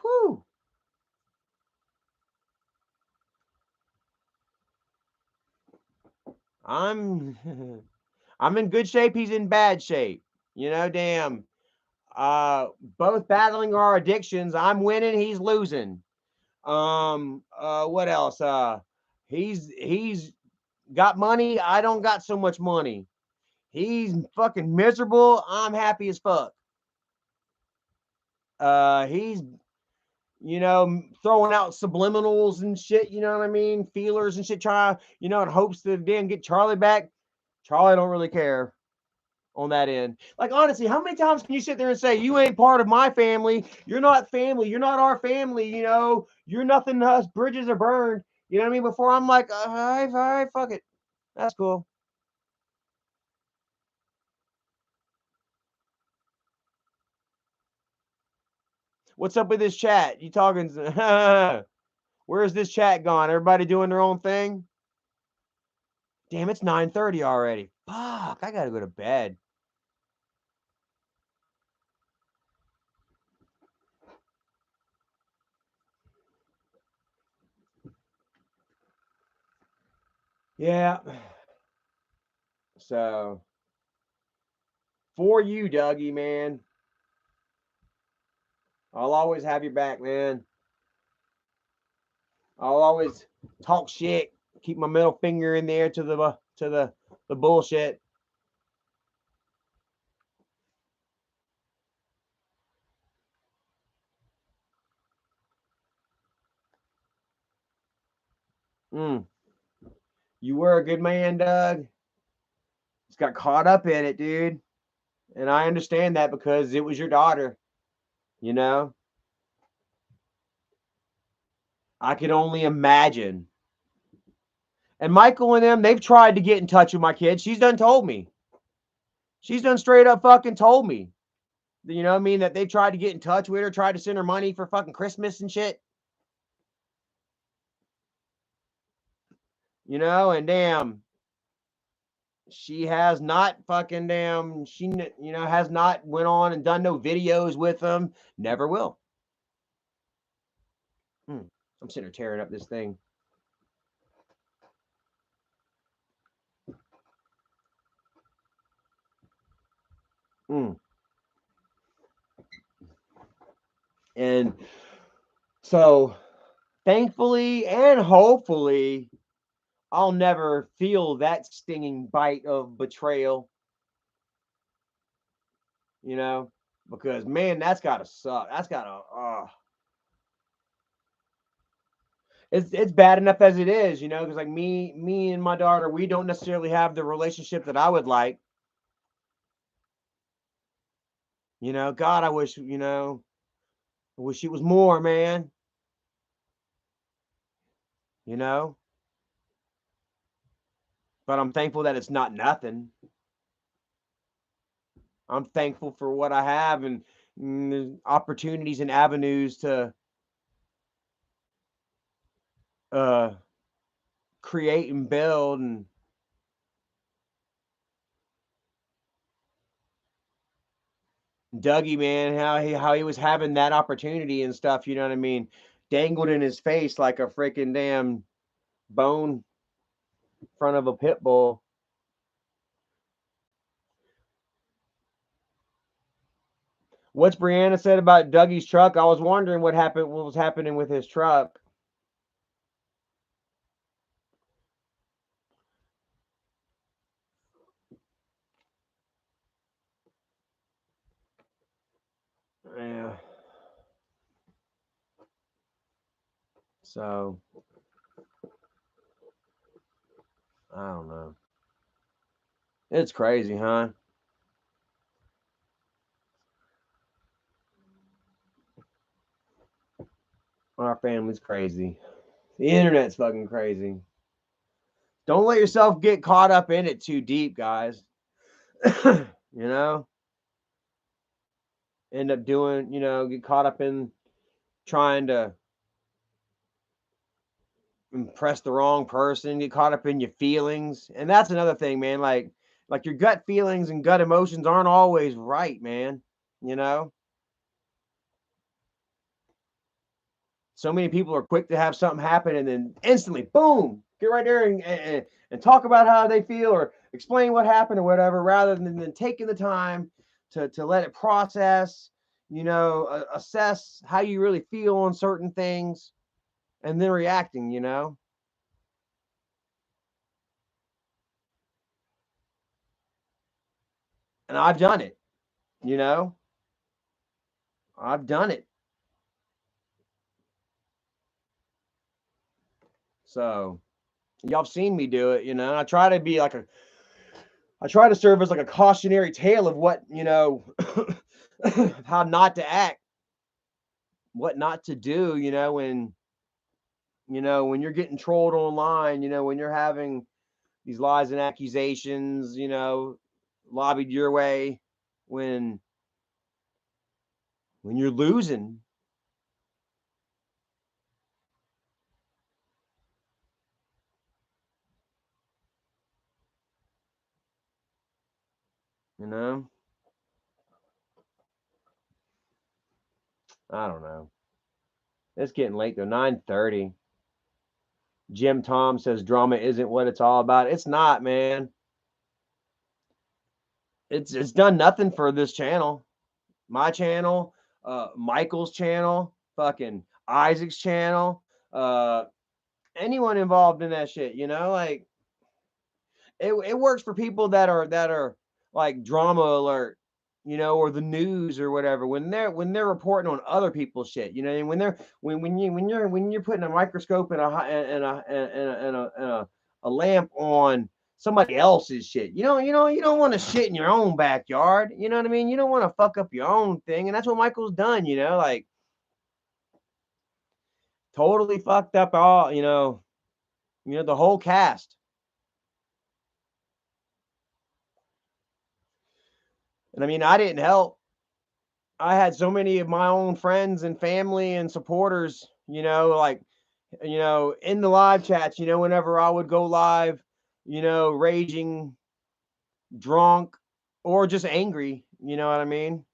Whew. I'm I'm in good shape, he's in bad shape. You know, damn. Both battling our addictions. I'm winning, he's losing. What else? He's got money, I don't got so much money. He's fucking miserable, I'm happy as fuck. He's throwing out subliminals and shit, you know what I mean? Feelers and shit, try, in hopes to then get Charlie back. Charlie don't really care on that end. Like, honestly, how many times can you sit there and say, you ain't part of my family? You're not family. You're not our family. You're nothing to us. Bridges are burned. You know what I mean? Before I'm like, all right, fuck it. That's cool. What's up with this chat? You talking? Where's this chat gone? Everybody doing their own thing? Damn, it's 9:30 already. Fuck, I gotta go to bed. Yeah. So, for you, Dougie, man, I'll always have your back, man. I'll always talk shit, keep my middle finger in there to the bullshit. Mm. You were a good man, Doug. Just got caught up in it, dude. And I understand that because it was your daughter, you know? I could only imagine. And Michael and them, they've tried to get in touch with my kid. She's done told me. She's done straight up fucking told me. You know what I mean? That they've tried to get in touch with her, tried to send her money for fucking Christmas and shit. And damn, she has not fucking damn, she, has not went on and done no videos with them. Never will. Hmm. I'm sitting here tearing up this thing. Hmm. And so, thankfully and hopefully, I'll never feel that stinging bite of betrayal, you know, because man, that's gotta suck. That's gotta, it's bad enough as it is, because like me and my daughter, we don't necessarily have the relationship that I would like. God, I wish it was more, man. You know, but I'm thankful that it's not nothing. I'm thankful for what I have and opportunities and avenues to uh create and build. And Dougie, man, how he was having that opportunity and stuff, you know what I mean? Dangled in his face like a freaking damn bone in front of a pit bull. What's Brianna said about Dougie's truck? I was wondering what was happening with his truck. Yeah. So I don't know. It's crazy, huh? Our family's crazy. The internet's fucking crazy. Don't let yourself get caught up in it too deep, guys. You know, end up doing, get caught up in trying to impress the wrong person, get caught up in your feelings. And that's another thing, man. Like your gut feelings and gut emotions aren't always right, man. You know? So many people are quick to have something happen and then instantly, boom, get right there and talk about how they feel or explain what happened or whatever, rather than taking the time to let it process, assess how you really feel on certain things and then reacting. And I've done it, you know, I've done it. So y'all have seen me do it, I try to serve as like a cautionary tale of what, how not to act, what not to do, when you're getting trolled online, when you're having these lies and accusations, lobbied your way, when you're losing, you know. I don't know. It's getting late though. 9:30. Jim Tom says drama isn't what it's all about. It's not, man. It's done nothing for this channel. My channel, Michael's channel, fucking Isaac's channel, anyone involved in that shit, like it works for people that are like drama alert, or the news or whatever, when they're reporting on other people's shit, and when you're putting a microscope and a lamp on somebody else's shit. You don't want to shit in your own backyard. You know what I mean? You don't want to fuck up your own thing, and that's what Michael's done. Like totally fucked up all. The whole cast. And I mean, I didn't help. I had so many of my own friends and family and supporters, like, in the live chats, whenever I would go live, raging, drunk, or just angry, you know what I mean?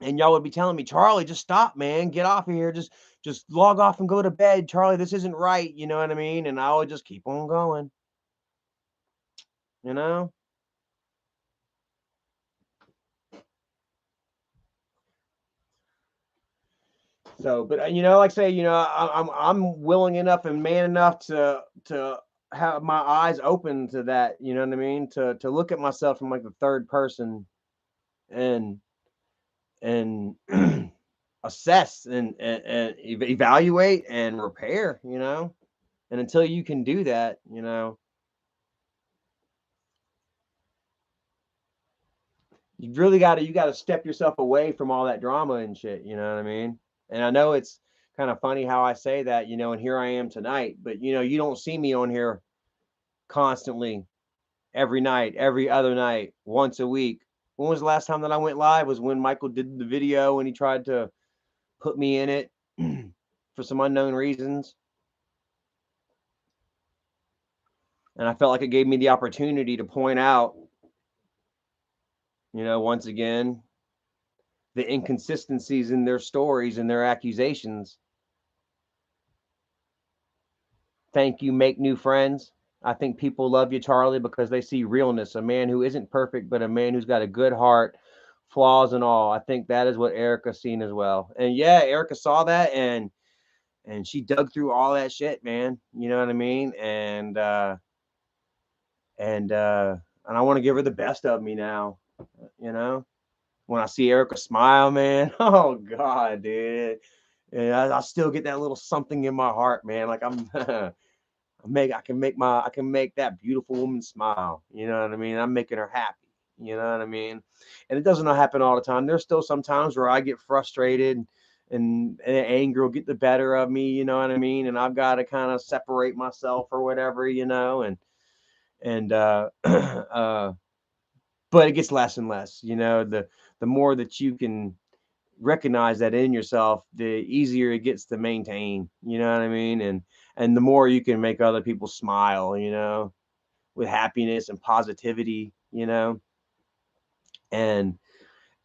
And y'all would be telling me, Charlie, just stop, man. Get off of here. Just log off and go to bed. Charlie, this isn't right. You know what I mean? And I would just keep on going, you know? So, but like I say, I'm willing enough and man enough to have my eyes open to that. You know what I mean? To look at myself from like the third person and and assess and evaluate and repair. And until you can do that, you got to step yourself away from all that drama and shit. You know what I mean? And I know it's kind of funny how I say that, and here I am tonight, but you don't see me on here constantly every night, every other night, once a week. When was the last time that I went live? Was when Michael did the video and he tried to put me in it for some unknown reasons. And I felt like it gave me the opportunity to point out, once again, the inconsistencies in their stories and their accusations. Thank you, make new friends. I think people love you, Charlie, because they see realness, a man who isn't perfect, but a man who's got a good heart flaws and all. I think that is what Erica seen as well. And yeah, Erica saw that, and she dug through all that shit, man. You know what I mean? And I want to give her the best of me now. You know, when I see Erica smile, man, oh god, dude, and I still get that little something in my heart, man. Like I'm, I can make that beautiful woman smile. You know what I mean? I'm making her happy. You know what I mean? And it doesn't happen all the time. There's still some times where I get frustrated and anger will get the better of me. You know what I mean? And I've got to kind of separate myself or whatever. You know, and but it gets less and less. You know, the more that you can recognize that in yourself, the easier it gets to maintain. You know what I mean? And the more you can make other people smile, you know, with happiness and positivity, you know, and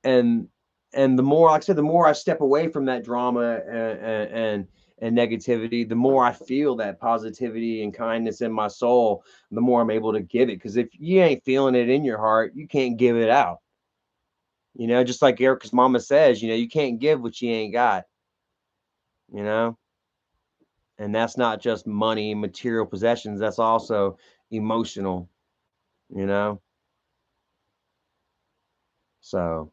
and and the more, like I said, the more I step away from that drama and negativity, the more I feel that positivity and kindness in my soul, the more I'm able to give it. Because if you ain't feeling it in your heart, you can't give it out. You know, just like Erica's mama says, you know, you can't give what you ain't got. You know, and that's not just money, material possessions. That's also emotional. You know, so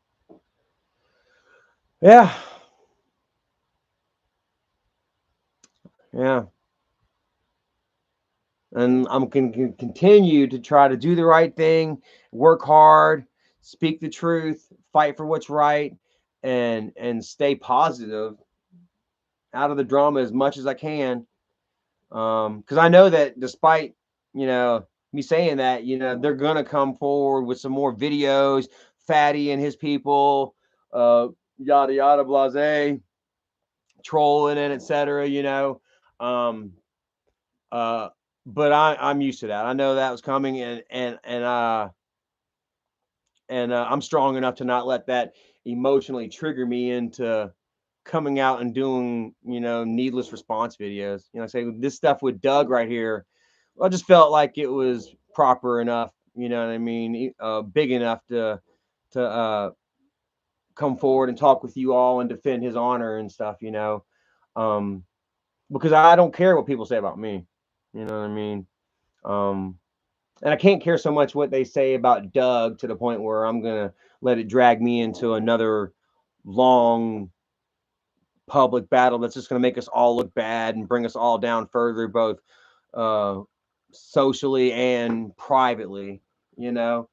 yeah, yeah. And I'm going to continue to try to do the right thing, work hard, speak the truth, fight for what's right, and stay positive out of the drama as much as I can. Because I know that despite, you know, me saying that, you know, they're gonna come forward with some more videos, Fatty and his people, uh, yada yada blase, trolling and etc. You know, um, uh, but I'm used to that. I know that was coming, and I'm strong enough to not let that emotionally trigger me into coming out and doing, you know, needless response videos. You know, say this stuff with Doug right here, I just felt like it was proper enough. You know what I mean? Big enough to come forward and talk with you all and defend his honor and stuff. You know, um, because I don't care what people say about me. You know what I mean? Um, and I can't care so much what they say about Doug to the point where I'm gonna let it drag me into another long public battle that's just gonna make us all look bad and bring us all down further, both uh, socially and privately. You know,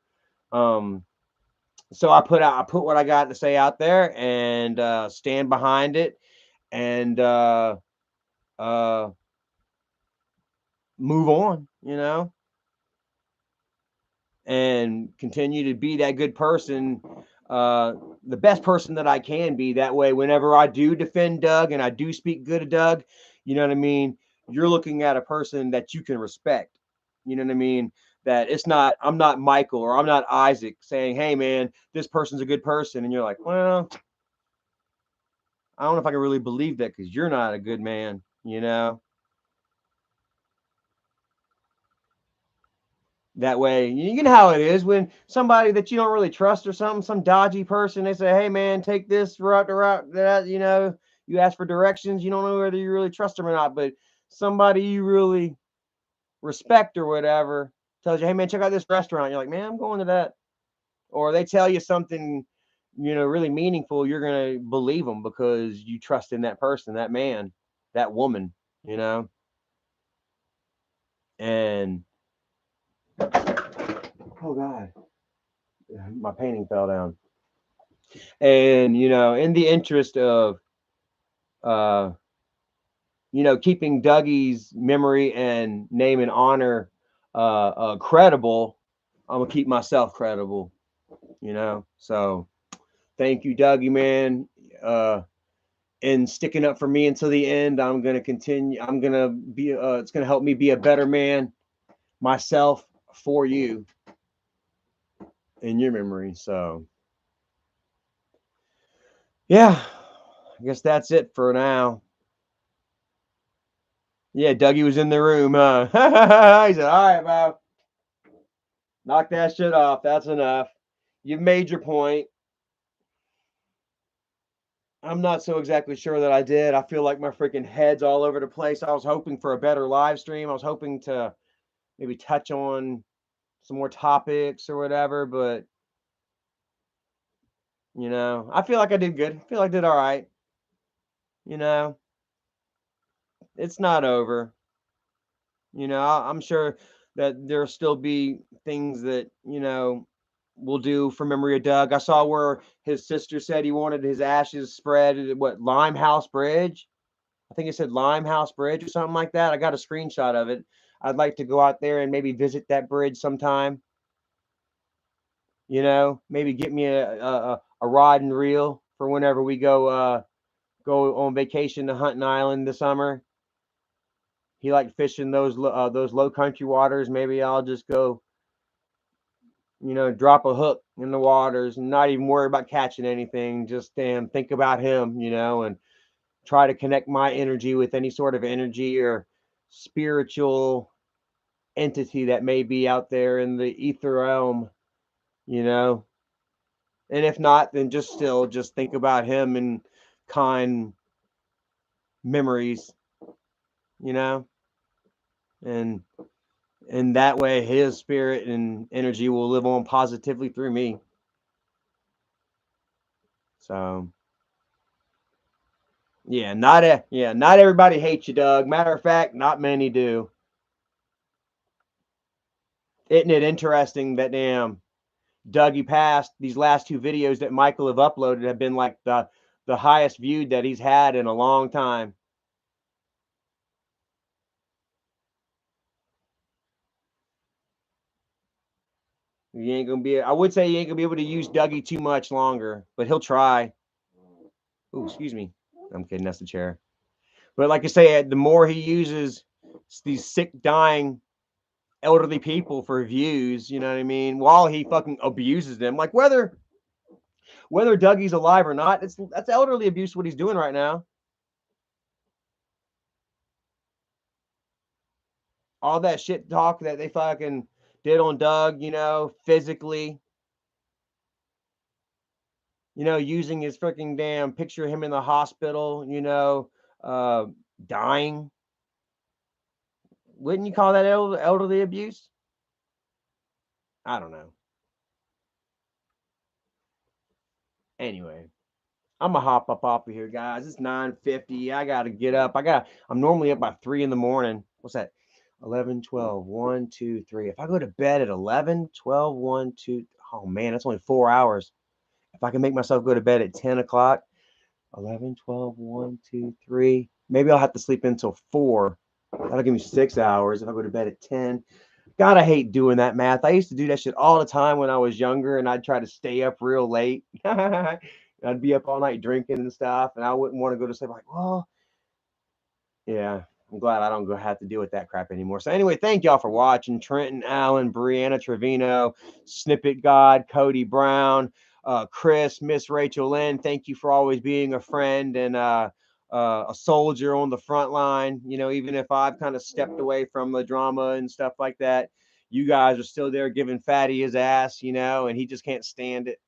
um, so I put what I got to say out there and stand behind it and uh, move on. You know, and continue to be that good person, uh, the best person that I can be. That way, whenever I do defend Doug and I do speak good of Doug, you know what I mean? You're looking at a person that you can respect. You know what I mean? That it's not, I'm not Michael or I'm not Isaac saying, hey, man, this person's a good person. And you're like, well, I don't know if I can really believe that because you're not a good man, you know? That way, you know how it is when somebody that you don't really trust or something, some dodgy person, they say, "Hey, man, take this route to route that." You know, you ask for directions, you don't know whether you really trust them or not. But somebody you really respect or whatever tells you, "Hey, man, check out this restaurant." You're like, "Man, I'm going to that." Or they tell you something, you know, really meaningful. You're gonna believe them because you trust in that person, that man, that woman. You know, and oh god, my painting fell down. And you know, in the interest of uh you know, keeping Dougie's memory and name and honor credible, I'm gonna keep myself credible, you know. So thank you, Dougie, man, and sticking up for me until the end. I'm gonna continue. I'm gonna be it's gonna help me be a better man myself for you in your memory. So yeah, I guess that's it for now. Yeah, Dougie was in the room, huh? He said, "All right, Bob, knock that shit off. That's enough. You've made your point. I'm not so exactly sure that I did. I feel like my freaking head's all over the place. I was hoping for a better live stream. I was hoping to maybe touch on some more topics or whatever, but I feel like I did good. I feel like I did all right. You know, it's not over. I'm sure that there'll still be things that, we'll do for memory of Doug. I saw where his sister said he wanted his ashes spread at what, Limehouse Bridge? I think it said Limehouse Bridge or something like that. I got a screenshot of it. I'd like to go out there and maybe visit that bridge sometime. Maybe get me a rod and reel for whenever we go on vacation to Hunting Island this summer. He liked fishing those low country waters. Maybe I'll just go, drop a hook in the waters and not even worry about catching anything. Just think about him, and try to connect my energy with any sort of energy or spiritual entity that may be out there in the ether realm, you know. And if not, then just still just think about him and kind memories, you know, and that way his spirit and energy will live on positively through me. So not everybody hates you, Doug. Matter of fact, not many do. Isn't it interesting that damn Dougie passed? These last two videos that Michael have uploaded have been like the highest viewed that he's had in a long time. You ain't gonna be. I would say you ain't gonna be able to use Dougie too much longer, but he'll try. Oh, excuse me. I'm kidding. That's the chair. But like I say, the more he uses these sick, dying, elderly people for views, you know what I mean? While he fucking abuses them, like whether Dougie's alive or not, that's elderly abuse. What he's doing right now. All that shit talk that they fucking did on Doug, physically, using his freaking damn picture of him in the hospital, uh, dying. Wouldn't you call that elderly abuse? I don't know. Anyway, I'm gonna hop up off of here, guys. It's 9:50. I gotta get up. I'm normally up by 3 in the morning. What's that? 11, 12, 1, 2, 3. If I go to bed at 11, 12, 1, 2, oh man, that's only 4 hours. If I can make myself go to bed at 10 o'clock, 11, 12, 1, 2, 3. Maybe I'll have to sleep until 4. That'll give me 6 hours if I go to bed at 10. God, I hate doing that math. I used to do that shit all the time when I was younger, and I'd try to stay up real late. I'd be up all night drinking and stuff, and I wouldn't want to go to sleep. Like, well, yeah, I'm glad I don't go have to deal with that crap anymore. So anyway, thank y'all for watching. Trenton Allen, Brianna Trevino, Snippet God, Cody Brown, Chris, Miss Rachel Lynn. Thank you for always being a friend and a soldier on the front line. Even if I've kind of stepped away from the drama and stuff like that, you guys are still there giving Fatty his ass, and he just can't stand it.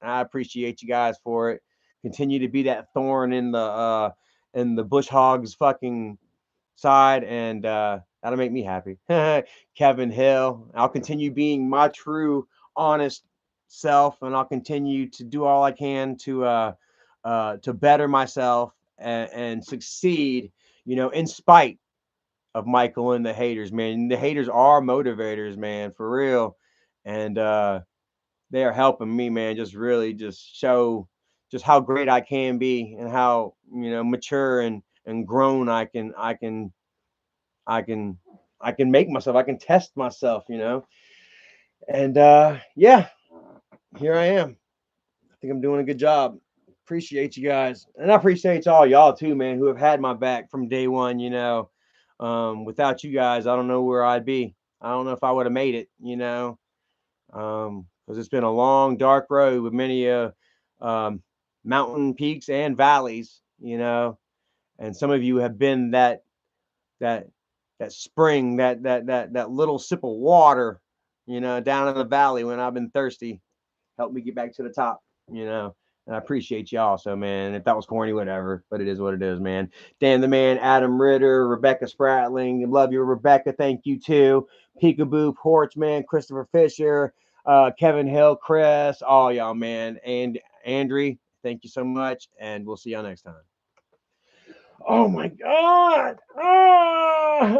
I appreciate you guys for it. Continue to be that thorn in the bush hog's fucking side, and that'll make me happy. Kevin Hill. I'll continue being my true, honest self, and I'll continue to do all I can to better myself and succeed. In spite of Michael and the haters, man. The haters are motivators, man, for real, and they are helping me, man. Just really just show just how great I can be and how mature and grown I can I can make myself. I can test myself. And yeah, here I am. I think I'm doing a good job. Appreciate you guys, and I appreciate all y'all too, man, who have had my back from day one. Without you guys, I don't know where I'd be. I don't know if I would have made it. Because it's been a long, dark road with many um, mountain peaks and valleys. And some of you have been that that spring, that little sip of water, down in the valley when I've been thirsty. Help me get back to the top. And I appreciate you also, man. If that was corny, whatever, but it is what it is, man. Dan the Man, Adam Ritter, Rebecca Spratling. Love you, Rebecca. Thank you too. Peekaboo, Porchman, Christopher Fisher, Kevin Hill, Chris, all y'all, man. And Andre, thank you so much. And we'll see y'all next time. Oh my God. Ah!